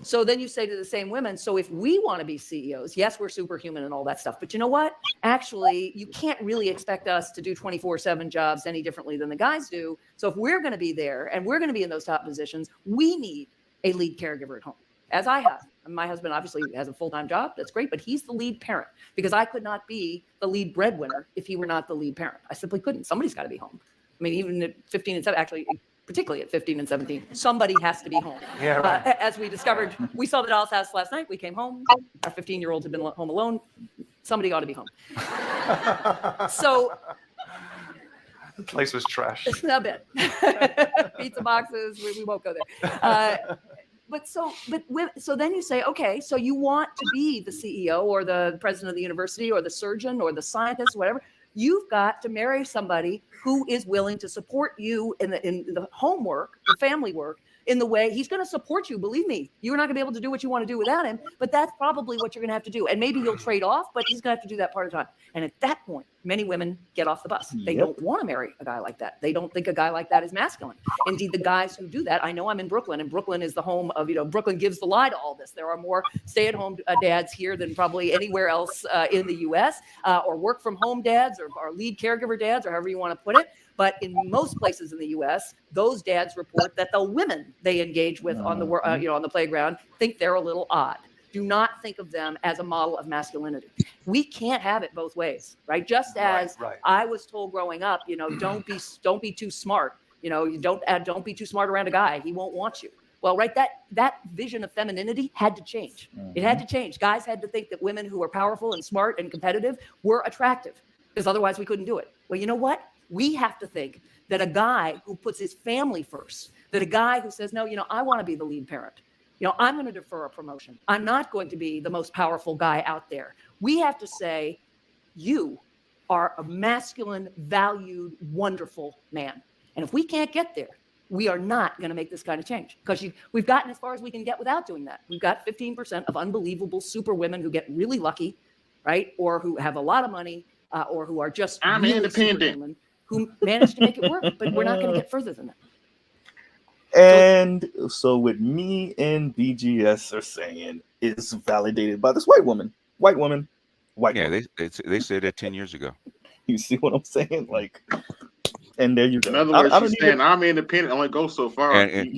So then you say to the same women, so if we want to be CEOs, yes, we're superhuman and all that stuff, but you know what? Actually, you can't really expect us to do 24/7 jobs any differently than the guys do. So if we're going to be there and we're going to be in those top positions, we need a lead caregiver at home, as I have. And my husband obviously has a full-time job. That's great, but he's the lead parent, because I could not be the lead breadwinner if he were not the lead parent. I simply couldn't. Somebody's got to be home. I mean, even at 15 and 7, actually, particularly at 15 and 17, somebody has to be home. Yeah, right. As we discovered, we saw the Doll's House last night. We came home. Our 15-year-olds had been home alone. Somebody ought to be home. So the place was trash. A bit. Pizza boxes. We won't go there. So then you say, okay, so you want to be the CEO or the president of the university or the surgeon or the scientist, whatever. You've got to marry somebody who is willing to support you in the homework, the family work, in the way he's going to support you. Believe me, you're not going to be able to do what you want to do without him, but that's probably what you're going to have to do. And maybe you'll trade off, but he's going to have to do that part of the time. And at that point, many women get off the bus. They don't want to marry a guy like that. They don't think a guy like that is masculine. Indeed, the guys who do that, I know I'm in Brooklyn, and Brooklyn is the home of, Brooklyn gives the lie to all this. There are more stay-at-home dads here than probably anywhere else in the U.S., or work-from-home dads, or lead caregiver dads, or however you want to put it. But in most places in the U.S., those dads report that the women they engage with on the on the playground think they're a little odd. Do not think of them as a model of masculinity. We can't have it both ways, right? Just as I was told growing up, don't be too smart. Don't be too smart around a guy. He won't want you. Well, right, that vision of femininity had to change. It had to change. Guys had to think that women who were powerful and smart and competitive were attractive, because otherwise we couldn't do it. Well, you know what? We have to think that a guy who puts his family first, that a guy who says, no, I want to be the lead parent. I'm going to defer a promotion. I'm not going to be the most powerful guy out there. We have to say, you are a masculine, valued, wonderful man. And if we can't get there, we are not going to make this kind of change, because we've gotten as far as we can get without doing that. We've got 15% of unbelievable super women who get really lucky, right? Or who have a lot of money, or who are just really independent, who manage to make it work, but we're not going to get further than that. And so what me and BGS are saying is validated by this white woman. Yeah, they said that 10 years ago. You see what I'm saying? Like, and there you go. In other words, she's saying I'm independent, only go so far. And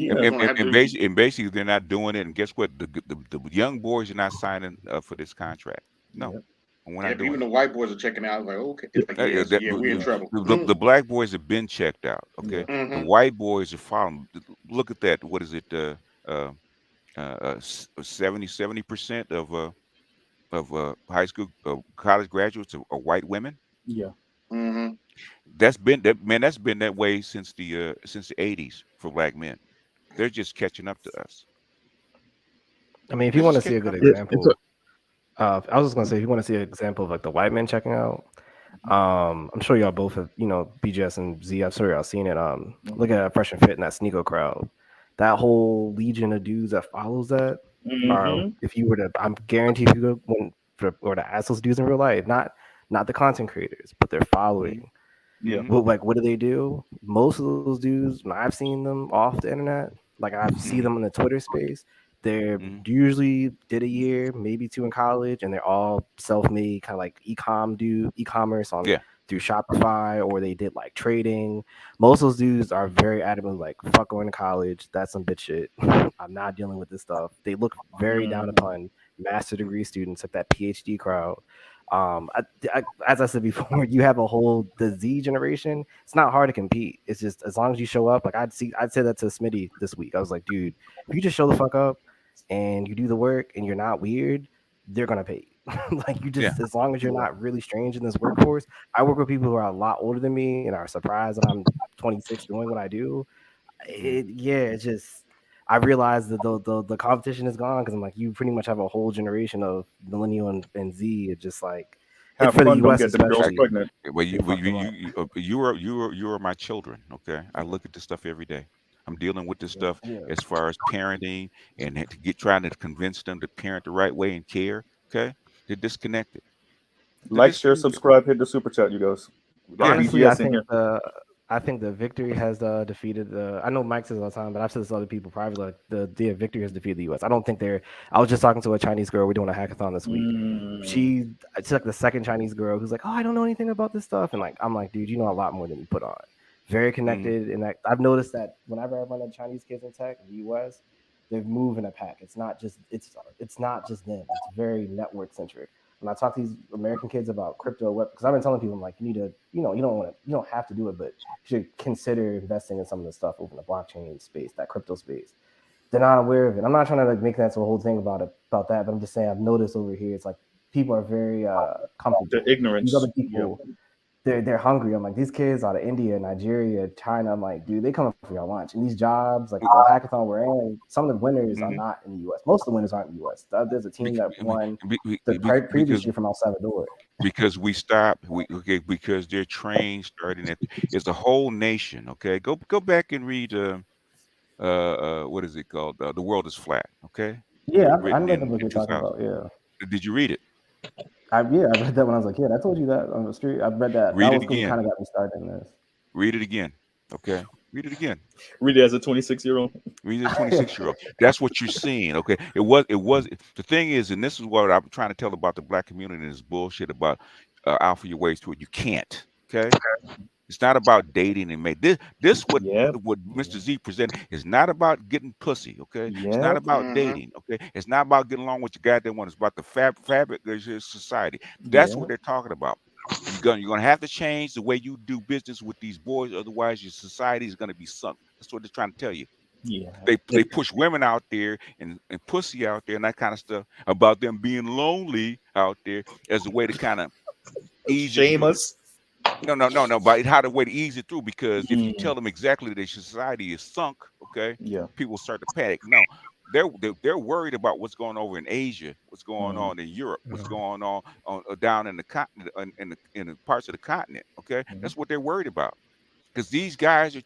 basically, they're not doing it. And guess what? The young boys are not signing up for this contract. No. Even the white boys are checking out. I was like, okay, it's like, we're in trouble. The black boys have been checked out. Okay, the white boys are following. Look at that. What is it? 70% of high school, college graduates are white women. Yeah. That's been that way since the 80s for black men. They're just catching up to us. I mean, if you want to see a good example. I was just gonna say, if you want to see an example of like the white men checking out, I'm sure y'all both have, BGS and Z. I'm sure y'all seen it. Look at Fresh and Fit and that Sneako crowd. That whole legion of dudes that follows that. If you were to, I'm guaranteed, if you go to ask those dudes in real life, not the content creators, but they're following. Yeah. Well, like, what do? Most of those dudes, when I've seen them off the internet, like I see them in the Twitter space, They're usually did a year, maybe 2 in college, and they're all self-made, kind of like e-commerce on through Shopify, or they did like trading. Most of those dudes are very adamant, like, fuck going to college. That's some bitch shit. I'm not dealing with this stuff. They look very down upon master degree students, like that PhD crowd. As I said before, you have a whole the Z generation. It's not hard to compete. It's just as long as you show up. Like I'd say that to Smitty this week. I was like, dude, if you just show the fuck up and you do the work and you're not weird, they're gonna pay you. Like you just as long as you're not really strange in this workforce. I work with people who are a lot older than me and are surprised that I'm 26 doing what I do. It's just I realized that the competition is gone because I'm like, you pretty much have a whole generation of millennial and Z. It's just like Have for the fun, don't US get them girls especially. pregnant. Well, you are my children. Okay, I look at this stuff every day. I'm dealing with this stuff as far as parenting and trying to convince them to parent the right way and care. Okay, they're disconnected. Like, share, subscribe, hit the super chat, you guys. Honestly, I think the victory has defeated the. I know Mike says all the time, but I've said this to other people privately. Like the victory has defeated the U.S. I don't think they're. I was just talking to a Chinese girl. We're doing a hackathon this week. It's like the second Chinese girl who's like, "Oh, I don't know anything about this stuff," and like I'm like, "Dude, you know a lot more than you put on." Very connected, and I've noticed that whenever I run into Chinese kids in tech in the U.S., they move in a pack. It's not just them. It's very network centric. When I talk to these American kids about crypto, because I've been telling people, I'm like, you need to, you don't have to do it, but you should consider investing in some of the stuff over the blockchain space, that crypto space. They're not aware of it. I'm not trying to like make that to a whole thing about that, but I'm just saying I've noticed over here, it's like people are very comfortable. The ignorance. These other people, they're hungry. I'm like, these kids out of India, Nigeria, China, I'm like, dude, they come for your lunch. And these jobs, like the hackathon we're in, some of the winners are not in the US. Most of the winners aren't in the US. There's a team that won the previous year from El Salvador. Because we stopped, because they're trained starting at it's a whole nation. Okay, go back and read what is it called? The World is Flat. Okay. Yeah, I read the book you're talking about. Yeah. Did you read it? I read that when I was a kid. I told you that on the street. I read that. Read that it was again. Kind of got me started in this. Read it again. Okay. Read it again. Read it as a 26-year-old. Read it as a 26-year-old. That's what you're seeing. Okay. It was the thing is, and this is what I'm trying to tell about the black community and this bullshit about alpha your ways to it. You can't. Okay. It's not about dating and make this what Mr. Z presented is not about getting pussy, okay? It's not about dating, okay? It's not about getting along with your goddamn one. It's about the fabric of your society. That's what they're talking about. You're gonna have to change the way you do business with these boys, otherwise your society is gonna be sunk. That's what they're trying to tell you. Yeah. They push women out there and pussy out there and that kind of stuff about them being lonely out there as a way to kind of shame us. No, but how to way to ease it through, because if you tell them exactly that society is sunk, okay, people start to panic. No, they're worried about what's going over in Asia, what's going on in Europe, what's going on down in the continent, in the parts of the continent. Okay, that's what they're worried about, because these guys are.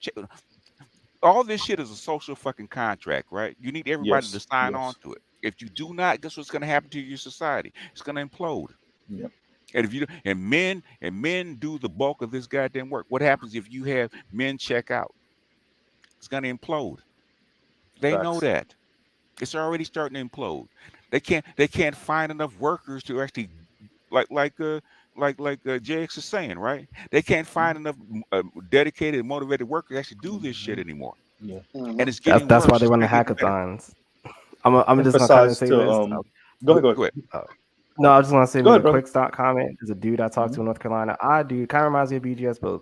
All this shit is a social fucking contract, right? You need everybody to sign on to it. If you do not, guess what's going to happen to your society? It's going to implode. Yep. And if you men do the bulk of this goddamn work. What happens if you have men check out? It's gonna implode. They know that. It's already starting to implode. They can't find enough workers to actually like JX is saying, right? They can't find enough dedicated, motivated workers to actually do this shit anymore. Yeah. And it's getting That's worse. why they run the hackathons. I'm just gonna kind of say this. Go ahead. No, I just want to say with a quick stop comment. There's a dude I talked to in North Carolina. Odd dude, kind of reminds me of BGS, but a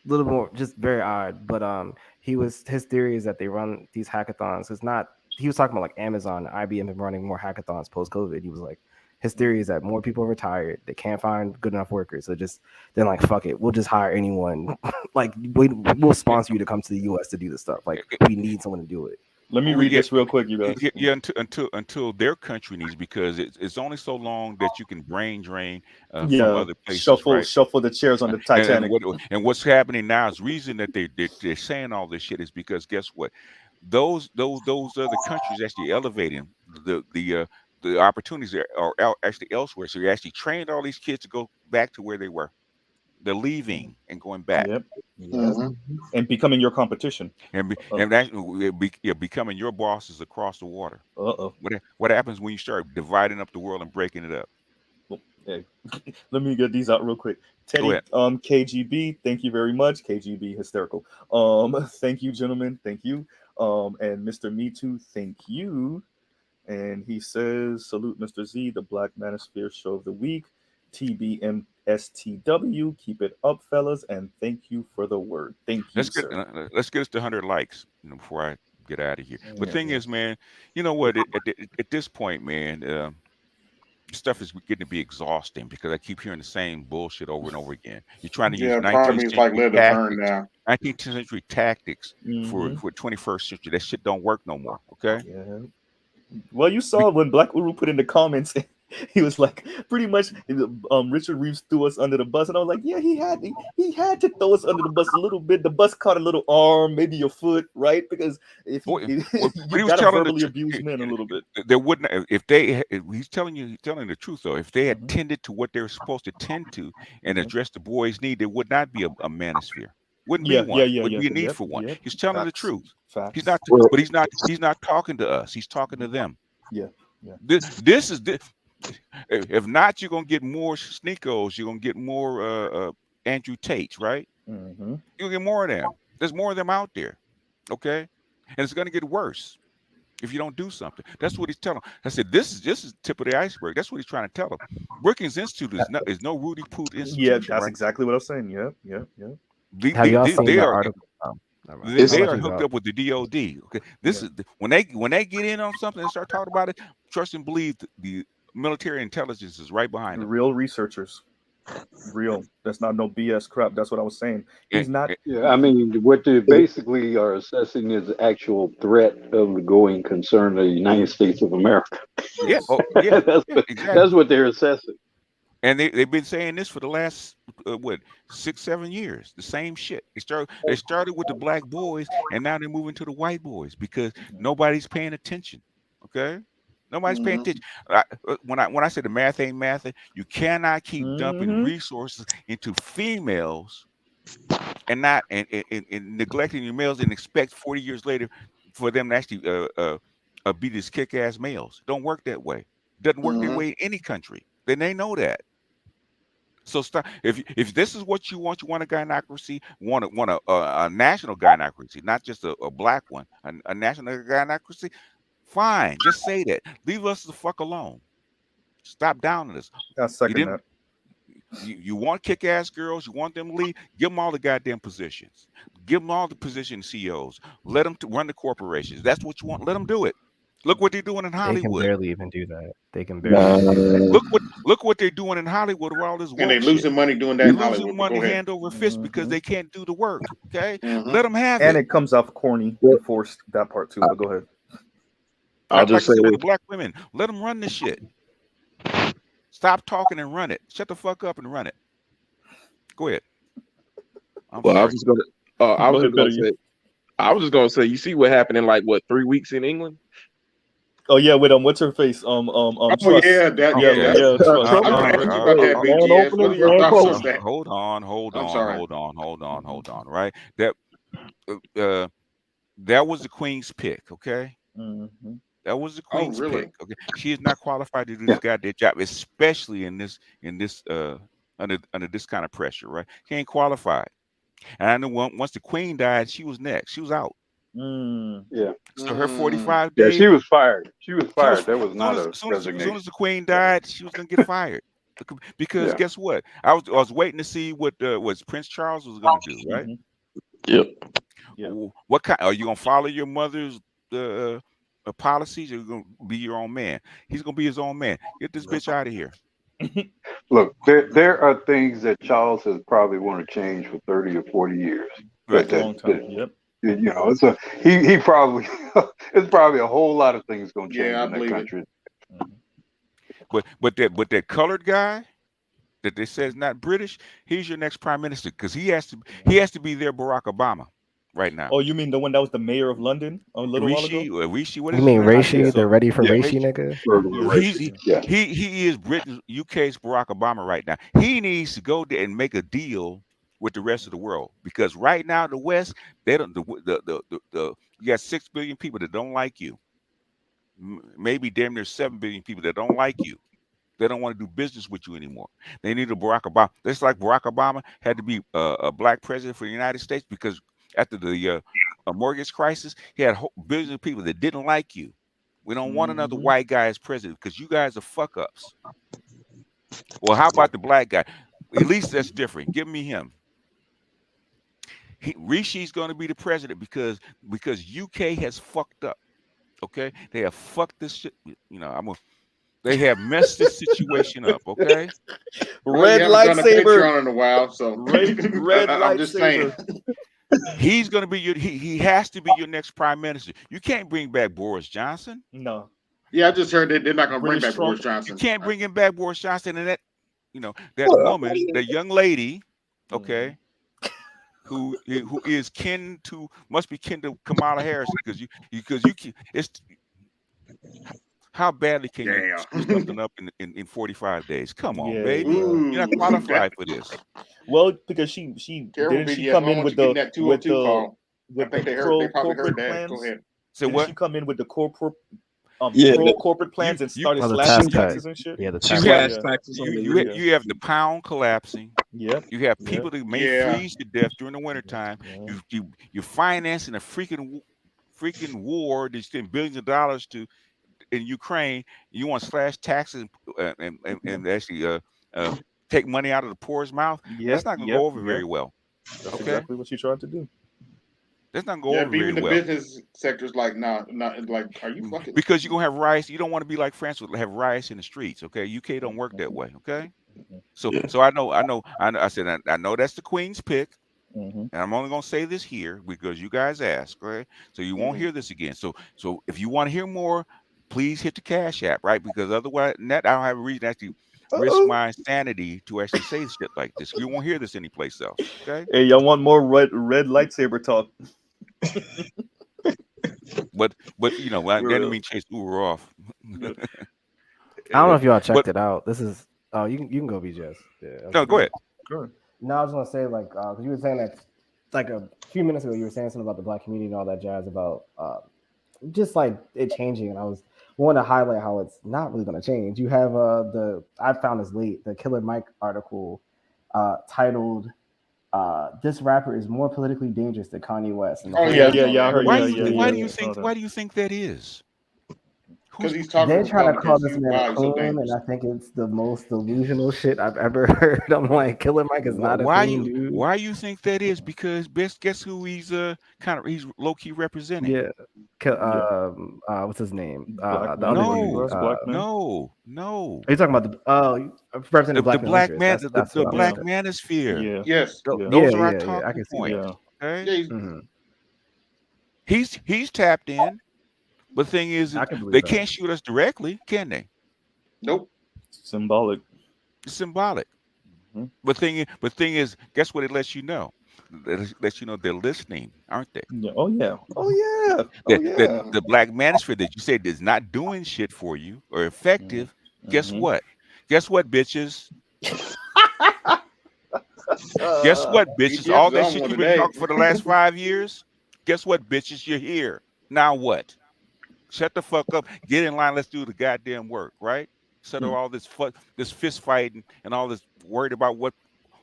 little more, just very odd. But his theory is that they run these hackathons. It's not. He was talking about like Amazon, IBM have been running more hackathons post COVID. He was like, his theory is that more people are retired. They can't find good enough workers, so they're like, fuck it, we'll just hire anyone. Like we'll sponsor you to come to the U.S. to do this stuff. Like we need someone to do it. Let me read this real quick, you guys. Yeah, until their country needs, because it's only so long that you can brain drain from other places. Shuffle the chairs on the Titanic. And what's happening now is reason that they're saying all this shit is because guess what? Those other countries actually elevating the opportunities are actually elsewhere. So you actually trained all these kids to go back to where they were. They're leaving and going back. Yep. And becoming your competition. And becoming your bosses across the water. What happens when you start dividing up the world and breaking it up? Well, hey, let me get these out real quick. Teddy, KGB, thank you very much. KGB hysterical. Thank you, gentlemen. Thank you. And Mr. Me Too, thank you. And he says, salute Mr. Z, the Black Manosphere Show of the Week. TBMSTW, keep it up, fellas, and thank you for the word. Thank you, sir. Let's get us to 100 likes, before I get out of here. But the thing is, man, you know what? At this point, man, stuff is getting to be exhausting because I keep hearing the same bullshit over and over again. You're trying to use 19th century tactics for 21st century. That shit don't work no more. Okay. Yeah. Well, you saw when Black Uru put in the comments, he was like, pretty much, Richard Reeves threw us under the bus, and I was like, yeah, he had to throw us under the bus a little bit. The bus caught a little arm, maybe your foot, right? Because if you got to verbally abuse men a little bit, they wouldn't. He's telling the truth though. If they had tended to what they were supposed to tend to and addressed the boys' need, there would not be a manosphere. Wouldn't be one. Wouldn't be a need for one. He's telling the truth. He's not, but he's not talking to us. He's talking to them. Yeah. This is. If not, you're gonna get more Sneakos. You're gonna get more Andrew Tates, right? You're gonna get more of them. There's more of them out there, okay? And it's gonna get worse if you don't do something. That's what he's telling. I said this is the tip of the iceberg. That's what he's trying to tell them. Brookings Institute is no Rudy Poot institution. Yeah, that's exactly what I'm saying. Yeah. They are hooked up with the DOD. Okay, this is when they get in on something and start talking about it. Trust and believe the military intelligence is right behind them. Real researchers. Real. That's not no BS crap. That's what I was saying. He's not. Yeah, I mean, what they basically are assessing is the actual threat of the going concern of the United States of America. Yeah, that's what they're assessing. And they've been saying this for the last 6-7 years. The same shit. They started with the black boys, and now they're moving to the white boys because nobody's paying attention. Okay. Nobody's paying attention. When I say the math ain't math, you cannot keep dumping resources into females and not and neglecting your males and expect 40 years later for them to actually be these kick-ass males. Don't work that way. Doesn't work that way in any country. Then they know that. So stop. If this is what you want a gynocracy, want a national gynocracy, not just a black one, a national gynocracy. Fine, just say that. Leave us the fuck alone. Stop downing us. I second that. You want kick-ass girls, you want them to lead, give them all the goddamn positions. Give them all the position CEOs. Let them run the corporations. That's what you want. Let them do it. Look what they're doing in Hollywood. They can barely even do that. They can barely. Look what they're doing in Hollywood with all this work. And they're losing money doing that. They're losing money hand over fist because they can't do the work. Okay, let them have it. And it comes off corny, forced that part too. But go ahead. I'll just say the black women, let them run this shit. Stop talking and run it. Shut the fuck up and run it. Go ahead. I was just gonna say, you see what happened in 3 weeks in England? Oh yeah, with what's her face? Trust. Hold on. Right, that was the Queen's pick. Okay. That was the Queen's pick. Okay, she is not qualified to do this goddamn job, especially in this under this kind of pressure, right? She ain't qualified. And I know once the Queen died, she was next. She was out. Yeah. So her 45 days. Yeah, she was fired. That was not a resignation. As soon as the Queen died, she was gonna get fired. Because guess what? I was waiting to see what Prince Charles was gonna do, right? Yep. Yeah. What kind? Are you gonna follow your mother's policies? Or are you gonna be your own man? He's gonna be his own man. Get this bitch out of here. Look, there are things that Charles has probably want to change for 30 or 40 years. Right. Long time. Yep. You know, he probably it's probably a whole lot of things going to change in that country. But that colored guy that they say is not British, he's your next prime minister because he has to be their Barack Obama. right now. Oh, you mean the one that was the mayor of London a little while ago? Rishi, what You is mean his name? Rishi? They're ready for Yeah, Rishi, nigga. He is Britain's UK's Barack Obama right now. He needs to go there and make a deal with the rest of the world, because right now the West, they don't you got 6 billion people that don't like you. Maybe damn near 7 billion people that don't like you. They don't want to do business with you anymore. They need a Barack Obama. Just like Barack Obama had to be a black president for the United States, because after the mortgage crisis, he had billions of people that didn't like you. We don't want another white guy as president because you guys are fuck ups. Well, how about the black guy? At least that's different. Give me him. Rishi's going to be the president because UK has fucked up. Okay, they have fucked this shit. You know, they have messed this situation up. Okay. Red lightsaber on in a while, so red I'm just saying. He's going to be he has to be your next prime minister. You can't bring back Boris Johnson. No. Yeah, I just heard that they're not going to bring back Boris Johnson. You can't bring him back Boris Johnson, and that, you know, that woman, that young lady, okay, who is must be kin to Kamala Harris, because it's how badly can you screw something up in 45 days? Come on, baby, you're not qualified for this. Well, because she didn't she come in with the corporate plans? Go ahead. So didn't what? she come in with the corporate corporate plans and started slashing taxes and shit? Yeah, the taxes. You have the pound collapsing. Yep. You have people that may freeze to death during the wintertime. You're financing a freaking war that's spending billions of dollars in Ukraine. You want to slash taxes and actually take money out of the poor's mouth. That's not going to go over very well. That's exactly what she tried to do. That's not going to go over very even the well. business sector's like, not like, are you fucking? Because you're gonna have riots. You don't want to be like France, would have riots in the streets. Okay, UK don't work that way. Okay, so I know. I said I know that's the Queen's pick, and I'm only gonna say this here because you guys asked. Okay, so you won't hear this again. So if you want to hear more, please hit the Cash App, right? Because otherwise, I don't have a reason to actually risk my sanity to actually say shit like this. You won't hear this anyplace else. Okay. Hey, y'all want more red lightsaber talk? But you know, I didn't mean chase Uber off. I don't know if y'all checked it out. This is you can go, BJS. Yeah. No, go ahead. No, I was gonna say because you were saying that like a few minutes ago, you were saying something about the black community and all that jazz about just like it changing, and I want to highlight how it's not really gonna change. You have I found this late, the Killer Mike article titled "This rapper is more politically dangerous than Kanye West." And I heard. Why do you think that is? Because he's talking. They're trying to call this man a coon, and I think it's the most delusional shit I've ever heard. I'm like, Killer Mike is not a coon, dude. Why you think that is? Because guess who he's he's low key representing? Yeah. What's his name? No. Are you talking about representing the black man? That's the black manosphere. Yeah. Yes. Those are our talking points. Okay. He's tapped in. But the thing is, they can't shoot us directly, can they? Nope. Symbolic. It's symbolic. But thing is, guess what it lets you know? It lets you know they're listening, aren't they? Yeah. Oh yeah. The black manosphere that you said is not doing shit for you or effective. Guess what? Guess what, bitches? Guess what, bitches? All that shit you've been talking for the last 5 years. Guess what, bitches? You're here. Now what? Shut the fuck up. Get in line. Let's do the goddamn work, right? Instead of all this fist fighting and all this worried about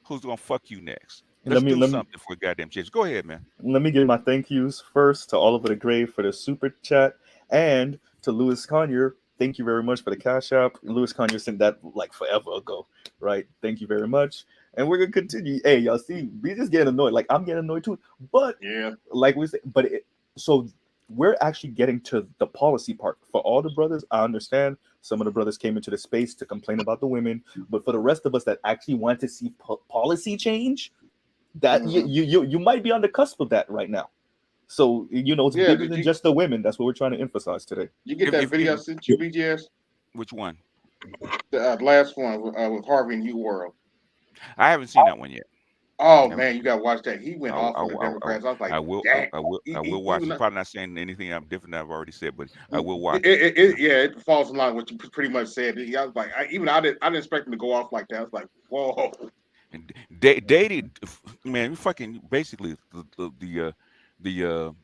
who's gonna fuck you next. Let's do something for a goddamn change. Go ahead, man. Let me give my thank yous first to Oliver the Grave for the super chat, and to Louis Conyer. Thank you very much for the Cash App. Louis Conyer sent that like forever ago, right? Thank you very much. And we're gonna continue. Hey, y'all see, we just getting annoyed. Like I'm getting annoyed too. But like we said, so we're actually getting to the policy part. For all the brothers, I understand some of the brothers came into the space to complain about the women, but for the rest of us that actually want to see policy change, that you might be on the cusp of that right now. So it's bigger than just the women. That's what we're trying to emphasize today. You get that video I sent you, BGS? Which one? The last one with Harvey and New World. I haven't seen that one yet. Oh man, you gotta watch that. He went off on the I Democrats. I was like, I will dang. I will watch. He's probably not saying anything different than I've already said, but I will watch. It falls in line with what you pretty much said. I was like, I didn't expect him to go off like that. I was like, whoa. And dating, man, you fucking basically the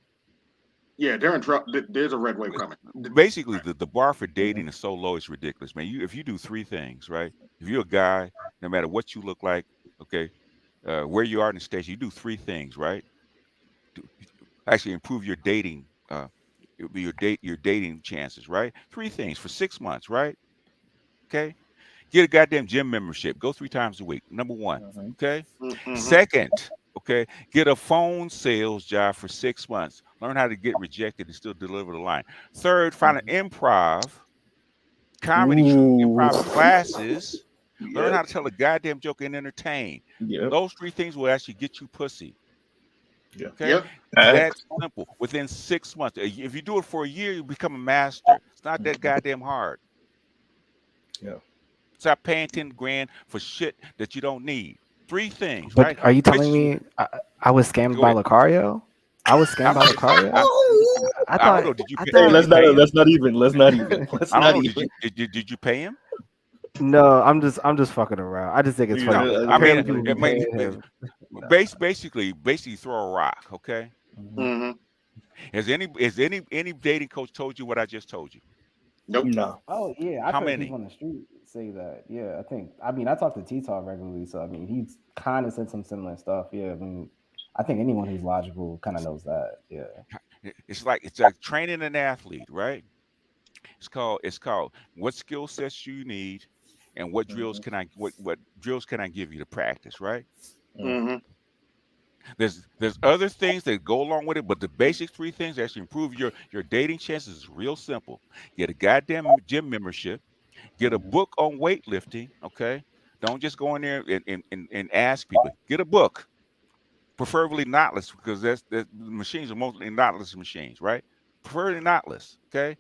Yeah, they're in trouble. There's a red wave coming. basically the bar for dating is so low, it's ridiculous, man. If you do three things, right? If you're a guy, no matter what you look like, okay, where you are in the station, you do three things, right? To actually improve your dating, your dating chances, right? Three things for 6 months, right? Okay, get a goddamn gym membership. Go 3 times a week. Number one, okay. Second, okay, get a phone sales job for 6 months. Learn how to get rejected and still deliver the line. Third, find an improv comedy improv classes. Learn how to tell a goddamn joke and entertain. Those three things will actually get you pussy. Okay, that's simple. Within 6 months, if you do it for a year, you become a master. It's not that goddamn hard. Stop paying 10 grand for shit that you don't need. Three things, But right? are you telling me I was scammed by Lucario? I was scammed by Lucario. I don't know. Did you? Hey, let's not even. Let's not even. I don't know. Did you pay him? No, I'm just fucking around. I just think it's funny. No, I mean, basically throw a rock. Okay. Has any dating coach told you what I just told you? Nope. No. Oh yeah, I've How heard many? people on the street say that. Yeah, I mean, I talk to T-Talk regularly, so I mean, he's kind of said some similar stuff. Yeah, I mean, I think anyone who's logical kind of knows that. Yeah. It's like training an athlete, right? It's called what skill sets you need, and what drills can I give you to practice, right? There's other things that go along with it, but the basic three things that actually improve your dating chances is real simple. Get a goddamn gym membership, get a book on weightlifting, okay? Don't just go in there and ask people. Get a book, preferably knotless, because the machines are mostly knotless machines, right? Preferably knotless, okay?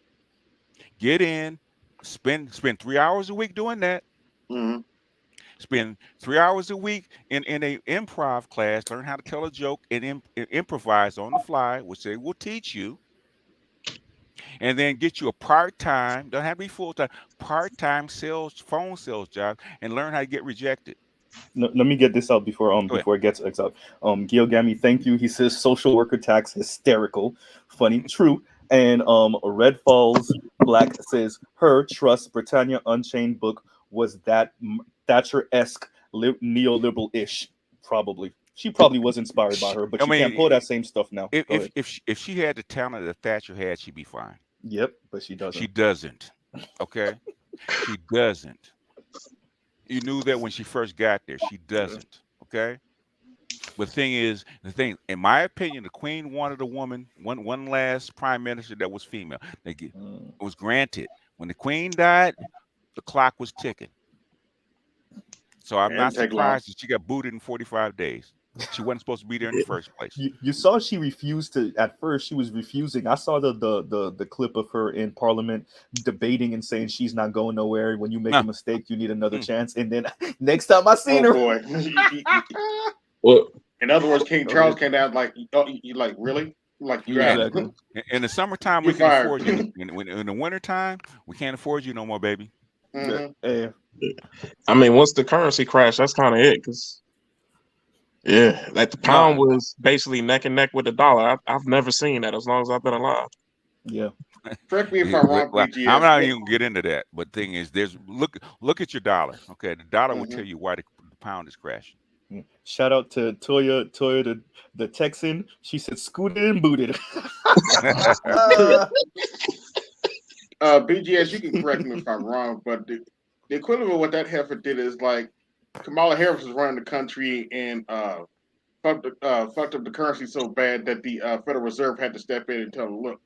Get in, spend 3 hours a week doing that. Spend 3 hours a week in a improv class, learn how to tell a joke and improvise on the fly, which they will teach you. And then get you a part-time, don't have to be full-time, part-time phone sales job, and learn how to get rejected. No, let me get this out before it gets out. Gil Gami, thank you. He says social worker tax hysterical, funny, true. And Red Falls Black says her Trust Britannia Unchained book was that Thatcher-esque neoliberal-ish. Probably. She probably was inspired by her, but she can't pull that same stuff now. If she had the talent that Thatcher had, she'd be fine. Yep, but she doesn't. She doesn't. Okay, she doesn't. You knew that when she first got there. She doesn't. Okay. But the thing, in my opinion, the Queen wanted a woman, one last prime minister that was female. It was granted. When the Queen died, the clock was ticking. So I'm not surprised that she got booted in 45 days. She wasn't supposed to be there in the first place. You saw she refused to. At first, she was refusing. I saw the clip of her in Parliament debating and saying she's not going nowhere. When you make a mistake, you need another chance. And then next time I seen her, boy. Well, in other words, King Charles came down like, you like really? Like you exactly. In the summertime, we can afford you. In the wintertime, we can't afford you no more, baby. I mean, once the currency crashed, that's kind of it. Because like the pound was basically neck and neck with the dollar. I've never seen that as long as I've been alive. Yeah. Correct me if I'm wrong, BGS. I'm not even gonna get into that. But thing is, look at your dollar. Okay, the dollar will tell you why the pound is crashing. Shout out to Toya the Texan. She said scooted and booted. BGS, you can correct me if I'm wrong, but the equivalent of what that heifer did is like Kamala Harris was running the country and fucked up the currency so bad that the Federal Reserve had to step in and tell them, look.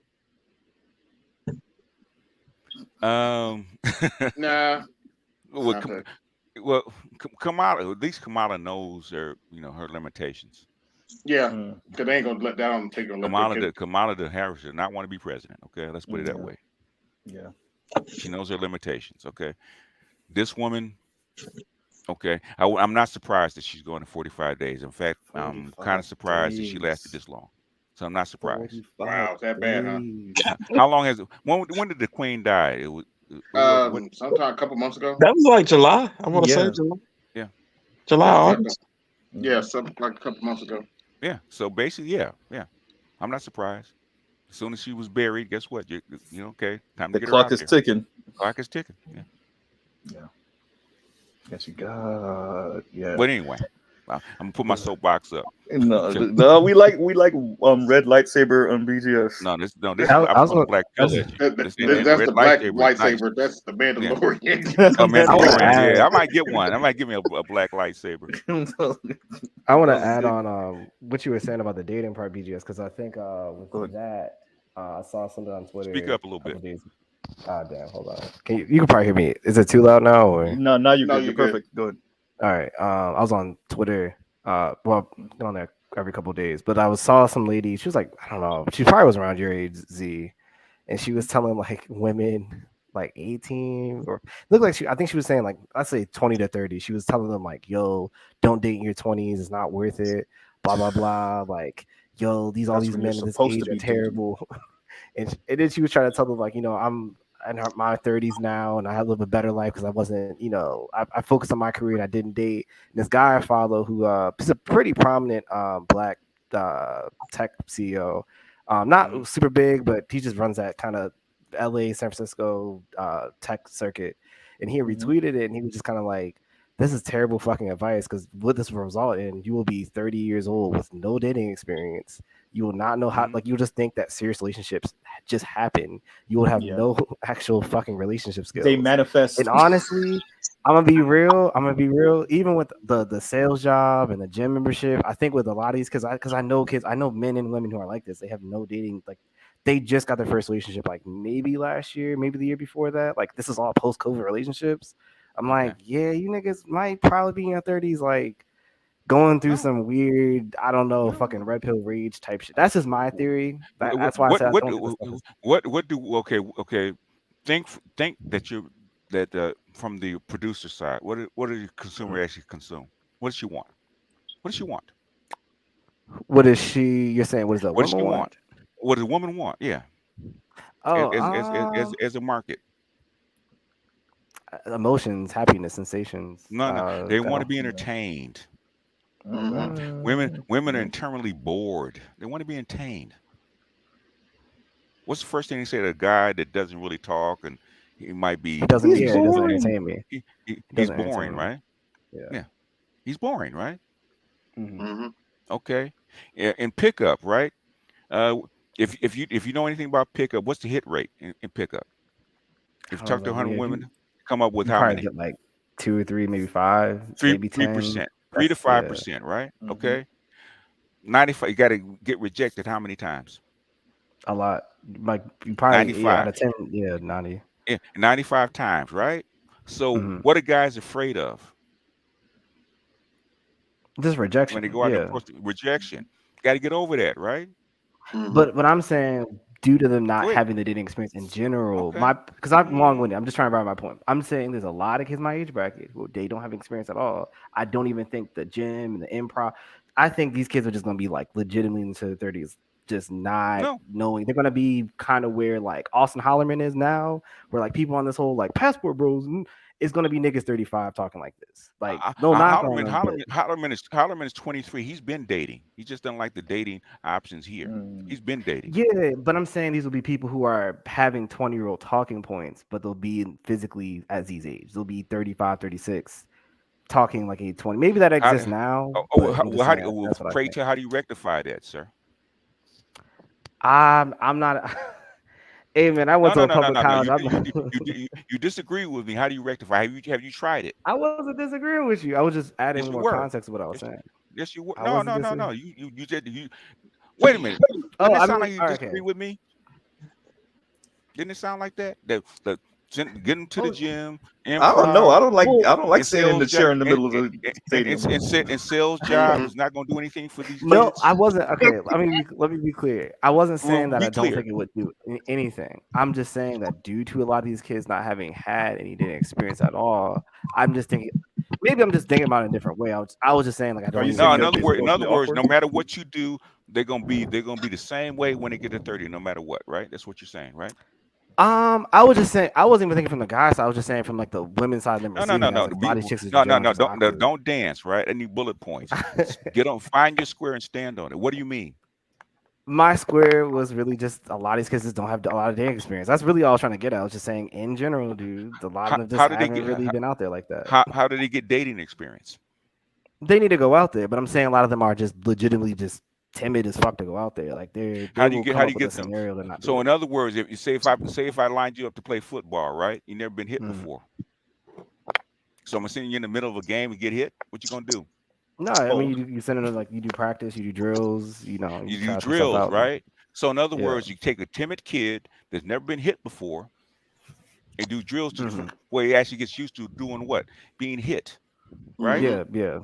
Nah. Well, Kamala, at least Kamala knows her limitations. Yeah, because they ain't gonna let that on take a Kamala Harris does not want to be president. Okay, let's put it that way. Yeah, she knows her limitations. Okay, this woman Okay, I'm not surprised that she's going to 45 days. In fact, I'm kind of surprised that she lasted this long. So I'm not surprised. Wow, is that bad, huh? How long has it? When did the queen die? It was Sometime a couple months ago. That was like July. I want to say Yeah. July. Yeah. July, Like August. yeah, something like a couple months ago. Yeah. So basically, yeah. I'm not surprised. As soon as she was buried, guess what? You okay? Time to The get her clock out is there. ticking. Clock is ticking. Yeah. Yes, you got. Yeah. But anyway, I'm gonna put my soapbox up. No, we like red lightsaber on BGS. No, this I I'm was on gonna- black I was- pill edge. That's Red the black lightsaber is nice. lightsaber. That's the Mandalorian. Yeah. Oh, Mandalorian. add- Yeah, I might get one. I might give me a black lightsaber. I want to add on what you were saying about the dating part, BGS, because I think with that, I saw something on Twitter. Speak up a little bit. Days. Damn, hold on. You can probably hear me. Is it too loud now? Or? No, now you're No, good. you're You're perfect. Good. All right. I was on Twitter. Well, on there every couple of days, but I saw some lady. She was like, I don't know. She probably was around your age, Z, and she was telling like women like 18 or looked like I think she was saying like I'd say 20 to 30. She was telling them like, yo, don't date in your 20s. It's not worth it. Blah blah blah. Like, yo, all these men at this age are terrible. And then she was trying to tell them like, I'm in my 30s now, and I live a better life because I wasn't, I focused on my career and I didn't date. And this guy I follow, who he's a pretty prominent black tech CEO, not super big, but he just runs that kind of LA, San Francisco tech circuit. And he retweeted it, and he was just kind of like, "This is terrible fucking advice because what this will result in, you will be 30 years old with no dating experience. You will not know how, like, you'll just think that serious relationships just happen. You will have no actual fucking relationship skills. They manifest. And honestly, I'm gonna be real. Even with the sales job and the gym membership, I think with a lot of these, because I know kids, I know men and women who are like this. They have no dating, like they just got their first relationship, like maybe last year, maybe the year before that. Like this is all post-COVID relationships. I'm like, yeah, you niggas might probably be in your 30s, like going through some weird, I don't know, fucking red pill rage type shit. That's just my theory. That's why I said okay. Think that from the producer side, what does the consumer actually consume? What does she want? What does she want? What is she? You're saying what does the what does woman she want? What does the woman want? Yeah. Oh, as a market. Emotions, happiness, sensations. No, they want to be entertained. Women are internally bored. They want to be entertained. What's the first thing you say to a guy that doesn't really talk and he might be? He doesn't entertain me. He's boring, right? Yeah. He's boring, right? Okay. In pickup, right? If you know anything about pickup, what's the hit rate in pickup? If you talk to 100 women, come up with how many? Get like 2 or 3, maybe 5, maybe 10%. 3 to 5%, right? Okay. 95. You got to get rejected how many times? A lot. Like you probably 95 out of 10. Yeah, 90. Yeah, 95 times, right? So what are guys afraid of? Just rejection. When they go out and rejection, got to get over that, right? But what I'm saying, due to them not having the dating experience in general, because I'm long-winded, I'm just trying to write my point. I'm saying there's a lot of kids my age bracket who they don't have experience at all. I don't even think the gym and the improv. I think these kids are just gonna be like legitimately into their 30s, just not knowing. They're gonna be kind of where like Austin Hollerman is now, where like people on this whole like passport bros. It's gonna be niggas 35 talking like this. Like Hollerman is 23. He's been dating. He just doesn't like the dating options here. He's been dating. Yeah, but I'm saying these will be people who are having 20-year-old talking points, but they'll be physically at these age. They'll be 35, 36, talking like 20. Maybe that exists now. Pray tell, how do you rectify that, sir? I'm not. Hey man, I went to a public college. You disagree with me. How do you rectify? Have you tried it? I wasn't disagreeing with you. I was just adding more context to what I was saying. Yes, you were. No. You said you. Wait a minute. Didn't it sound like you disagree with me? Didn't it sound like that? Getting to the gym. I don't know. I don't like sitting in the chair in the middle of the stadium. And sales job is not going to do anything for these. No, kids. I wasn't. Okay, let me be clear. I wasn't saying that I don't think it would do anything. I'm just saying that due to a lot of these kids not having had any dating experience at all, I'm just thinking maybe I'm just thinking about it in a different way. I was just saying like I don't. No, in other words, no matter what you do, they're gonna be the same way when they get to 30, no matter what, right? That's what you're saying, right? I was just saying I wasn't even thinking from the guy side. I was just saying from like the women's side. Them No. like, body chicks is Don't dance, right? I need bullet points. Get on, find your square and stand on it. What do you mean? My square was really just a lot of these kids just don't have a lot of dating experience. That's really all I was trying to get at. I was just saying in general, dude, a lot of them just haven't really been out there like that. How did they get dating experience? They need to go out there, but I'm saying a lot of them are just legitimately just timid as fuck to go out there. Like how do you get them? So in other words, if you if I lined you up to play football, right? You never been hit before. So I'm sending you in the middle of a game and get hit. What you gonna do? No, I mean you send it like you do practice, you do drills, you do drills, right? So in other words, you take a timid kid that's never been hit before and do drills to where he actually gets used to doing what? Being hit, right? Yeah.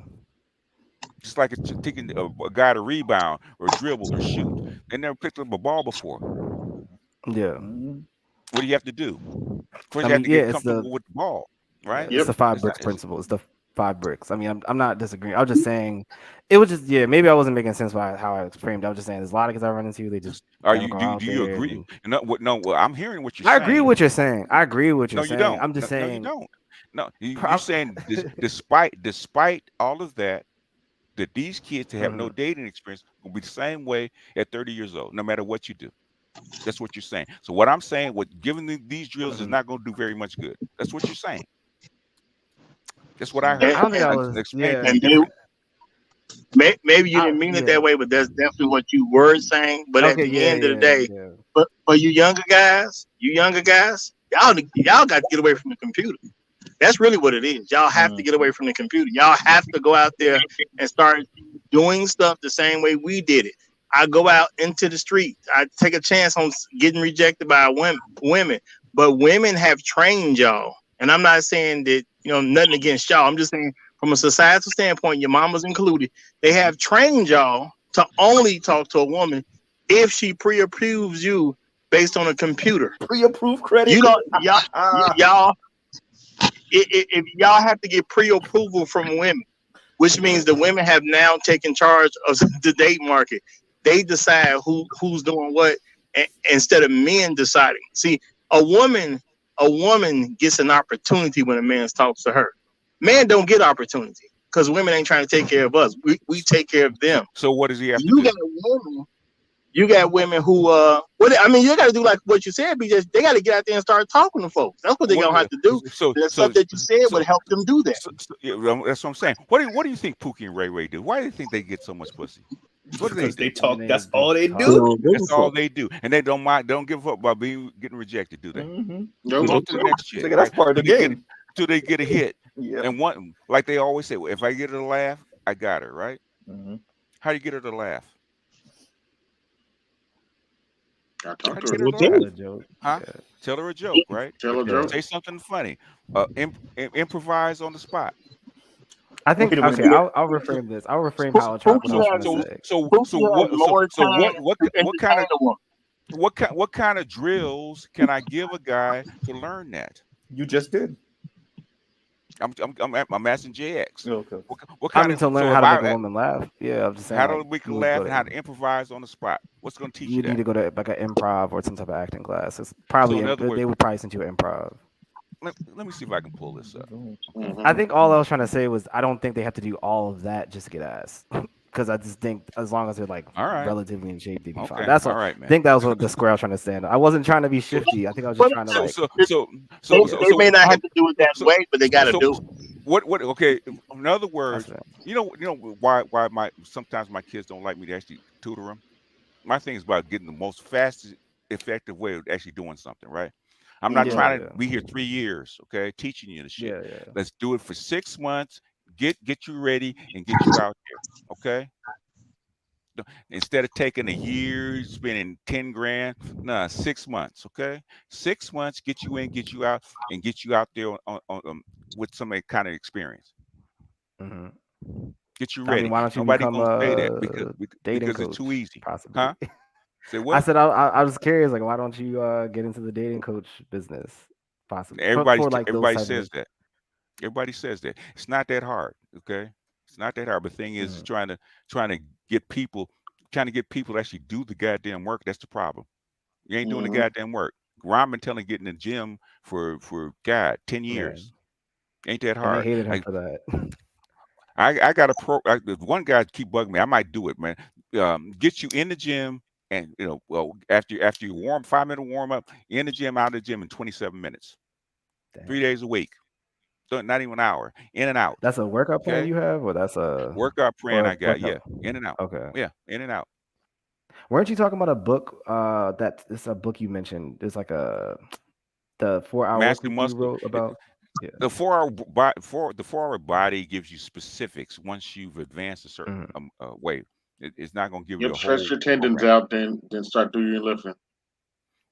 Just like it's taking a guy to rebound or dribble or shoot. They never picked up a ball before. Yeah. What do you have to do? First, you have to get comfortable with the ball, right? It's the 5 bricks principle. It's the 5 bricks. I mean, I'm not disagreeing. I was just saying it was just maybe I wasn't making sense by how I framed. I was just saying there's a lot of kids I run into. They just do you agree? No, I'm hearing what you're saying. I agree with what you're saying. I agree with what you're saying. You don't. I'm just saying. No, you don't. No, you're saying despite all of that these kids to have no dating experience will be the same way at 30 years old, no matter what you do. That's what you're saying. So what I'm saying, giving these drills is not going to do very much good. That's what you're saying. That's what I heard. I don't think I was. Maybe you didn't mean it that way, but that's definitely what you were saying. But at the end of the day, but for you younger guys, y'all got to get away from the computer. That's really what it is. Y'all have to get away from the computer. Y'all have to go out there and start doing stuff the same way we did it. I go out into the street. I take a chance on getting rejected by women, but women have trained y'all. And I'm not saying that, nothing against y'all. I'm just saying from a societal standpoint, your mamas included, they have trained y'all to only talk to a woman if she pre-approves you based on a computer. Pre-approved credit. You don't, y'all. If y'all have to get pre-approval from women, which means the women have now taken charge of the date market. They decide who's doing what instead of men deciding. See, a woman gets an opportunity when a man talks to her. Man don't get opportunity because women ain't trying to take care of us. We take care of them. So what does he have to do? You got women who you got to do like what you said, BJ. They got to get out there and start talking to folks. That's what they're gonna have to do. The stuff that you said would help them do that. That's what I'm saying. What do you think Pookie and Ray Ray do? Why do you think they get so much pussy? What do they do? They talk. That's all they do. That's all they do, and they don't mind. Don't give up about getting rejected, do they? Go to the next shit. That's part of the game. Till they get a hit, and one like they always say, well, if I get her to laugh, I got her right. How do you get her to laugh? Tell her a joke, right? Tell her a joke. Say something funny. Improvise on the spot. I think okay. I'll reframe this. I'll reframe how what kind of drills can I give a guy to learn that? You just did. I'm asking JX. Okay. What kind of to learn how to make a woman laugh? Yeah, I'm just saying. How to make her laugh and how to improvise on the spot. What's going to teach you? You need to go to like an improv or some type of acting class. It's probably they would probably send you an improv. Let me see if I can pull this up. I think all I was trying to say was I don't think they have to do all of that just to get ass. Because I just think as long as they're like relatively in shape, they'd be fine. That's all right, man. I think that was what the square I was trying to stand. I wasn't trying to be shifty. I think I was just trying to they may not have to do it that way, but they got to do it. What? Okay. In other words, you know why sometimes my kids don't like me to actually tutor them. My thing is about getting the most fastest, effective way of actually doing something, right? I'm not trying to be here 3 years, okay, teaching you the shit. Let's do it for 6 months. Get you ready and get you out there, okay? Instead of taking a year, spending 10 grand, 6 months, okay? 6 months, get you in, get you out, and get you out there on with some kind of experience. Get you ready. Why don't you Nobody become gonna say a that dating because coach, it's too easy. Possibly. Huh? Say what? I said I was curious, like, why don't you get into the dating coach business? Possibly. Everybody says that. Everybody says that. It's not that hard. Okay, it's not that hard. But the thing is, trying to get people to actually do the goddamn work. That's the problem. You ain't doing the goddamn work. Ron been telling get in the gym for God 10 years. Ain't that And they hard? hated him for that. I got one guy keep bugging me. I might do it, man. Get you in the gym, and after you 5-minute warm up, in the gym, out of the gym in 27 minutes. Damn. 3 days a week. Not even an hour. In and out. That's a workout plan Okay? you have, or that's a Workout plan or I got. workout? Yeah. In and out. Okay. Yeah. In and out. Weren't you talking about a book? It's a book you mentioned. It's like the 4-hour Master work week muscle. you wrote about. Yeah. The 4-hour body gives you specifics once you've advanced a certain way. It's not going to give you a whole stretch your tendons program. out, then start doing your lifting.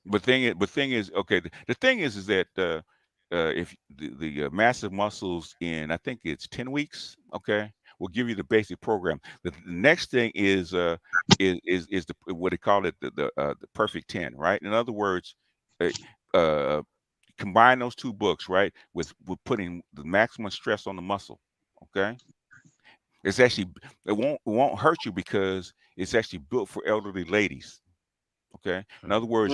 But thing is, okay. The thing is that if the massive muscles in, I think it's 10 weeks, okay, will give you the basic program. The next thing is what they call it the perfect 10, right? In other words, combine those two books, right, with putting the maximum stress on the muscle, okay. It's actually it won't hurt you because it's actually built for elderly ladies. Okay. In other words,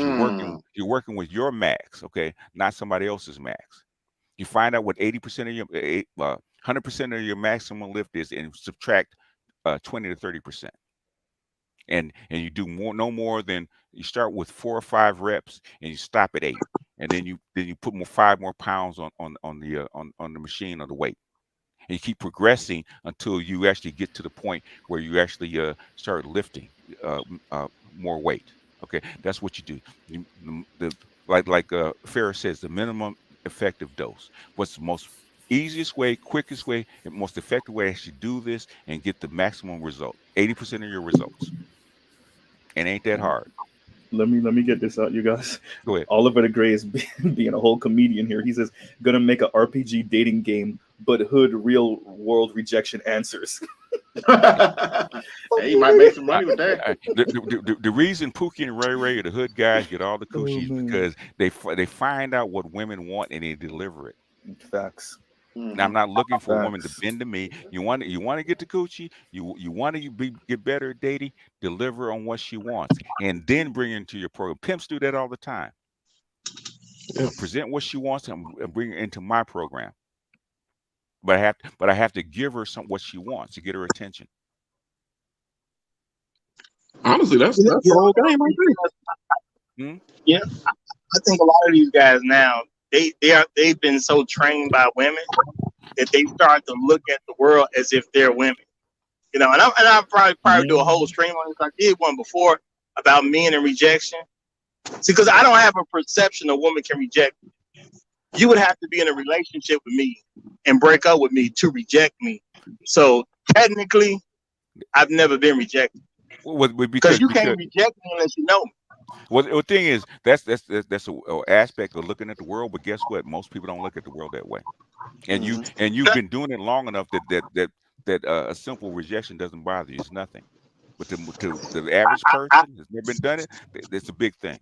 you're working with your max, okay, not somebody else's max. You find out what 80% of your 100% of your maximum lift is, and subtract 20 to 30%. And you do no more than you start with 4 or 5 reps, and you stop at 8, and then you put 5 more pounds on the machine or the weight. And you keep progressing until you actually get to the point where you actually start lifting more weight. Okay, that's what you do. Like Ferris says, the minimum effective dose. What's the most easiest way, quickest way, and most effective way to actually do this and get the maximum result? 80% of your results. And ain't that hard. Let me get this out, you guys. Go ahead. Oliver the Gray is being a whole comedian here. He says, gonna make an RPG dating game, but hood real world rejection answers. Hey, you might make some money with that. The reason Pookie and Ray Ray are the hood guys get all the coochies because they find out what women want and they deliver it. Facts. Now, I'm not looking for a woman to bend to me. You want to get the coochie. You want to get better at dating. Deliver on what she wants, and then bring her into your program. Pimps do that all the time. Present what she wants and bring her into my program. But I have to give her what she wants to get her attention. Honestly, that's the whole game right there. Yeah, I think a lot of these guys now they've been so trained by women that they start to look at the world as if they're women. And I probably do a whole stream on this. I did one before about men and rejection. See, because I don't have a perception a woman can reject me. You would have to be in a relationship with me and break up with me to reject me. So technically, I've never been rejected. Because you can't reject me unless you know me. Well, the thing is, that's an aspect of looking at the world. But guess what? Most people don't look at the world that way. And you've been doing it long enough that a simple rejection doesn't bother you. It's nothing. But to the average person who's never been done it, it's a big thing.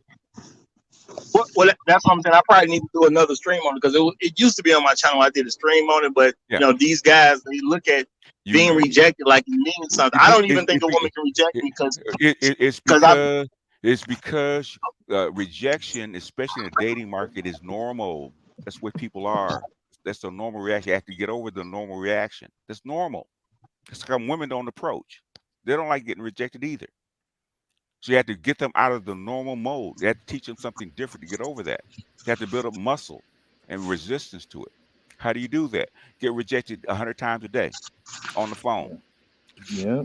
Well, that's what I'm saying. I probably need to do another stream on it because it used to be on my channel. I did a stream on it, but these guys, they look at being rejected like it means something. I don't even think a woman can reject me it's because rejection, especially in the dating market, is normal. That's what people are. That's the normal reaction. You have to get over the normal reaction. That's normal. It's how women don't approach. They don't like getting rejected either. So you have to get them out of the normal mode. You have to teach them something different to get over that. You have to build up muscle and resistance to it. How do you do that? Get rejected 100 times a day on the phone. Yeah.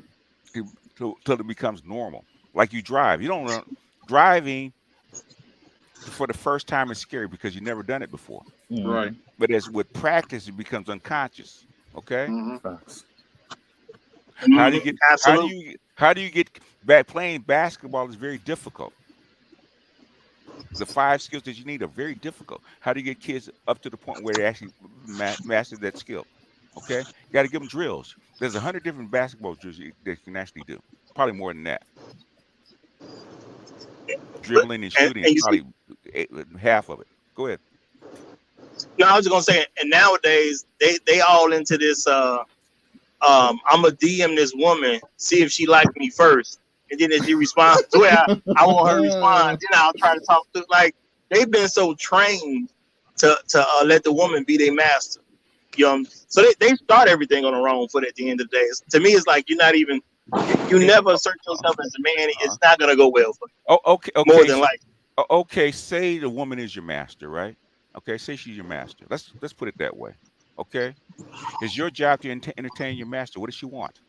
Till it becomes normal. Like you drive. You don't driving for the first time is scary because you've never done it before. Right. But as with practice, it becomes unconscious. Okay. How do you get back? Playing basketball is very difficult. The 5 skills that you need are very difficult. How do you get kids up to the point where they actually master that skill? Okay, you got to give them drills. There's 100 different basketball drills that you can actually do. Probably more than that. Dribbling and shooting is probably half of it. Go ahead. No, I was just gonna say, and nowadays they all into this. I'm gonna DM this woman, see if she likes me first, and then if she responds to it, I want her to respond. Then I'll try to talk to. Like they've been so trained to let the woman be their master. You know, so they start everything on the wrong foot at the end of the day. To me, it's like you never assert yourself as a man. It's not gonna go well for you. Oh, okay. More than likely. Okay, say the woman is your master, right? Okay, say she's your master. Let's put it that way. Okay, it's your job to entertain your master. What does she want?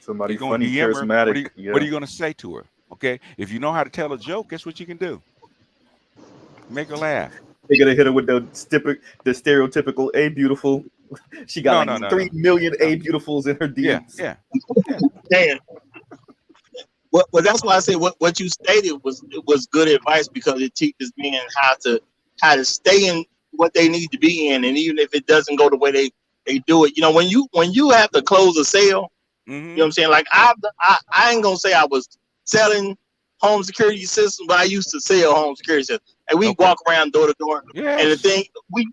Somebody You're funny, DM her. charismatic. What are you gonna say to her? Okay, if you know how to tell a joke, guess what you can do? Make her laugh. They're gonna hit her with the stereotypical "Hey, beautiful." She got No, 3 million "Hey, beautifuls" in her DMs. Yeah. Damn. Well, that's why I say what you stated was good advice, because it teaches men how to stay in what they need to be in, and even if it doesn't go the way they do it. You know, when you have to close a sale, you know what I'm saying? Like I ain't gonna say I was selling home security systems, but I used to sell home security systems, and we walk around door to door. Yes. And the thing,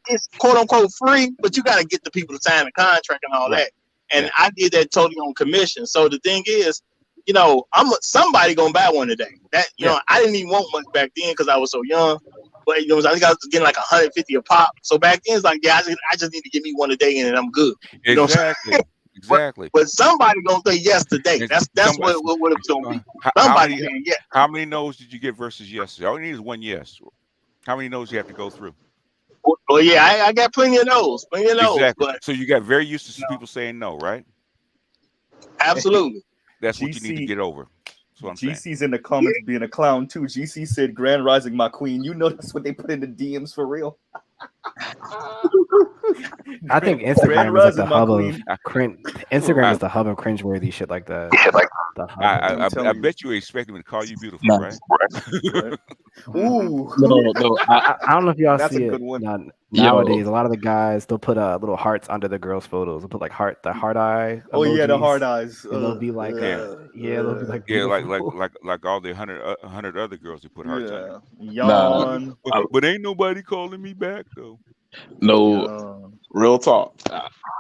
it's quote unquote free, but you got to get the people to sign the contract and all that. And I did that totally on commission. So the thing is, you know, somebody gonna buy one today. That you know, I didn't even want much back then because I was so young. But you know, I think I was getting like 150 a pop. So back then it's like, yeah, I just need to give me one a day and I'm good. You know what I'm saying? Exactly. But somebody gonna say yes today. That's what it's gonna be. Somebody saying yes. How many no's did you get versus yes? All you need is one yes. How many no's you have to go through? Well, yeah, I got plenty of those. Exactly. But So you got very used to people saying no, right? Absolutely. That's what you need to get over. That's what I'm saying. GC's in the comments being a clown too. GC said, "Grand Rising, my queen." You know that's what they put in the DMs for real. I think Instagram is like the hub of cringe. Instagram is the hub of cringeworthy shit like that. I bet you expect me to call you beautiful, right? Ooh. No. I don't know if y'all That's see a it. good one. Nowadays, a lot of the guys they'll put little hearts under the girls' photos. They'll put like the heart eye. Oh yeah, the emojis, heart eyes. and they'll be like, they'll be like, like all the 100 other girls who put hearts on. Yawn. But ain't nobody calling me back though. No, real talk.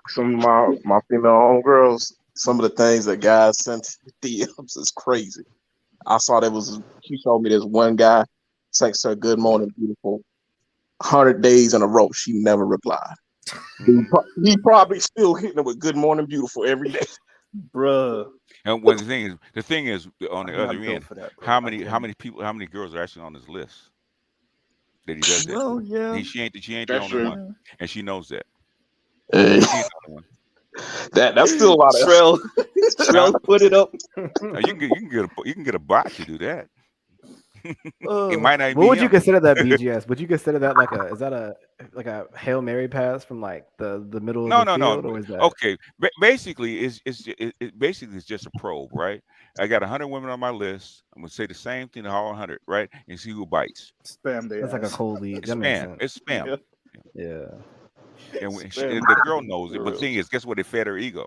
Some of my female homegirls, some of the things that guys sent DMs is crazy. I saw she showed me this one guy texts her "Good morning, beautiful." 100 days in a row, she never replied. He probably still hitting her with "Good morning, beautiful" every day, bruh. And when the thing is on the other end, how many girls are actually on this list that he does that? Well, yeah, she ain't the only one, and she knows that. That's still a lot of Trell, put it up. You can get a bot to do that. It might not. What would you consider that, BGS? Would you consider that is that a Hail Mary pass from like the middle of the field? Or is that... Okay, basically it's just a probe, right? I got 100 women on my list. I'm gonna say the same thing to all 100, right? And see who bites. Spam. That's like a cold lead. It's spam. It's spam. Yeah. And the girl knows it. But the thing is, guess what? It fed her ego.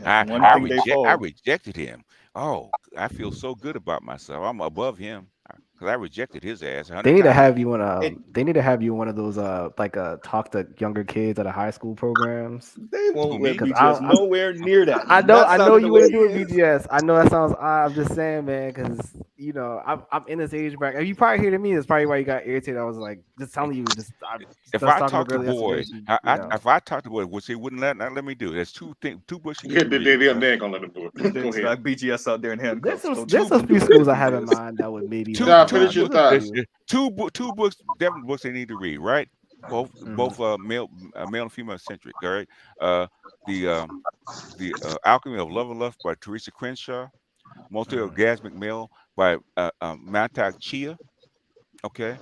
I rejected him. Oh, I feel so good about myself. I'm above him because I rejected his ass. They need to have you on They need to have you one of those talk to younger kids at a high school programs. They won't let BGS nowhere near that. I know you wouldn't do it, BGS. I know that sounds odd. I'm just saying, man, because you know I'm in this age bracket. You probably hear to me. That's probably why you got irritated. I was like, just telling you. If I talk to boys, if I talk to boys, which they wouldn't let me do. There's two bushy. They ain't gonna let them do it. Go ahead. Like BGS out there in handcuffs. There's a few schools I have in mind that would maybe. Two books, definitely books they need to read, right? Both male and female centric. All right. The Alchemy of Love and Lust by Teresa Crenshaw, Multi-Orgasmic Male by Mantak Chia. Okay.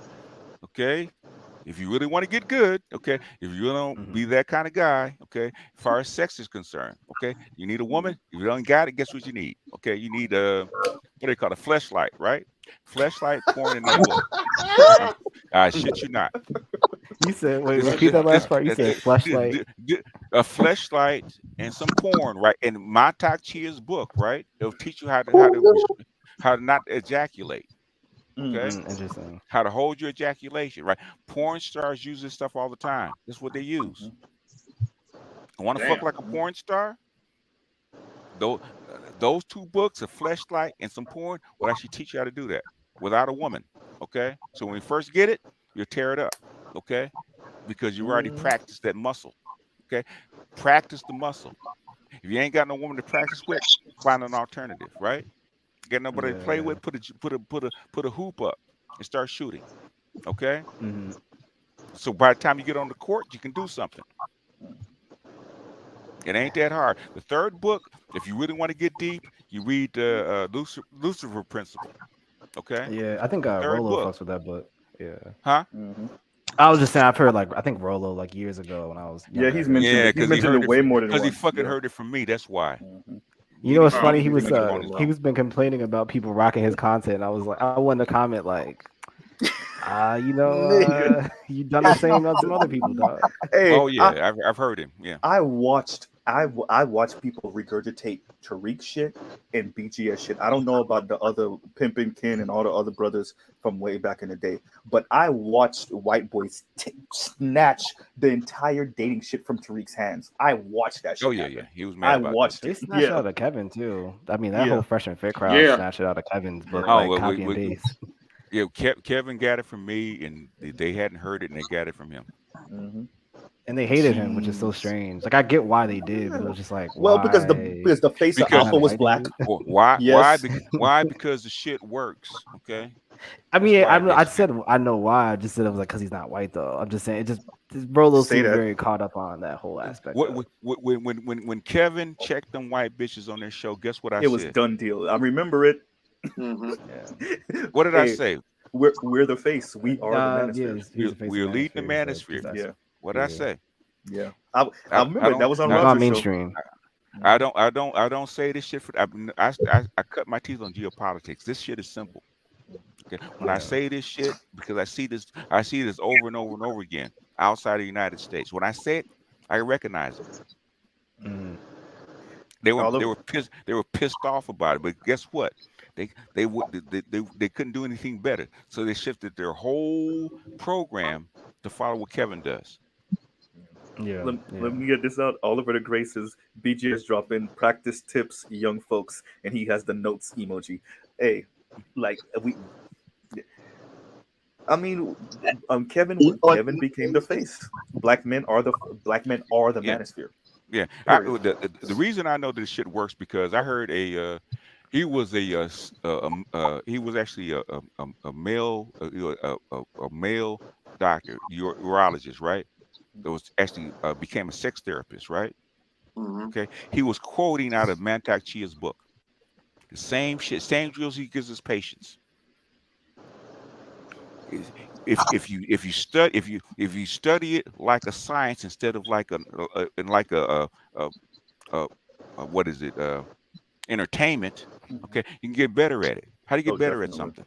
If you really want to get good, okay, if you don't be that kind of guy, okay, as far as sex is concerned, okay, you need a woman. If you don't got it, guess what you need? Okay, you need what they call a fleshlight, right? Fleshlight porn in that book. I shit you not. You said, wait, repeat that last part. You said fleshlight. A fleshlight and some porn, right? In Mantak Chia's book, right? It'll teach you how to not ejaculate. Okay. Interesting. How to hold your ejaculation, right? Porn stars use this stuff all the time. That's what they use. Want to fuck Damn. like a porn star? Those two books, A Fleshlight and some porn, will actually teach you how to do that without a woman. Okay. So when you first get it, you'll tear it up. Okay. Because you already practiced that muscle. Okay. Practice the muscle. If you ain't got no woman to practice with, find an alternative, right? Get nobody to play with, put a hoop up and start shooting. Okay. So by the time you get on the court, you can do something. It ain't that hard. The third book, if you really want to get deep, you read the Lucifer Principle. Okay. Yeah, I think third Rolo book. fucks with that book. Yeah. Huh? I was just saying, I've heard I think Rolo years ago when I was Yeah, younger. he's mentioned because he mentioned it way more than because he once. fucking heard it from me. That's why. You know what's funny? He was was been complaining about people rocking his content. And I was like, I wanted to comment like, you done the same on some other people, dog. Hey, oh yeah, I've heard him. Yeah. I watched people regurgitate Tariq shit and BGS shit. I don't know about the other Pimpin' Ken and all the other brothers from way back in the day, but I watched white boys snatch the entire dating shit from Tariq's hands. I watched that shit. Oh yeah, happen. he was mad about watched They it. snatched it out of Kevin too. I mean, that Yeah. whole freshman fit crowd Yeah. snatched it out of Kevin's book, Oh, like well, copy and paste. Yeah, Kevin got it from me, and they hadn't heard it, and they got it from him. And they hated him, which is so strange. Like I get why they did, but it was just like, Well, why? because the face of Alpha was black. Why? Yes. Why? Because the shit works. Okay. I mean, That's why I said I know why. I just said it was like because he's not white though. I'm just saying this Rolo Say seemed that. very caught up on that whole aspect. of it. When Kevin checked them white bitches on their show, guess what I said? It was done deal. I remember it. What did I say? We're the face. We are the manosphere. he's the face We're of leading the manosphere, manosphere. Yeah. What did I say? Yeah. I remember that was on not Roger's mainstream. I don't say this shit for. I cut my teeth on geopolitics. This shit is simple. Okay. When I say this shit, because I see this over and over and over again outside of the United States. When I say it, I recognize it. They were pissed off about it, but guess what? They couldn't do anything better, so they shifted their whole program to follow what Kevin does. Yeah. Let me get this out. Oliver the Grace's BGS drop in practice tips, young folks, and he has the notes emoji. Hey, Kevin became the face. Black men are the manosphere. Yeah, the reason I know this shit works because I heard he was actually a male doctor, urologist, right? That was actually became a sex therapist, right? Okay, he was quoting out of Mantak Chia's book, the same shit, same drills he gives his patients. If you study it like a science instead of like what is it, entertainment, okay, you can get better at it. How do you get better at something?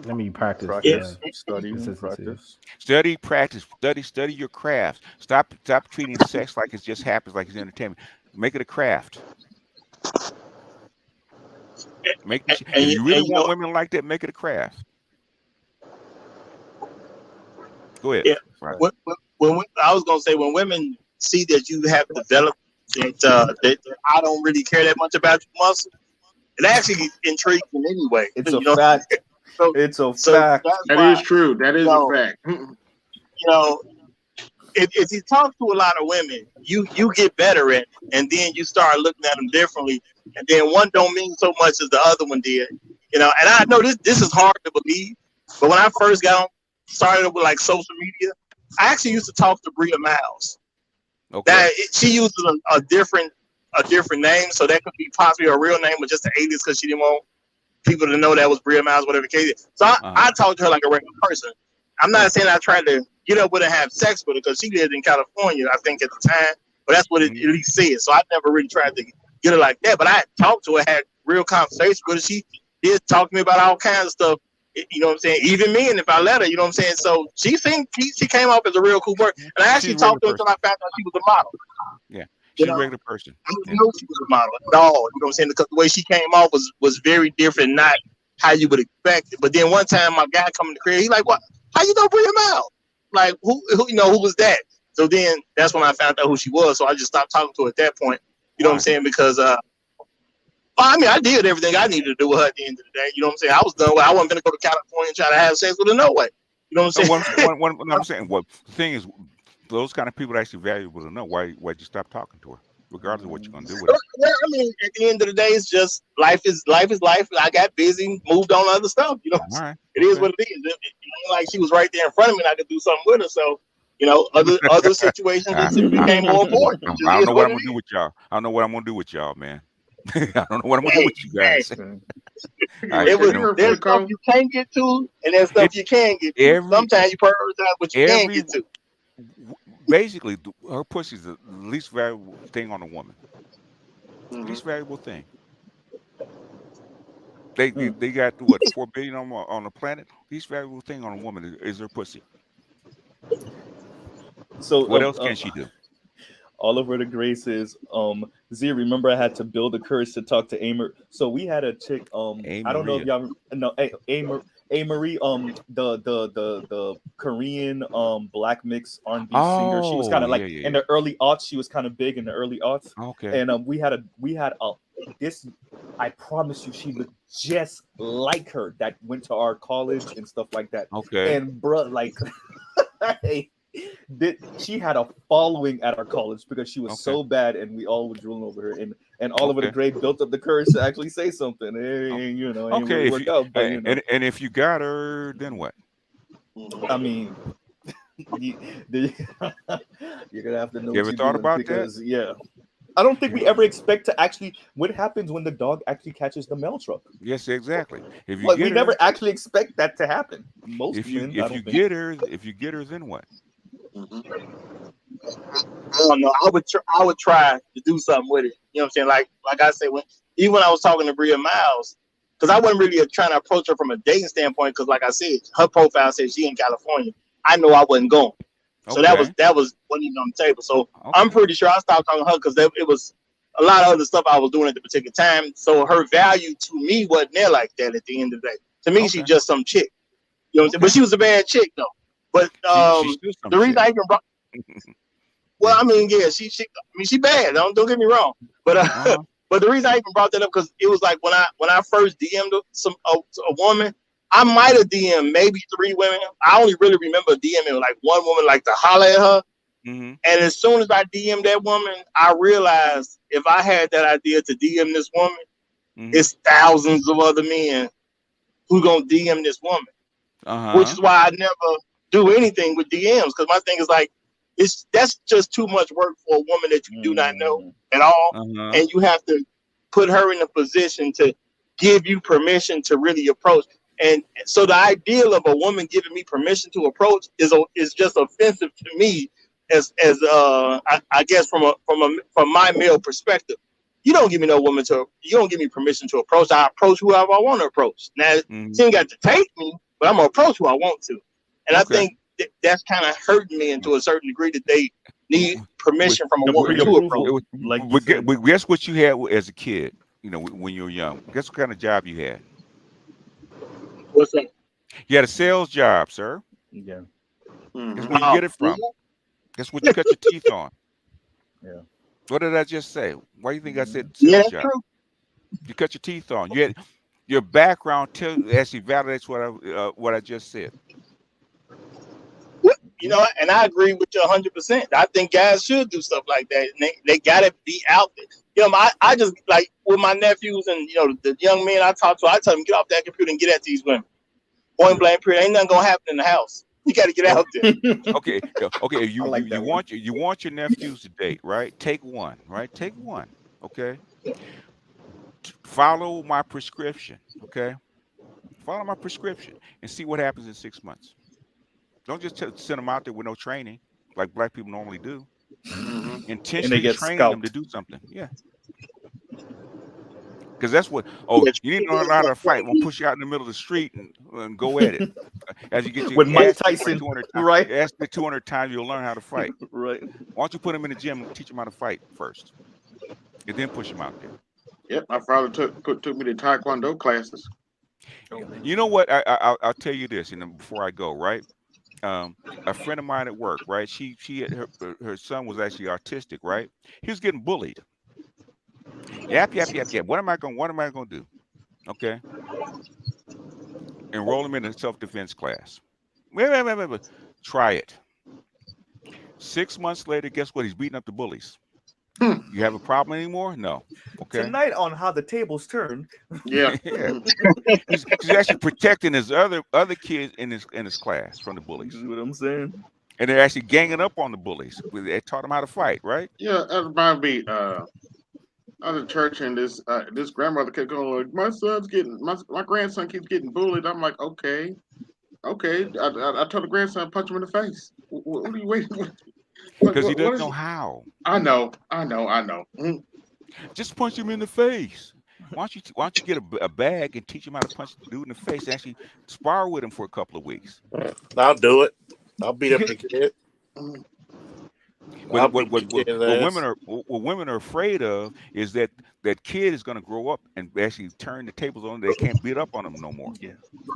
I mean, practice. Study, practice. Study your craft. Stop treating sex like it just happens, like it's entertainment. Make it a craft. If you really want women like that, make it a craft. Go ahead. Yeah. When I was gonna say, when women see that you have developed that I don't really care that much about your muscle, it actually intrigues them anyway. It's a fact. It's a fact. That is true. That is a fact. If you talk to a lot of women, you get better at it, and then you start looking at them differently, and then one don't mean so much as the other one did. And I know this is hard to believe, but when I first started with like social media, I actually used to talk to Bria Miles. Okay. She uses a different name, so that could be possibly her real name, but just the alias because she didn't want people to know that was Bria Miles, whatever the case is. So I talked to her like a regular person. I'm not saying I tried to get up with her and have sex with her because she lived in California, I think, at the time, but that's what it at least said. So I never really tried to get her like that, but I talked to her, had real conversation with her. She did talk to me about all kinds of stuff. You know what I'm saying? Even me, and if I let her, you know what I'm saying? So she came off as a real cool person. And I actually talked to her until I found out she was a model. Yeah, she's a regular person. I didn't know she was a model at all. You know what I'm saying? Because the way she came off was very different, not how you would expect it. But then one time my guy come in the crib, he like, what? How you know Bria Miles? Like who you know, who was that? So then that's when I found out who she was. So I just stopped talking to her at that point. You know what I'm saying? Because I mean, I did everything I needed to do with her at the end of the day. You know what I'm saying? I was done with. I wasn't gonna go to California and try to have sex with her. No way. You know what I'm saying? What I'm saying, what the thing is, those kind of people are actually valuable to know. Why'd you stop talking to her, regardless of what you're gonna do with her? Well, I mean, at the end of the day, it's just life is life. I got busy, moved on to other stuff. You know, it is what it is. It ain't like she was right there in front of me and I could do something with her. So, you know, other situations it became more important. I don't know what I'm gonna do with y'all. I don't know what I'm gonna do with y'all, man. I don't know what I'm gonna do with you guys. There's stuff you can't get to, and there's stuff you can get to. Sometimes you prioritize what you can get to. Basically, her pussy is the least valuable thing on a woman. Least valuable thing. They got what 4 billion on the planet. Least valuable thing on a woman is her pussy. So what else can she do? Oliver the Grace is Z, remember I had to build the courage to talk to Amer. So we had a chick, I don't know if y'all know Marie, the Korean black mix R&B singer. She was kind of like in the early aughts. She was kind of big in the early aughts. Okay. And we had this, I promise you, she looked just like her that went to our college and stuff like that. Okay. And bro, like she had a following at our college because she was so bad, and we all were drooling over her. And Oliver the Great built up the courage to actually say something. And, you know, ain't really worked out, but, you know. And if you got her, then what? I mean, you're gonna have to know. You ever thought about that? Yeah. I don't think we ever expect to actually. What happens when the dog actually catches the mail truck? Yes, exactly. If you like, we never actually expect that to happen. Most if men, you get her, then what? I don't know. I would try to do something with it. You know what I'm saying? Like I said, even when I was talking to Bria Miles, because I wasn't really trying to approach her from a dating standpoint. Because like I said, her profile said she in California. I know I wasn't going. So that wasn't even on the table. So I'm pretty sure I stopped talking to her because it was a lot of other stuff I was doing at the particular time. So her value to me wasn't there like that at the end of the day. To me, she's just some chick. You know what I'm saying? But she was a bad chick though. But the reason I even brought, well, I mean, yeah, she bad. Don't get me wrong. But but the reason I even brought that up because it was like when I first DM'd a woman, I might have DM'd maybe 3 women. I only really remember DMing like one woman, like to holler at her. And as soon as I DM'd that woman, I realized if I had that idea to DM this woman, it's thousands of other men who gonna DM this woman, which is why I never do anything with DMs, because my thing is like that's just too much work for a woman that you do not know at all, and you have to put her in a position to give you permission to really approach. And so the ideal of a woman giving me permission to approach is just offensive to me, as I guess from my male perspective. You don't give me you don't give me permission to approach. I approach whoever I want to approach. Now she ain't got to take me, but I'm gonna approach who I want to. And I think that's kind of hurting me into a certain degree that they need permission from a woman to approach. Guess what you had as a kid? You know, when you were young. Guess what kind of job you had? What's that? You had a sales job, sir. Yeah. Guess where you get it from? Guess what you cut your teeth on? Yeah. What did I just say? Why do you think I said sales job? True. You cut your teeth on. You had your background actually validates what I just said. You know, and I agree with you 100%. I think guys should do stuff like that. And they gotta be out there. You know, I just like with my nephews and the young men I talk to, I tell them get off that computer and get at these women. Point blank period. Ain't nothing gonna happen in the house. You got to get out there. Okay. You want your nephews to date, right? Take one, right? Take one. Okay. Follow my prescription. Okay. Follow my prescription and see what happens in 6 months. Don't just send them out there with no training like black people normally do. Intentionally train them to do something. Yeah. Because that's what. Oh, you need to learn how to fight. We'll push you out in the middle of the street and go at it. As you get your with Mike Tyson, right? Ask me 200 times, you'll learn how to fight. Right. Why don't you put him in the gym and teach him how to fight first, and then push him out there? Yep, my father took me to Taekwondo classes. You know what? I'll tell you this, before I go, right? A friend of mine at work, right? She had her son was actually autistic, right? He was getting bullied. Yap. What am I gonna do? Okay. Enroll him in a self-defense class. Wait. Try it. 6 months later, guess what? He's beating up the bullies. You have a problem anymore? No. Okay. Tonight on How the Tables Turn. Yeah. He's actually protecting his other kids in his class from the bullies. You know what I'm saying? And they're actually ganging up on the bullies. They taught them how to fight, right? Yeah, that reminds me. I was at church and this grandmother kept going like, my grandson keeps getting bullied. I'm like, okay. I told the grandson punch him in the face. What are you waiting for? Because he doesn't know how. I know. Mm. Just punch him in the face. Why don't you get a bag and teach him how to punch the dude in the face and actually spar with him for a couple of weeks? I'll do it. I'll beat up the kid. What women are afraid of is that kid is going to grow up and actually turn the tables on. They can't beat up on them no more.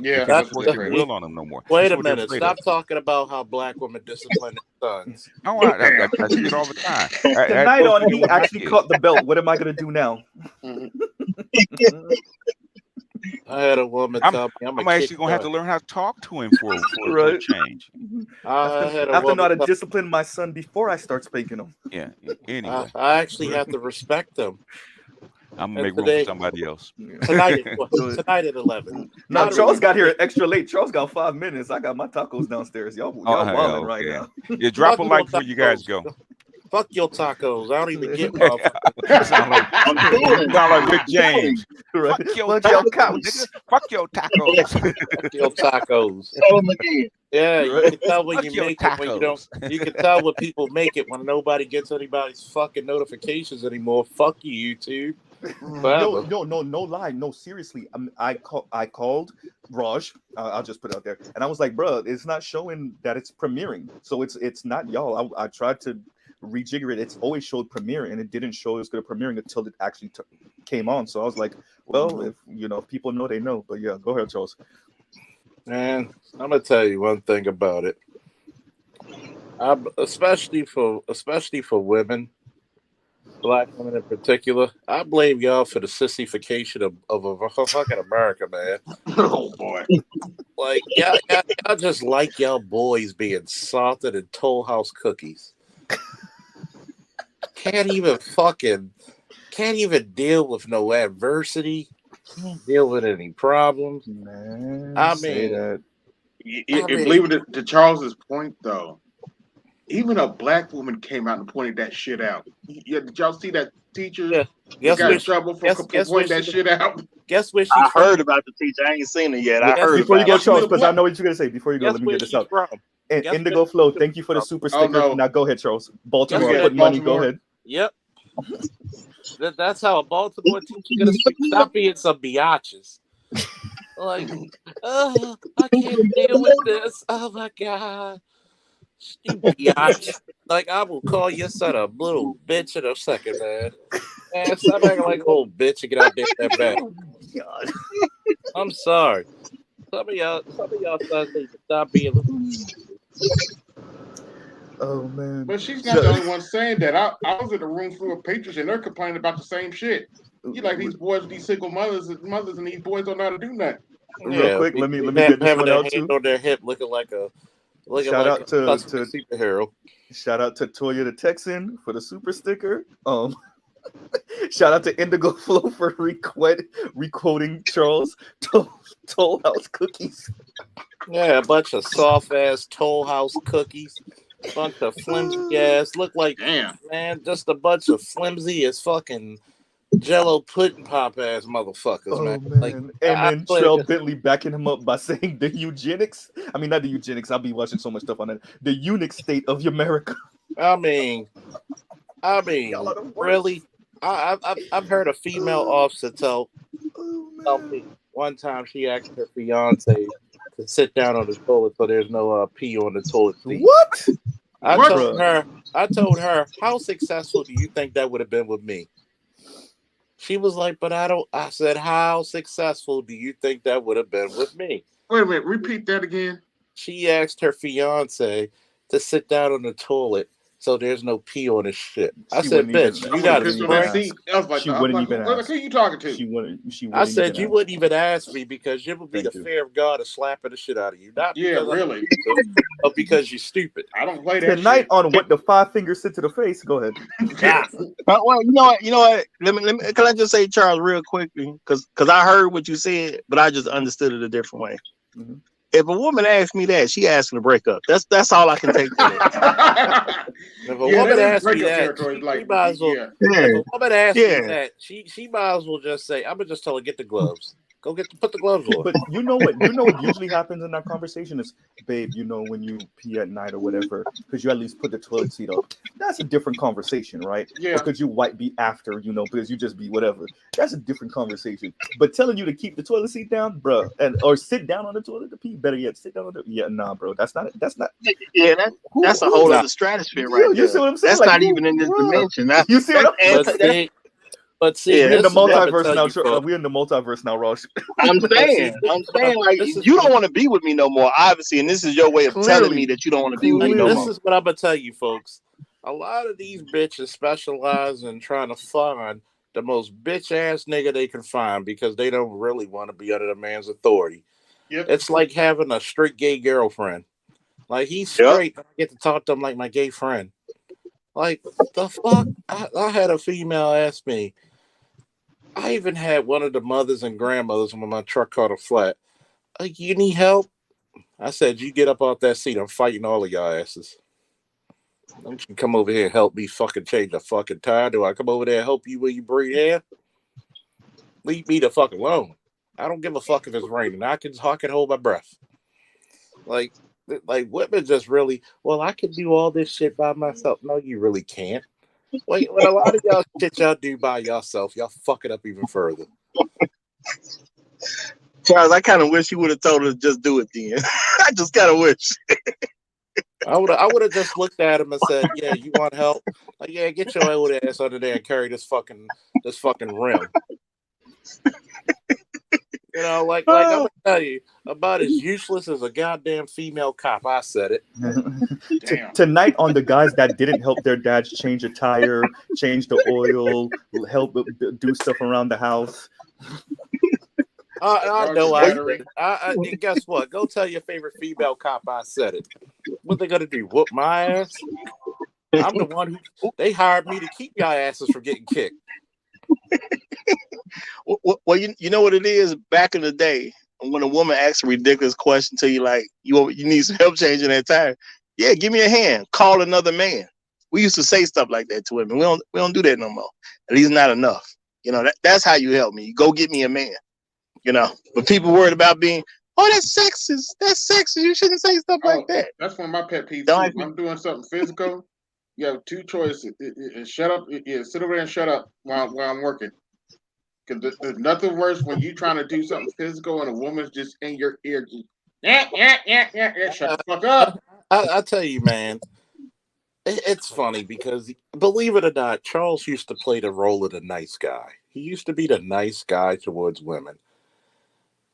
Yeah. That's what they will on them no more. Wait That's a minute. Stop talking about how black women discipline their sons. Oh, I see it all the time. Tonight on He Actually Caught the Belt. What am I going to do now? I had a woman tell me I'm actually going to have to learn how to talk to him for a change. I have to know how to discipline my son before I start spanking him. Yeah. Anyway. I actually have to respect them. I'm going to make room for somebody else. Tonight at 11. No, Charles got here extra late. Charles got 5 minutes. I got my tacos downstairs. Y'all wilding right now. Yeah, drop a like before you guys go. Fuck your tacos. I don't even get sound like Rick James. Right. Fuck your tacos. Fuck your tacos. Fuck your tacos. Yeah, you can tell when you make it when you don't. You can tell when people make it when nobody gets anybody's fucking notifications anymore. Fuck you, YouTube. No lie. No, seriously. I called Raj. I'll just put it out there, and I was like, bro, it's not showing that it's premiering. So it's not y'all. I tried to rejigger it. It's always showed premiere, and it didn't show it was going to premiering until it actually came on. So I was like, well, if people know, they know. But yeah, go ahead, Charles. Man, I'm gonna tell you one thing about it. Especially for women, black women in particular, I blame y'all for the sissification of fucking America, man. Oh boy. Like y'all just like y'all boys being salted in Toll House cookies. Can't even deal with no adversity. Can't deal with any problems. Man, I mean, believe it, to Charles's point though, even a black woman came out and pointed that shit out. Yeah, did y'all see that teacher? Yeah. Got in trouble for pointing that shit out. Guess what? I heard about the teacher. I ain't seen it yet. I heard Before you go, about Charles, because I know what you're gonna say. Before you go, let me get this out. And Indigo Flow, thank you for the super sticker. No. Now go ahead, Charles. Baltimore, put money. Go ahead. Yep. That's how a Baltimore teacher gonna speak. Stop being some biatches. Like, I can't deal with this. Oh my god, stupid biatch. Like, I will call your son a little bitch in a second, man. Man, stop acting like old bitch and get out there that bad. God. I'm sorry. Some of y'all sons need to stop being little. Oh man. But she's not the only one saying that. I was in a room full of patrons and they're complaining about the same shit. You like these boys, these single mothers, and these boys don't know how to do that. Real quick, let me get this one out too. On their hip, looking like a shout out to superhero. Shout out to Toya the Texan for the super sticker. Shout out to Indigo Flow for requoting Charles Toll House cookies. Yeah, a bunch of soft ass Toll House cookies. Bunch of flimsy ass. Look like, man, just a bunch of flimsy as fucking Jello pudding pop ass motherfuckers, man. Like, and then Trell Bentley backing him up by saying the eugenics. I mean, not the eugenics. I'll be watching so much stuff on that. The eunuch state of America. I mean, really? I've heard a female officer tell me one time she asked her fiance to sit down on the toilet so there's no pee on the toilet seat. What? I told her, how successful do you think that would have been with me? She was like, but I don't. I said, how successful do you think that would have been with me? Wait a minute, repeat that again. She asked her fiance to sit down on the toilet so there's no pee on his shit. I said, bitch, you got a spray? I was like, who are you talking to? I said you wouldn't even ask me because it would be the fear of God of slapping the shit out of you. Not because really, but because you're stupid. I don't play that Tonight shit. on What the Five Fingers Sit to the Face. Go ahead. Well, you know what? Let me. Can I just say, Charles, real quickly, because I heard what you said, but I just understood it a different way. Mm-hmm. If a woman asks me that, she asking to break up. That's all I can take from it. If a woman asks me that, she might as well. If a woman asks me that, she might as well just say, "I'm gonna just tell her get the gloves. Go put the gloves on." But you know what usually happens in that conversation is, babe, when you pee at night or whatever, because you at least put the toilet seat up. That's a different conversation, right? Yeah. Or could you be after, because you just be whatever. That's a different conversation. But telling you to keep the toilet seat down, bro, or sit down on the toilet to pee, better yet, sit down on the nah, bro. That's not. Yeah, that's a whole other stratosphere, right? You see what I'm saying? That's not even in this dimension. You see what I'm saying? But see, we're in the multiverse now. folks. We're in the multiverse now, Ross. I'm saying, like, you don't want to be with me no more, obviously, and this is your way of telling me that you don't want to be with me no more. This is what I'm gonna tell you, folks. A lot of these bitches specialize in trying to find the most bitch ass nigga they can find because they don't really want to be under the man's authority. Yep. It's like having a straight gay girlfriend. Like, he's straight, but I get to talk to him like my gay friend. Like, the fuck? I had a female ask me. I even had one of the mothers and grandmothers when my truck caught a flat. Like, you need help? I said, you get up off that seat. I'm fighting all of y'all asses. Don't you come over here and help me fucking change a fucking tire? Do I come over there and help you when you breathe air? Leave me the fuck alone. I don't give a fuck if it's raining. I can hold my breath. Like women just really, well, I can do all this shit by myself. No, you really can't. Wait, when a lot of y'all shit y'all do by yourself, y'all fuck it up even further. Charles, I kind of wish you would have told her to just do it then. I just kind of wish. I would have just looked at him and said, "Yeah, you want help? Like, yeah, get your old ass under there and carry this fucking rim." Like I'm gonna tell you, about as useless as a goddamn female cop. I said it. Tonight on the guys that didn't help their dads change a tire, change the oil, help do stuff around the house. I know I said it. Guess what? Go tell your favorite female cop I said it. What they gonna do? Whoop my ass? I'm the one who they hired me to keep y'all asses from getting kicked. Well, you know what it is? Back in the day, when a woman asks a ridiculous question to you, like, you need some help changing that tire. Yeah, give me a hand. Call another man. We used to say stuff like that to women. We don't do that no more. At least not enough. That's how you help me. You go get me a man. But people worried about being, oh, that's sexist. That's sexist. You shouldn't say stuff like that. That's one of my pet peeves. If I'm doing something physical, you have two choices: shut up, sit over there and shut up while I'm working. Because there's nothing worse when you're trying to do something physical and a woman's just in your ear. Shut the fuck up. I tell you, man, it's funny because, believe it or not, Charles used to play the role of the nice guy. He used to be the nice guy towards women.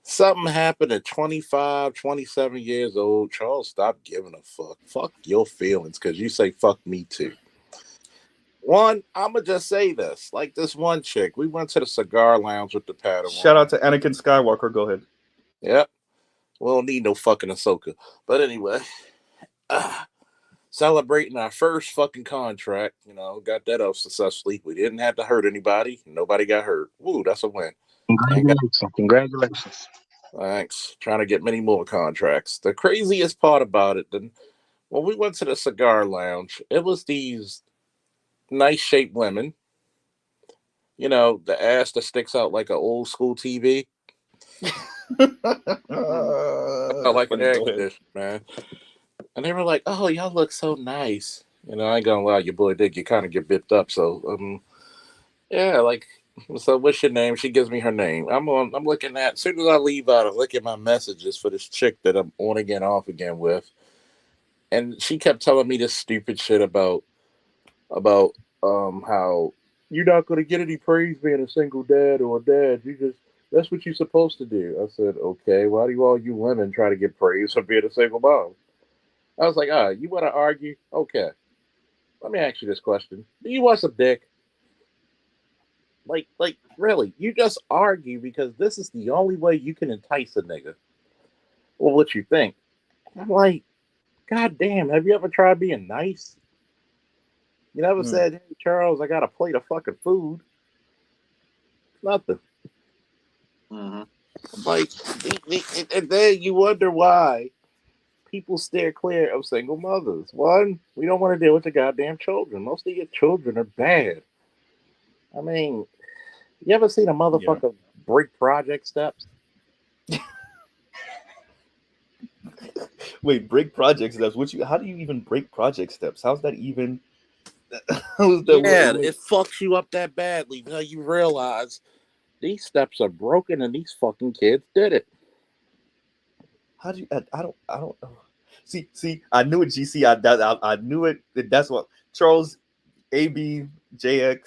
Something happened at 25, 27 years old. Charles stopped giving a fuck. Fuck your feelings because you say fuck me too. One, I'm going to just say this. Like this one chick, we went to the cigar lounge with the Padawan. Shout out to Anakin Skywalker. Go ahead. Yep. We don't need no fucking Ahsoka. But anyway, celebrating our first fucking contract. Got that off successfully. We didn't have to hurt anybody. Nobody got hurt. Woo, that's a win. Congratulations. Thanks. Trying to get many more contracts. The craziest part about it, when we went to the cigar lounge, it was these nice shaped women. The ass that sticks out like an old school TV. Like an air conditioner, man. And they were like, "Oh, y'all look so nice." I ain't gonna lie, your boy did kind of get bipped up. So, yeah, like, so what's your name? She gives me her name. I'm looking at, as soon as I leave out, I look at my messages for this chick that I'm on again, off again with. And she kept telling me this stupid shit about how you're not going to get any praise being a single dad or a dad. That's what you're supposed to do. I said, okay, why do all you women try to get praise for being a single mom? I was like, you want to argue? Okay. Let me ask you this question. Do you want some dick? Like, really, you just argue because this is the only way you can entice a nigga. Well, what you think? I'm like, God damn, have you ever tried being nice? You never said, hey, Charles, I got a plate of fucking food. Nothing. Like, and then you wonder why people steer clear of single mothers. One, we don't want to deal with the goddamn children. Most of your children are bad. I mean, you ever seen a motherfucker break project steps? Wait, break project steps? How do you even break project steps? How's that even? It fucks you up that badly until you realize these steps are broken and these fucking kids did it. How do you? I don't know. See, I knew it. GC, I knew it. That's what Charles, AB, JX.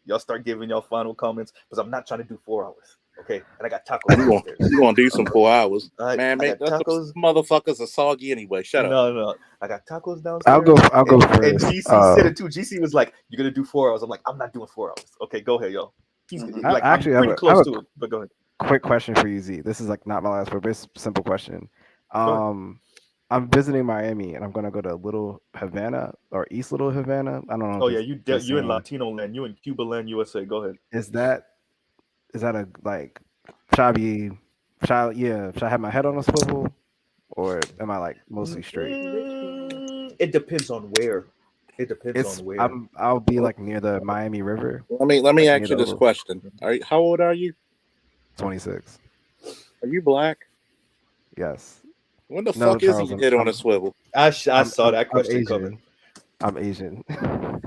Y'all start giving y'all final comments because I'm not trying to do 4 hours. Okay, and I got tacos downstairs. You're gonna do some 4 hours, man. I got tacos. Motherfuckers are soggy anyway. Shut up. No, I got tacos downstairs. I'll go first. And GC said it too. GC was like, "You're gonna do 4 hours." I'm like, "I'm not doing 4 hours." Okay, go ahead, y'all. He's like, actually, I'm pretty close to it, but go ahead. Quick question for you, Z. This is like not my last word, but it's a simple question. I'm visiting Miami, and I'm gonna go to Little Havana or East Little Havana. I don't know. Oh yeah, you in Latino land, you in Cuba land, USA. Go ahead. Is that a like? Should I have my head on a swivel, or am I like mostly straight? It depends on where. On where. I'll be like near the Miami River. Let me ask you this question. How old are you? 26. Are you black? Yes. When the fuck is he head on a swivel? I saw that question coming. I'm Asian. I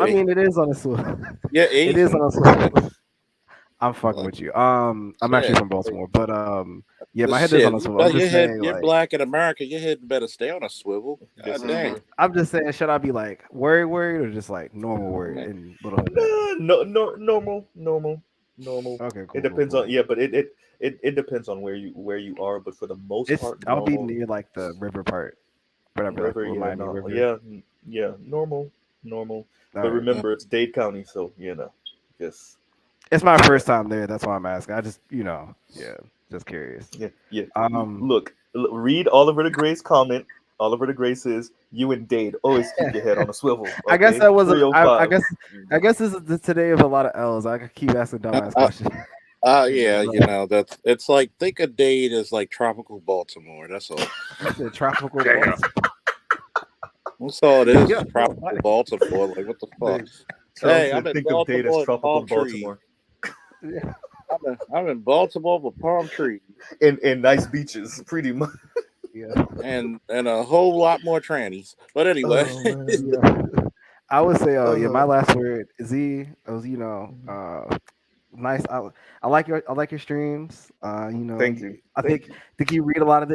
mean, it is on a swivel. Yeah, it is on a swivel. I'm fucking with you. I'm actually from Baltimore, but yeah, my head is on a swivel. You're black in America. Your head better stay on a swivel. God dang. I'm just saying, should I be like worried or just like normal worried in Little normal. Okay, cool. It depends on but it depends on where you are, but for the most part, I'll be near like the river part, whatever. River. Yeah, normal. But remember, it's Dade County, so just. It's my first time there. That's why I'm asking. I just, just curious. Yeah. Look, read Oliver the Gray's comment. Oliver the Gray says, "You and Dade always keep your head on a swivel." Okay? I guess that was. I guess this is the today of a lot of L's. I could keep asking dumbass questions. It's like think of Dade as like tropical Baltimore. That's all. Tropical Baltimore. That's all it is. Tropical Baltimore. Like what the fuck? Hey, I'm in Baltimore. Yeah. I'm in Baltimore with palm trees and nice beaches, pretty much. Yeah, and a whole lot more trannies. But anyway, I would say, my last word Z. Nice. I like your streams. Thank you. I think you read a lot of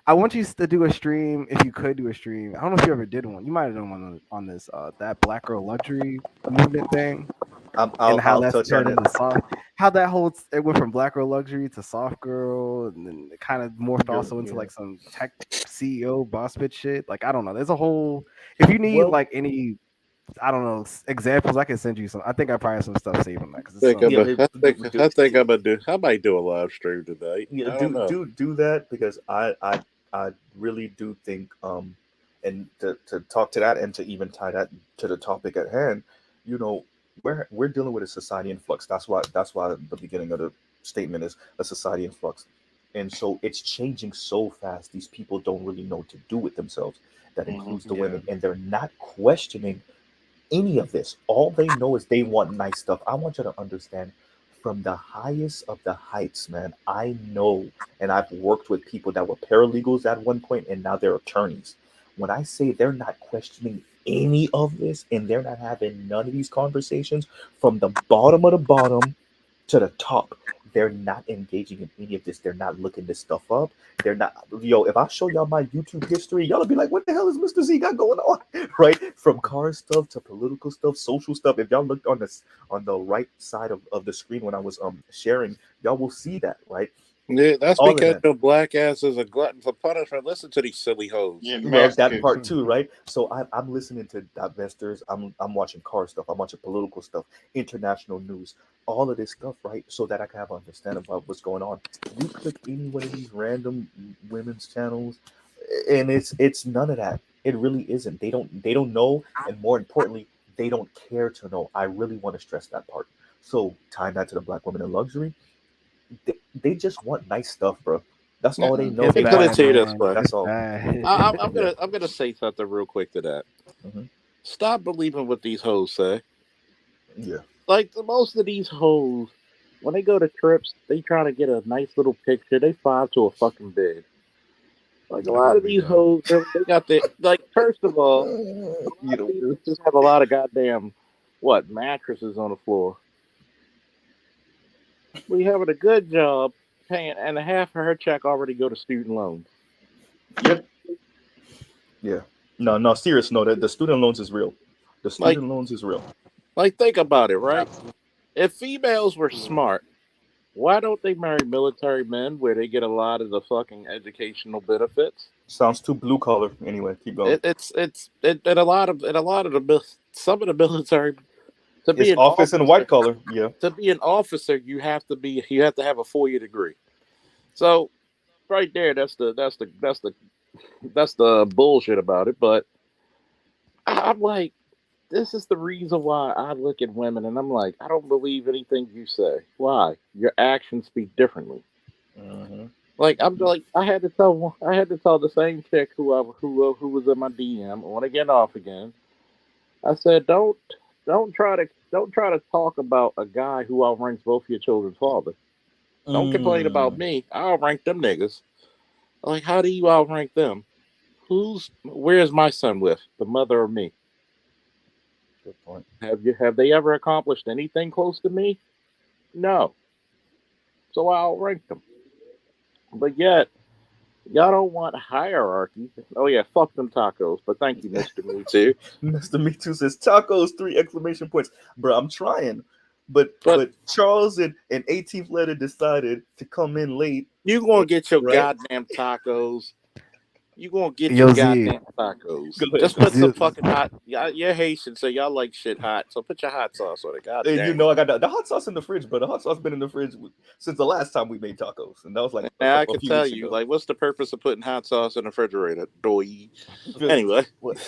I want you to do a stream if you could do a stream. I don't know if you ever did one. You might have done one on this that Black Girl Luxury movement thing. I'll touch on it. How that it went from Black Girl Luxury to Soft Girl, and then it kind of morphed also into like some tech CEO boss bitch shit. Like I don't know. There's a whole. If you need like any. I don't know examples. I can send you some. I think I probably have some stuff saved on that. I might do a live stream today. Yeah, do that because I really do think and to talk to that and to even tie that to the topic at hand, we're dealing with a society in flux. That's why the beginning of the statement is a society in flux, and so it's changing so fast. These people don't really know what to do with themselves. That includes the women, and they're not questioning any of this. All they know is they want nice stuff. I want you to understand from the highest of the heights, man. I know, and I've worked with people that were paralegals at one point and now they're attorneys. When I say they're not questioning any of this and they're not having none of these conversations from the bottom of the bottom to the top, they're not engaging in any of this. They're not looking this stuff up. They're not, if I show y'all my YouTube history, y'all will be like, what the hell is Mr. Z got going on? Right? From car stuff to political stuff, social stuff. If y'all looked on the right side of the screen when I was sharing, y'all will see that, right? Yeah, that's All of because that. your black ass is a glutton for punishment. Listen to these silly hoes. Well, that part too, right? So I'm listening to divestors. I'm watching car stuff. I'm watching political stuff, international news, all of this stuff, right? So that I can have an understanding about what's going on. You click any one of these random women's channels, and it's none of that. It really isn't. They don't know, and more importantly, they don't care to know. I really want to stress that part. So tying that to the black women in luxury, they just want nice stuff, bro. That's all they know. Let me They put want it to you this nice. way. That's all. I'm gonna say something real quick to that. Mhm. Stop believing what these hoes say. Yeah. Like most of these hoes, when they go to trips, they try to get a nice little picture. They fly to a fucking bed. Like a lot of these hoes, they got the First of all, these just have a lot of goddamn mattresses on the floor. We having a good job paying, and half of her check already go to student loans. Yep. Yeah. No, serious. No, the student loans is real. The student loans is real. Like, think about it, right? If females were smart, why don't they marry military men where they get a lot of the fucking educational benefits? Sounds too blue collar. Anyway, keep going. And a lot of some of the military to be It's an office and white collar. Yeah. To be an officer, you have to have a 4-year degree. So, right there, that's the bullshit about it. But I'm like, this is the reason why I look at women and I'm like, I don't believe anything you say. Why? Your actions speak differently. Mm-hmm. Like I had to tell the same chick who was in my DM on again off again. I said, don't try to talk about a guy who outranks both your children's father. Don't complain about me. I outrank them niggas. Like, how do you outrank them? Where's my son with? The mother or me? Good point. Have they ever accomplished anything close to me? No. So I outrank them. But yet, y'all don't want hierarchy. Oh yeah, fuck them tacos. But thank you, Mr. Me Too. Mr. Me Too says tacos 3 exclamation points. Bro, I'm trying. But Charles and 18th letter decided to come in late. You gonna get your goddamn tacos. You gonna get your goddamn tacos. Just put some fucking hot. You're Haitian, so y'all like shit hot. So put your hot sauce on it. Goddamn. And you know I got the hot sauce in the fridge, bro. The hot sauce been in the fridge since the last time we made tacos, and that was like I can tell you, like, what's the purpose of putting hot sauce in the refrigerator? Doy. Anyway, look,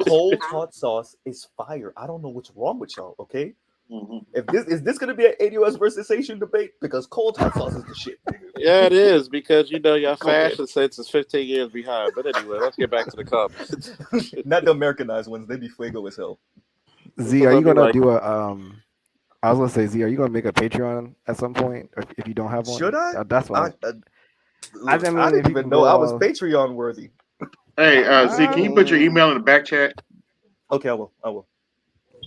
cold hot sauce is fire. I don't know what's wrong with y'all. Okay, if this gonna be an ADOS versus Haitian debate, because cold hot sauce is the shit. Yeah, it is, because your fashion sense is 15 years behind. But anyway, let's get back to the comments. Not the Americanized ones; they be fuego as hell. Z, are you gonna do a I was gonna say, Z, are you gonna make a Patreon at some point, or if you don't have one? Should I? That's why. I didn't even know I was Patreon worthy. Hey, Z, can you put your email in the back chat? Okay, I will.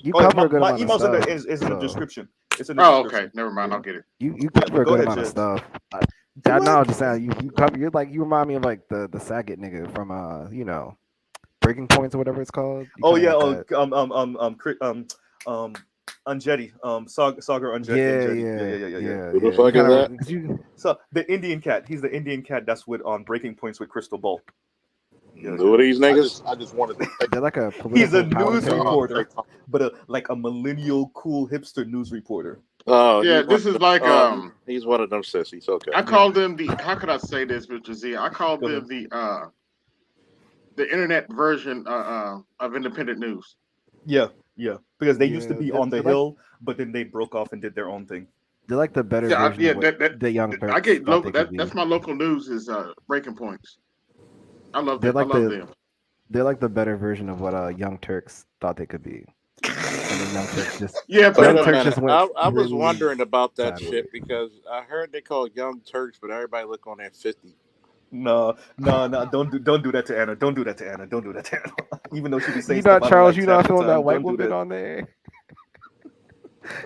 You cover a good my amount email's of in stuff. the description. It's in the description. Okay. Never mind. I'll get it. You cover a go good ahead, amount of Jez. stuff. I know, just saying, you cover. You're like, you remind me of like the Saget nigga from Breaking Points or whatever it's called. Unjetty, Sagar Unjetty. Yeah. Who the fuck is that? So the Indian cat. He's the Indian cat that's with Breaking Points with Crystal Ball. Who are these niggas? I just wanted to. They're like a He's a political news commentary. reporter, but like a millennial cool hipster news reporter. Oh Yeah, this is like he's one of them sissies. Okay. I call them the. How could I say this, Mr. Z? I call them the internet version of independent news. Yeah, because they used to be on the Hill, but then they broke off and did their own thing. They're like the better version of what the young Turks I get thought local. they could be. That's my local news is Breaking Points. I love They're them. like I love them. They're like the better version of what Young Turks thought they could be. And then Young Turks just I was wondering about that shit because I heard they call Young Turks, but everybody look on that 50. No, don't do that to Anna. Don't do that to Anna. Don't do that to Anna. Even though she be saying Charles, stuff, Charles, you not feeling that white woman on there.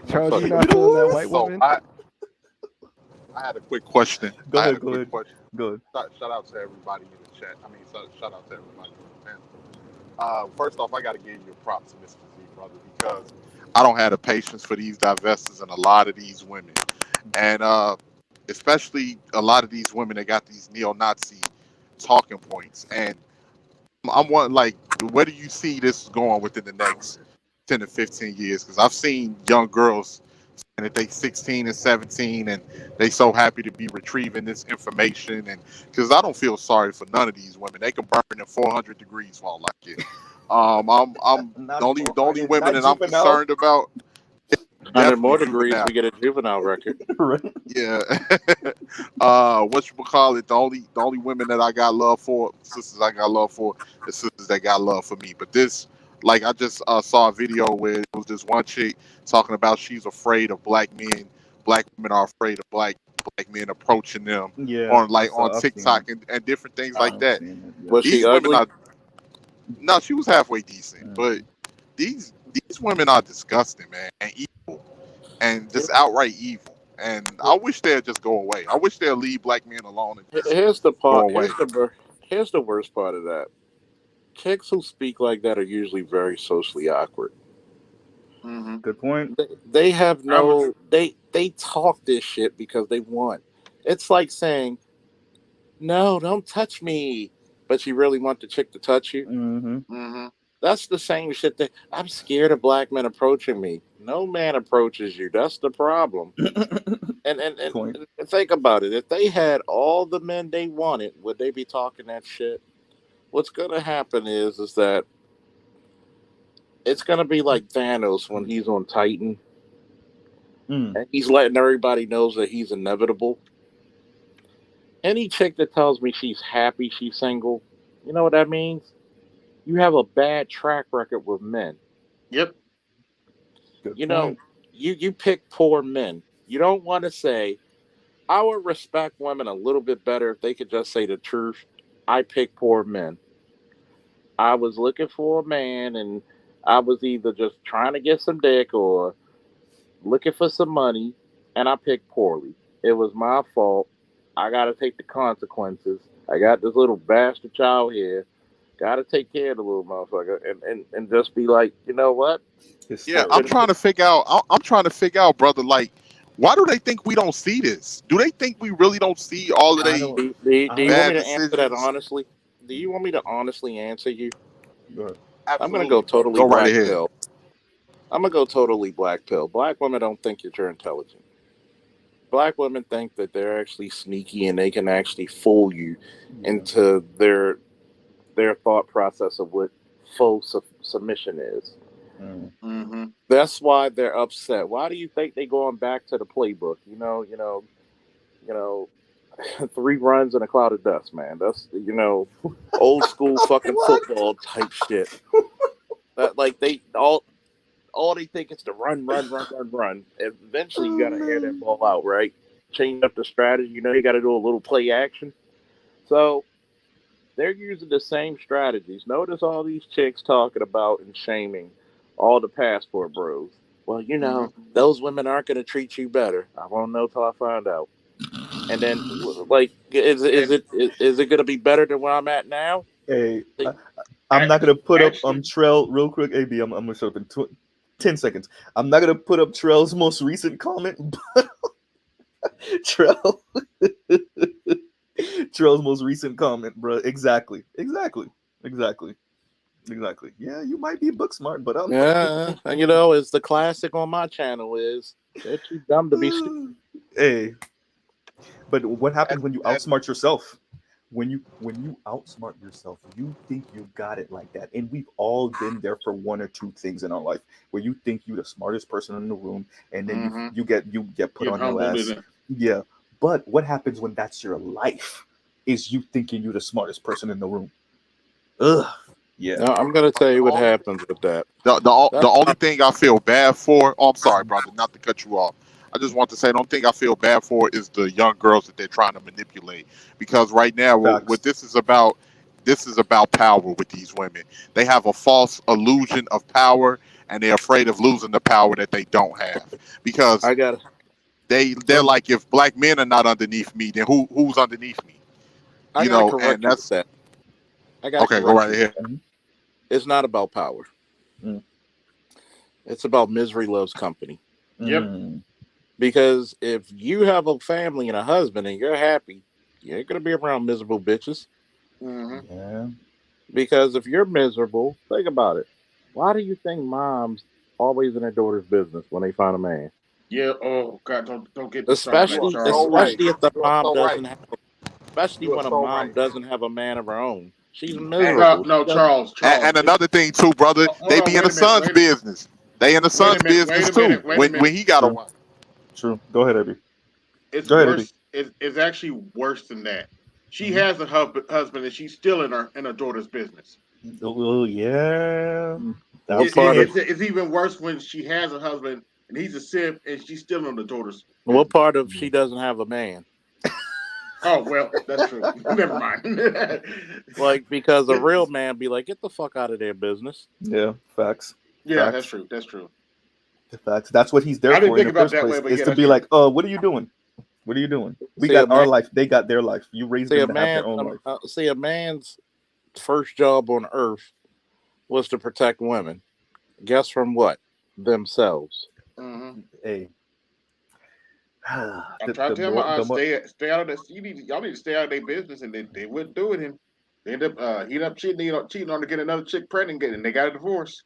Charles, you not feeling that white woman. I had a quick question. Go I had ahead. a Go quick ahead. question. Go ahead. Shout out to everybody in the chat. I mean, shout out to everybody in the panel. First off, I got to give you props, Mr. Z, brother, because I don't have the patience for these divestors and a lot of these women, and especially a lot of these women that got these neo-Nazi talking points. And I'm wondering, like, where do you see this going within the next 10 to 15 years? Because I've seen young girls saying that they 16 and 17 and they so happy to be retrieving this information. And because I don't feel sorry for none of these women, they can burn in 400 degrees for all I care. I'm the only women that I'm concerned about. 100 more Definitely degrees, juvenile. we get a juvenile record. Yeah. What you call it? The only women that I got love for, sisters I got love for, the sisters that got love for me. But this, like, I just saw a video where it was this one chick talking about she's afraid of black men. Black women are afraid of black men approaching them on I've seen TikTok and different things like that. Was she These women ugly? are no, she was halfway decent, but these women are disgusting, man, and evil, and just outright evil. And I wish they'd just go away. I wish they'd leave black men alone and just Here's the go part. away. Here's the worst part of that. Chicks who speak like that are usually very socially awkward. Good point. They have no. They talk this shit because they want. It's like saying, "No, don't touch me," but you really want the chick to touch you. That's the same shit that I'm scared of black men approaching me. No man approaches you. That's the problem. And think about it. If they had all the men they wanted, would they be talking that shit? What's gonna happen is that it's gonna be like Thanos when he's on Titan, and he's letting everybody knows that he's inevitable. Any chick that tells me she's happy she's single, you know what that means? You have a bad track record with men. Yep. You know, you pick poor men. You don't want to say, I would respect women a little bit better if they could just say the truth. I pick poor men. I was looking for a man and I was either just trying to get some dick or looking for some money, and I picked poorly. It was my fault. I got to take the consequences. I got this little bastard child here. Got to take care of the little motherfucker and just be like, you know what? Yeah, I'm trying to figure out. I'm trying to figure out, brother. Like, why do they think we don't see this? Do they think we really don't see all of they Do you want me bad to answer that decisions? honestly? Do you want me to honestly answer you? Go I'm going to go totally Go right black ahead. pill. I'm going to go totally black pill. Black women don't think that you're intelligent. Black women think that they're actually sneaky and they can actually fool you into their thought process of what full submission is. That's why they're upset. Why do you think they're going back to the playbook? You know, 3 runs and a cloud of dust, man. That's old school fucking football type shit. That, like, they all they think is to run. Eventually, you gotta air that ball out, right? Change up the strategy. You got to do a little play action. So they're using the same strategies. Notice all these chicks talking about and shaming all the passport bros. Well, those women aren't going to treat you better. I won't know till I find out. And then, like, is it going to be better than where I'm at now? Hey, I'm not gonna put up Trell real quick. AB, I'm gonna shut up in 10 seconds. I'm not gonna put up Trell's most recent comment, but Trell's most recent comment, bro. Exactly. Yeah, you might be book smart, but I'm Yeah, and it's the classic on my channel is they're too dumb to be stupid. Hey, but what happens when you outsmart yourself? When you outsmart yourself, you think you got it like that. And we've all been there for one or two things in our life where you think you're the smartest person in the room, and then you get put on your ass. Yeah. But what happens when that's your life? Is you thinking you're the smartest person in the room? Ugh. Yeah. No, I'm gonna tell you what happens with that. The only thing I feel bad for. Oh, I'm sorry, brother, not to cut you off. I just want to say, the only thing I feel bad for is the young girls that they're trying to manipulate. Because right now, what this is about power with these women. They have a false illusion of power, and they're afraid of losing the power that they don't have. Because they're like, if black men are not underneath me, then who's underneath me? I You gotta know, correct and you with that's that. I gotta okay. Go correct right you. ahead. It's not about power. It's about misery loves company. Yep. Because if you have a family and a husband and you're happy, you ain't gonna be around miserable bitches. Yeah. Because if you're miserable, think about it. Why do you think moms always in their daughter's business when they find a man? Yeah. Oh God, don't get me started on that, Especially, Charles. especially if the You are mom so right. doesn't have, especially You are when a so mom right. doesn't have a man of her own. She's No, miserable. no, She doesn't- Charles. And another thing too, brother, Hold they on. be in Wait the a minute. son's business. They in the Wait a son's minute. Wait business a too. minute. Wait a minute. When he got a wife. True. Go ahead, Abby. It's Go ahead, Abby. worse. It's actually worse than that. She has a husband, and she's still in her daughter's business. Oh yeah. What part of It's even worse when she has a husband and he's a simp, and she's still in the daughter's. what part of she doesn't have a man? Oh well, that's true. Never mind. Like, because a real man be like, get the fuck out of their business. Yeah. Facts. Yeah, Facts. that's true. That's true. Facts. That's what he's there I didn't for in think the about first that place. way, but Is yeah, to that's be true. like, oh, what are you doing? What are you doing? We See, a got our man, life. They got their life. You raised see a them to have man, their own life. see a man's first job on earth was to protect women. Guess from what? Themselves. Hey. I'm trying to tell my aunt, stay out of this. Y'all need to stay out of their business, and they wouldn't do it. And they end up cheating on to get another chick pregnant, and they got a divorce.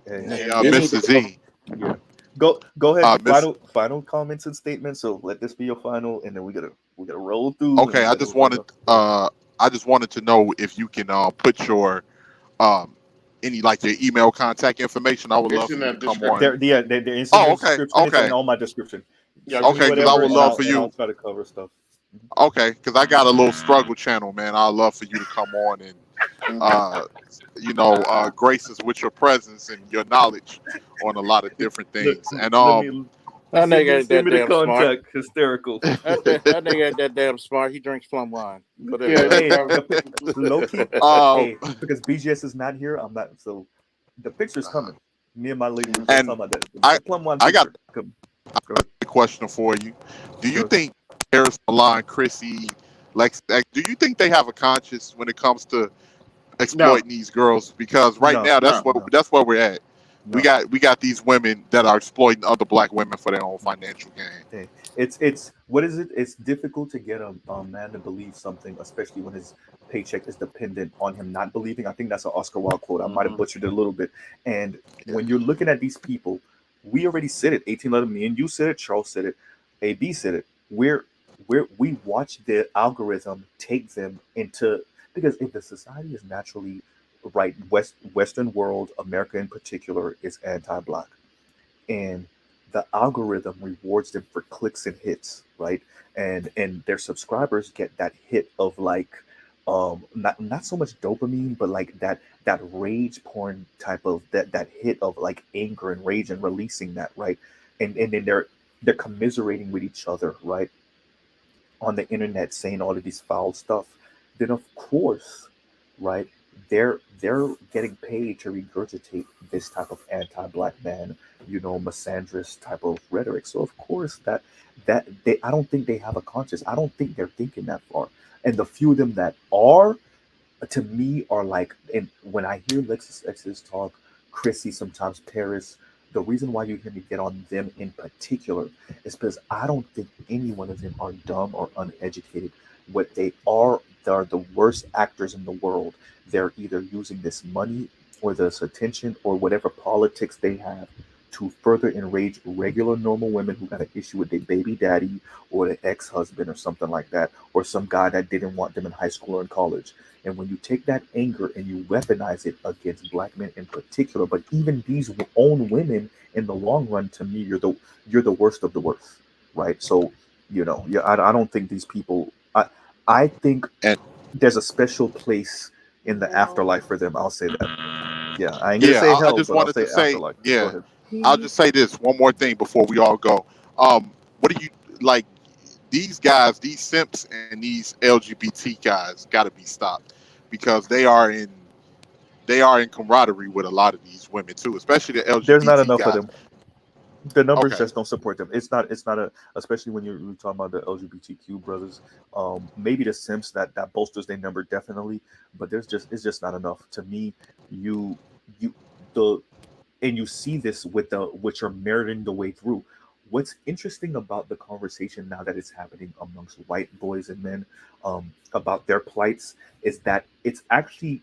Hey, Mr. Z. Yeah. Go ahead. Miss, Final comments and statements. So let this be your final, and then we gotta roll through. okay, I just wanted to know if you can put your any like your email contact information. I would love for you to come on. They're in the Oh, okay, description. It's in okay. all my description. Yeah, Okay, because I would love for and I'll you. try to cover stuff. Okay, because I got a little struggle channel, man. I'd love for you to come on and grace us with your presence and your knowledge on a lot of different things. And That nigga ain't send that me the damn smart. contact. Hysterical. That nigga ain't that damn smart. He drinks plum wine. But Hey, low key. Hey, because BGS is not here, I'm not. So the picture's coming. Me and my lady were just talking about that. Plum wine I got a question for you. Do you think Paris, Milan, Chrissy, Lex, do you think they have a conscience when it comes to exploiting these girls? Because right now that's where we're at. We got these women that are exploiting other black women for their own financial gain. It's what is it? It's difficult to get a man to believe something, especially when his paycheck is dependent on him not believing. I think that's an Oscar Wilde quote. I might have butchered it a little bit. And when you're looking at these people, we already said it. 1811, me and you said it. Charles said it. AB said it. We watch the algorithm take them into, because if the society is naturally right, Western world, America in particular, is anti-black, and the algorithm rewards them for clicks and hits, right? And their subscribers get that hit of like not so much dopamine, but like that rage porn type of that hit of like anger and rage and releasing that, right? And then they're commiserating with each other, right? On the internet saying all of these foul stuff. Then of course, right, they're getting paid to regurgitate this type of anti-black man, misandrist type of rhetoric. So of course that they, I don't think they have a conscience. I don't think they're thinking that far. And the few of them that are, to me, are like, and when I hear Lexus X's talk, Chrissy, sometimes Paris, the reason why you hear me get on them in particular is because I don't think any one of them are dumb or uneducated. What they are the worst actors in the world. They're either using this money or this attention or whatever politics they have to further enrage regular normal women who got an issue with their baby daddy or their ex-husband or something like that, or some guy that didn't want them in high school or in college. And when you take that anger and you weaponize it against black men in particular, but even these own women, in the long run, to me, you're the worst of the worst, right? So, I don't think these people. I think there's a special place in the afterlife for them. I'll say that. Yeah, I ain't gonna say hell, I just but I'll wanted say to say, afterlife. Go ahead. I'll just say this one more thing before we all go. What do you like? These guys, these simps and these LGBT guys, got to be stopped because they are in camaraderie with a lot of these women too, especially the LGBT There's not enough guys. of them. The numbers Okay. just don't support them. It's not a, especially when you're talking about the LGBTQ brothers. Maybe the Simps that bolsters their number definitely, but it's just not enough to me. You you the and you see this with the which are meriting the way through. What's interesting about the conversation now that it's happening amongst white boys and men about their plights is that it's actually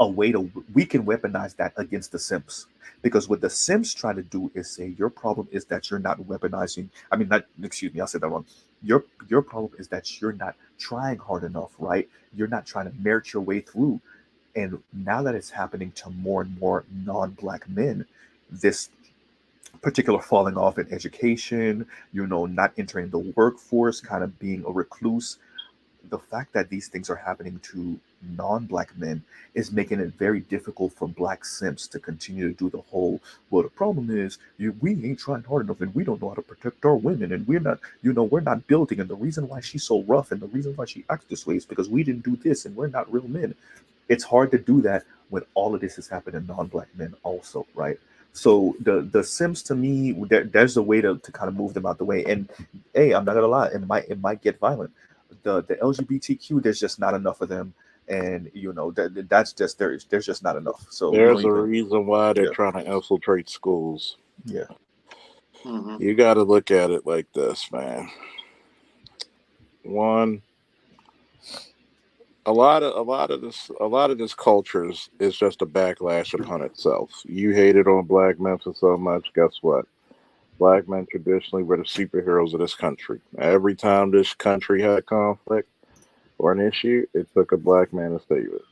a way to we can weaponize that against the Simps, because what the Simps try to do is say your problem is that you're not weaponizing. I mean, not excuse me, I said that wrong. Your problem is that you're not trying hard enough, right? You're not trying to merit your way through. And now that it's happening to more and more non-black men, this particular falling off in education, not entering the workforce, kind of being a recluse, the fact that these things are happening to non-black men is making it very difficult for black Simps to continue to do the whole, well, the problem is we ain't trying hard enough and we don't know how to protect our women and we're not, we're not building, and the reason why she's so rough and the reason why she acts this way is because we didn't do this and we're not real men. It's hard to do that when all of this is happening to non-black men also, right? So the Sims, to me, there's a way to kind of move them out the way. And hey, I'm not gonna lie, it might get violent. The LGBTQ, there's just not enough of them, and that's just there's just not enough. So we There's don't a even. reason why they're Yeah, trying to infiltrate schools. yeah. You got to look at it like this, man. One, a lot of this culture is just a backlash upon itself. You hated on black men for so much. Guess what? Black men traditionally were the superheroes of this country. Every time this country had conflict or an issue, it took a black man to save it.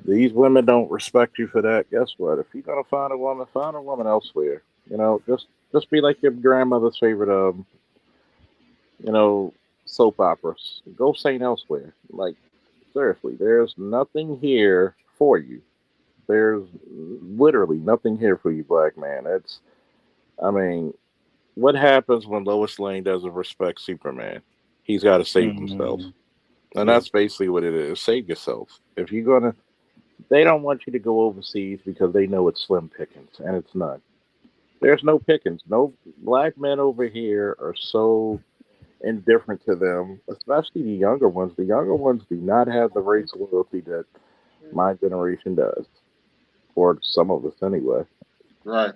These women don't respect you for that. Guess what? If you're gonna find a woman elsewhere. Just be like your grandmother's favorite soap operas. Go sing elsewhere. Like, seriously, there's nothing here for you. There's literally nothing here for you, black man. I mean, what happens when Lois Lane doesn't respect Superman? He's got to save himself. And that's basically what it is. Save yourself. If you're going to, they don't want you to go overseas because they know it's slim pickings, and it's not. There's no pickings. No black men over here are so indifferent to them, especially the younger ones. The younger ones do not have the race loyalty that my generation does, or some of us anyway. Right.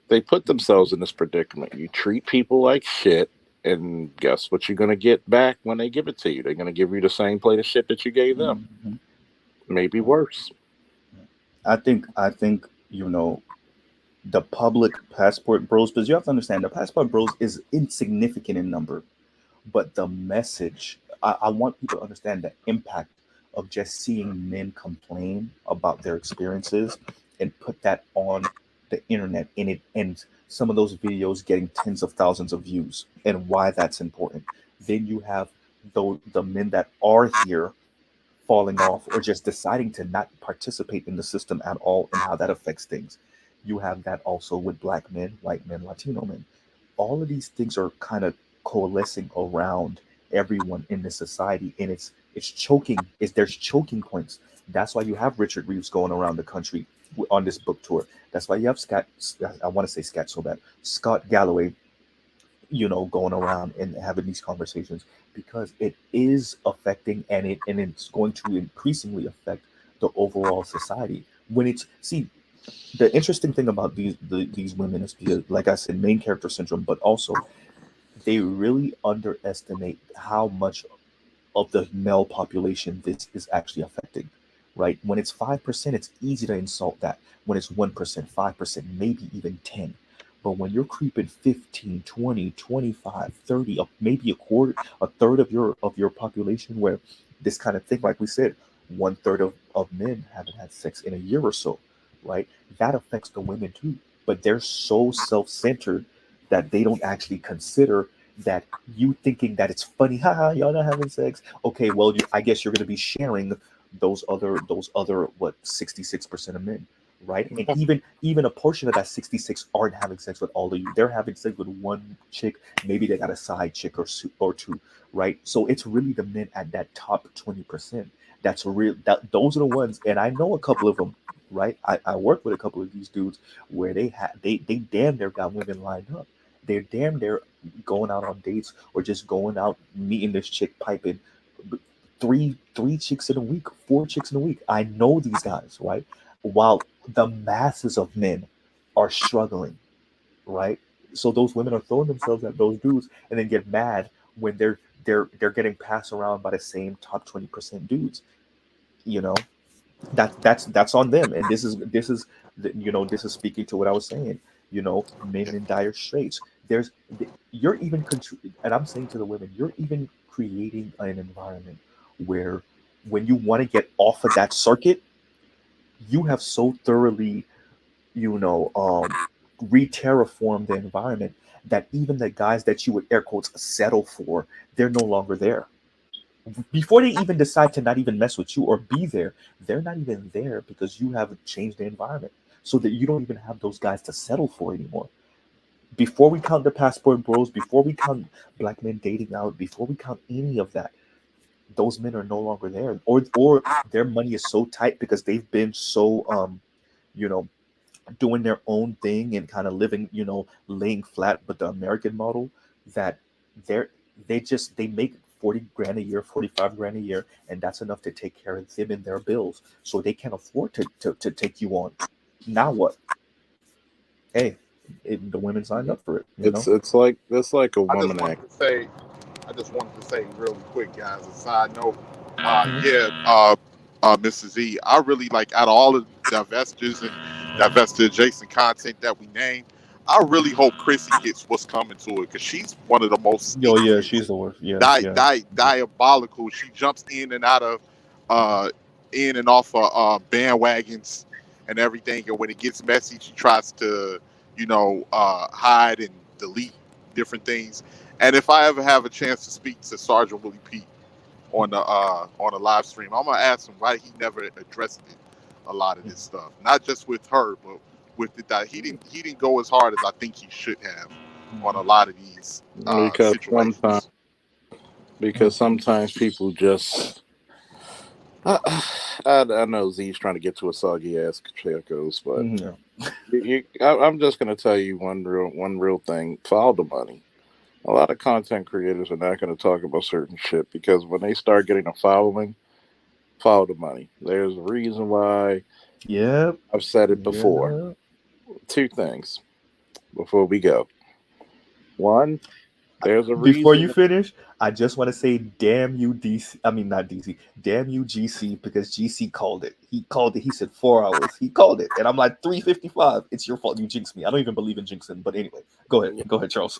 They put themselves in this predicament. You treat people like shit, and guess what you're going to get back when they give it to you? They're going to give you the same plate of shit that you gave them. Maybe worse. I think the public passport bros, because you have to understand the passport bros is insignificant in number, but the message, I want people to understand the impact of just seeing men complain about their experiences and put that on the internet, and some of those videos getting tens of thousands of views, and why that's important. Then you have the men that are here falling off or just deciding to not participate in the system at all, and how that affects things. You have that also with black men, white men, Latino men. All of these things are kind of coalescing around everyone in this society, and it's choking. There's choking points. That's why you have Richard Reeves going around the country on this book tour. That's why you have I want to say Scott Galloway, going around and having these conversations, because it is affecting, and it's going to increasingly affect the overall society. When it's see, the interesting thing about these women is because, like I said, main character syndrome, but also they really underestimate how much of the male population this is actually affecting. Right? When it's 5%, it's easy to insult that. When it's 1%, 5%, maybe even 10. But when you're creeping 15, 20, 25, 30, maybe a third of your population, where this kind of thing, like we said, one third of men haven't had sex in a year or so, right? That affects the women too. But they're so self-centered that they don't actually consider that you thinking that it's funny, haha, y'all not having sex. Okay, well, I guess you're gonna be sharing those other what 66% of men, right? And even a portion of that 66 aren't having sex with all of you. They're having sex with one chick, maybe they got a side chick or two, right? So it's really the men at that top 20% that's real, that those are the ones, and I know a couple of them right? I worked with a couple of these dudes where they damn near got women lined up. They're damn near going out on dates or just going out meeting this chick piping three chicks in a week, 4 chicks in a week. I know these guys, right? While the masses of men are struggling, right? So those women are throwing themselves at those dudes and then get mad when they're getting passed around by the same top 20% dudes. You know, that's on them. And this is this is speaking to what I was saying. You know, men in dire straits. You're even and I'm saying to the women, you're even creating an environment where when you want to get off of that circuit, you have so thoroughly, re-terraform the environment that even the guys that you would air quotes settle for, they're no longer there. Before they even decide to not even mess with you or be there, they're not even there because you have changed the environment so that you don't even have those guys to settle for anymore. Before we count the passport bros, before we count black men dating out, before we count any of that, those men are no longer there, or their money is so tight because they've been so you know doing their own thing and kind of living, laying flat, but the American model that they make 40 grand a year, 45 grand a year, and that's enough to take care of them and their bills. So they can't afford to take you on. Now what? Hey, the women signed up for it. It's like a I just woman wanted act. I just wanted to say really quick, guys, a side note. Mrs. Z, I really like out of all of the divestors and divestor adjacent content that we named, I really hope Chrissy gets what's coming to it because she's one of the most Yo, yeah, she's the worst. Yeah, diabolical. She jumps in and out of in and off of bandwagons and everything, and when it gets messy she tries to hide and delete different things. And if I ever have a chance to speak to Sergeant Willie Pete on the live stream, I'm gonna ask him why he never addressed it, a lot of this stuff, not just with her but with the he didn't go as hard as I think he should have on a lot of these situations. Because sometimes people just I know Z's trying to get to a soggy ass Chacos, but I'm just gonna tell you one real thing. Follow the money. A lot of content creators are not going to talk about certain shit because when they start getting a following, follow the money. There's a reason why. Yeah, I've said it before. Two things before we go. One, there's a reason. Before you finish, I just want to say, damn you, DC. I mean, not DC. Damn you, GC, because GC called it. He called it. He said 4 hours. He called it, and I'm like 3:55. It's your fault. You jinxed me. I don't even believe in jinxing. But anyway, go ahead. Go ahead, Charles.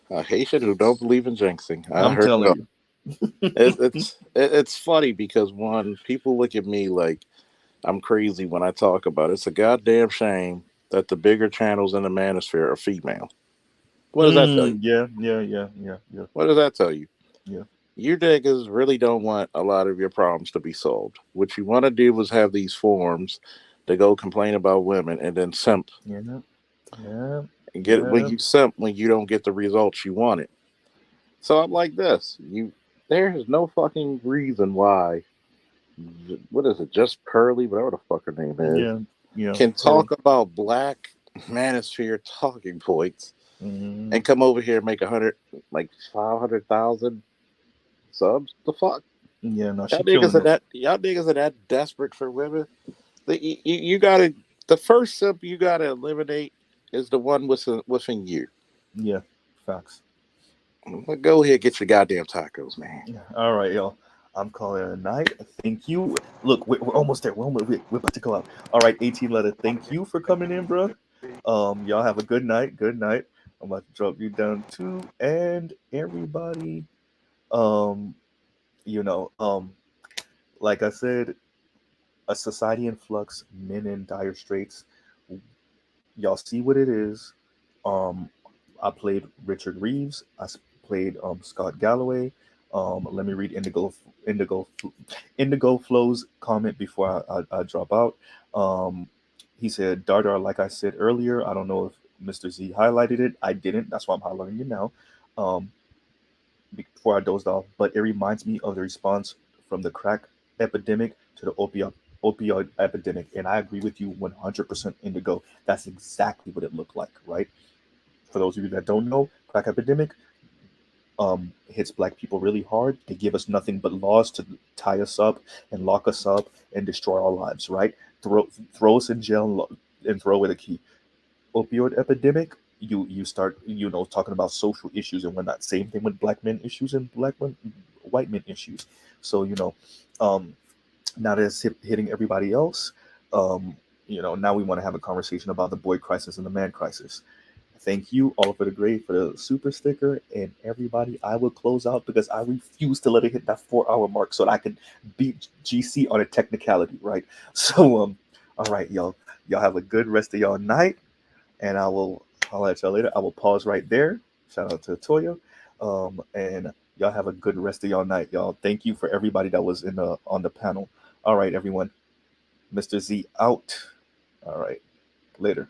A Haitian who don't believe in jinxing. I'm telling you. It's funny because one, people look at me like I'm crazy when I talk about it. It's a goddamn shame that the bigger channels in the manosphere are female. What does that tell you? Yeah. What does that tell you? Yeah. You niggas really don't want a lot of your problems to be solved. What you want to do is have these forums to go complain about women and then simp. Yeah. When you simp when you don't get the results you wanted. So I'm like this. There is no fucking reason why. What is it? Just Pearly, whatever the fuck her name is. Yeah. Can talk about black manosphere talking points and come over here and make 500,000 subs. The fuck? Yeah, no, y'all niggas are that desperate for women. You gotta. The first simp you gotta eliminate is the one within you. Yeah, facts. Well, go ahead, get your goddamn tacos, man. All right, y'all. I'm calling it a night. Thank you. Look, we're almost there. We're about to go out. All right, 18 letter. Thank you for coming in, bro. Y'all have a good night. Good night. I'm about to drop you down too, and everybody. Like I said, a society in flux, men in dire straits. Y'all see what it is. I played Richard Reeves. I played Scott Galloway. Let me read Indigo Flow's comment before I drop out. He said, Dardar, like I said earlier, I don't know if Mr. Z highlighted it. I didn't. That's why I'm highlighting it now. Before I dozed off, but it reminds me of the response from the crack epidemic to the opioid epidemic, and I agree with you 100%, Indigo. That's exactly what it looked like, right? For those of you that don't know, crack epidemic hits black people really hard. They give us nothing but laws to tie us up and lock us up and destroy our lives, right? Throw us in jail and throw away the key. Opioid epidemic, you start talking about social issues and whatnot. Same thing with black men issues and white men issues. So now that it's hitting everybody else, now we want to have a conversation about the boy crisis and the man crisis. Thank you, Oliver the Great, for the super sticker, and everybody. I will close out because I refuse to let it hit that 4-hour mark so that I can beat GC on a technicality, right? So, all right, y'all have a good rest of y'all night, and I'll let y'all later. I will pause right there. Shout out to Toya, and y'all have a good rest of y'all night, y'all. Thank you for everybody that was on the panel. All right, everyone. Mr. Z out. All right, later.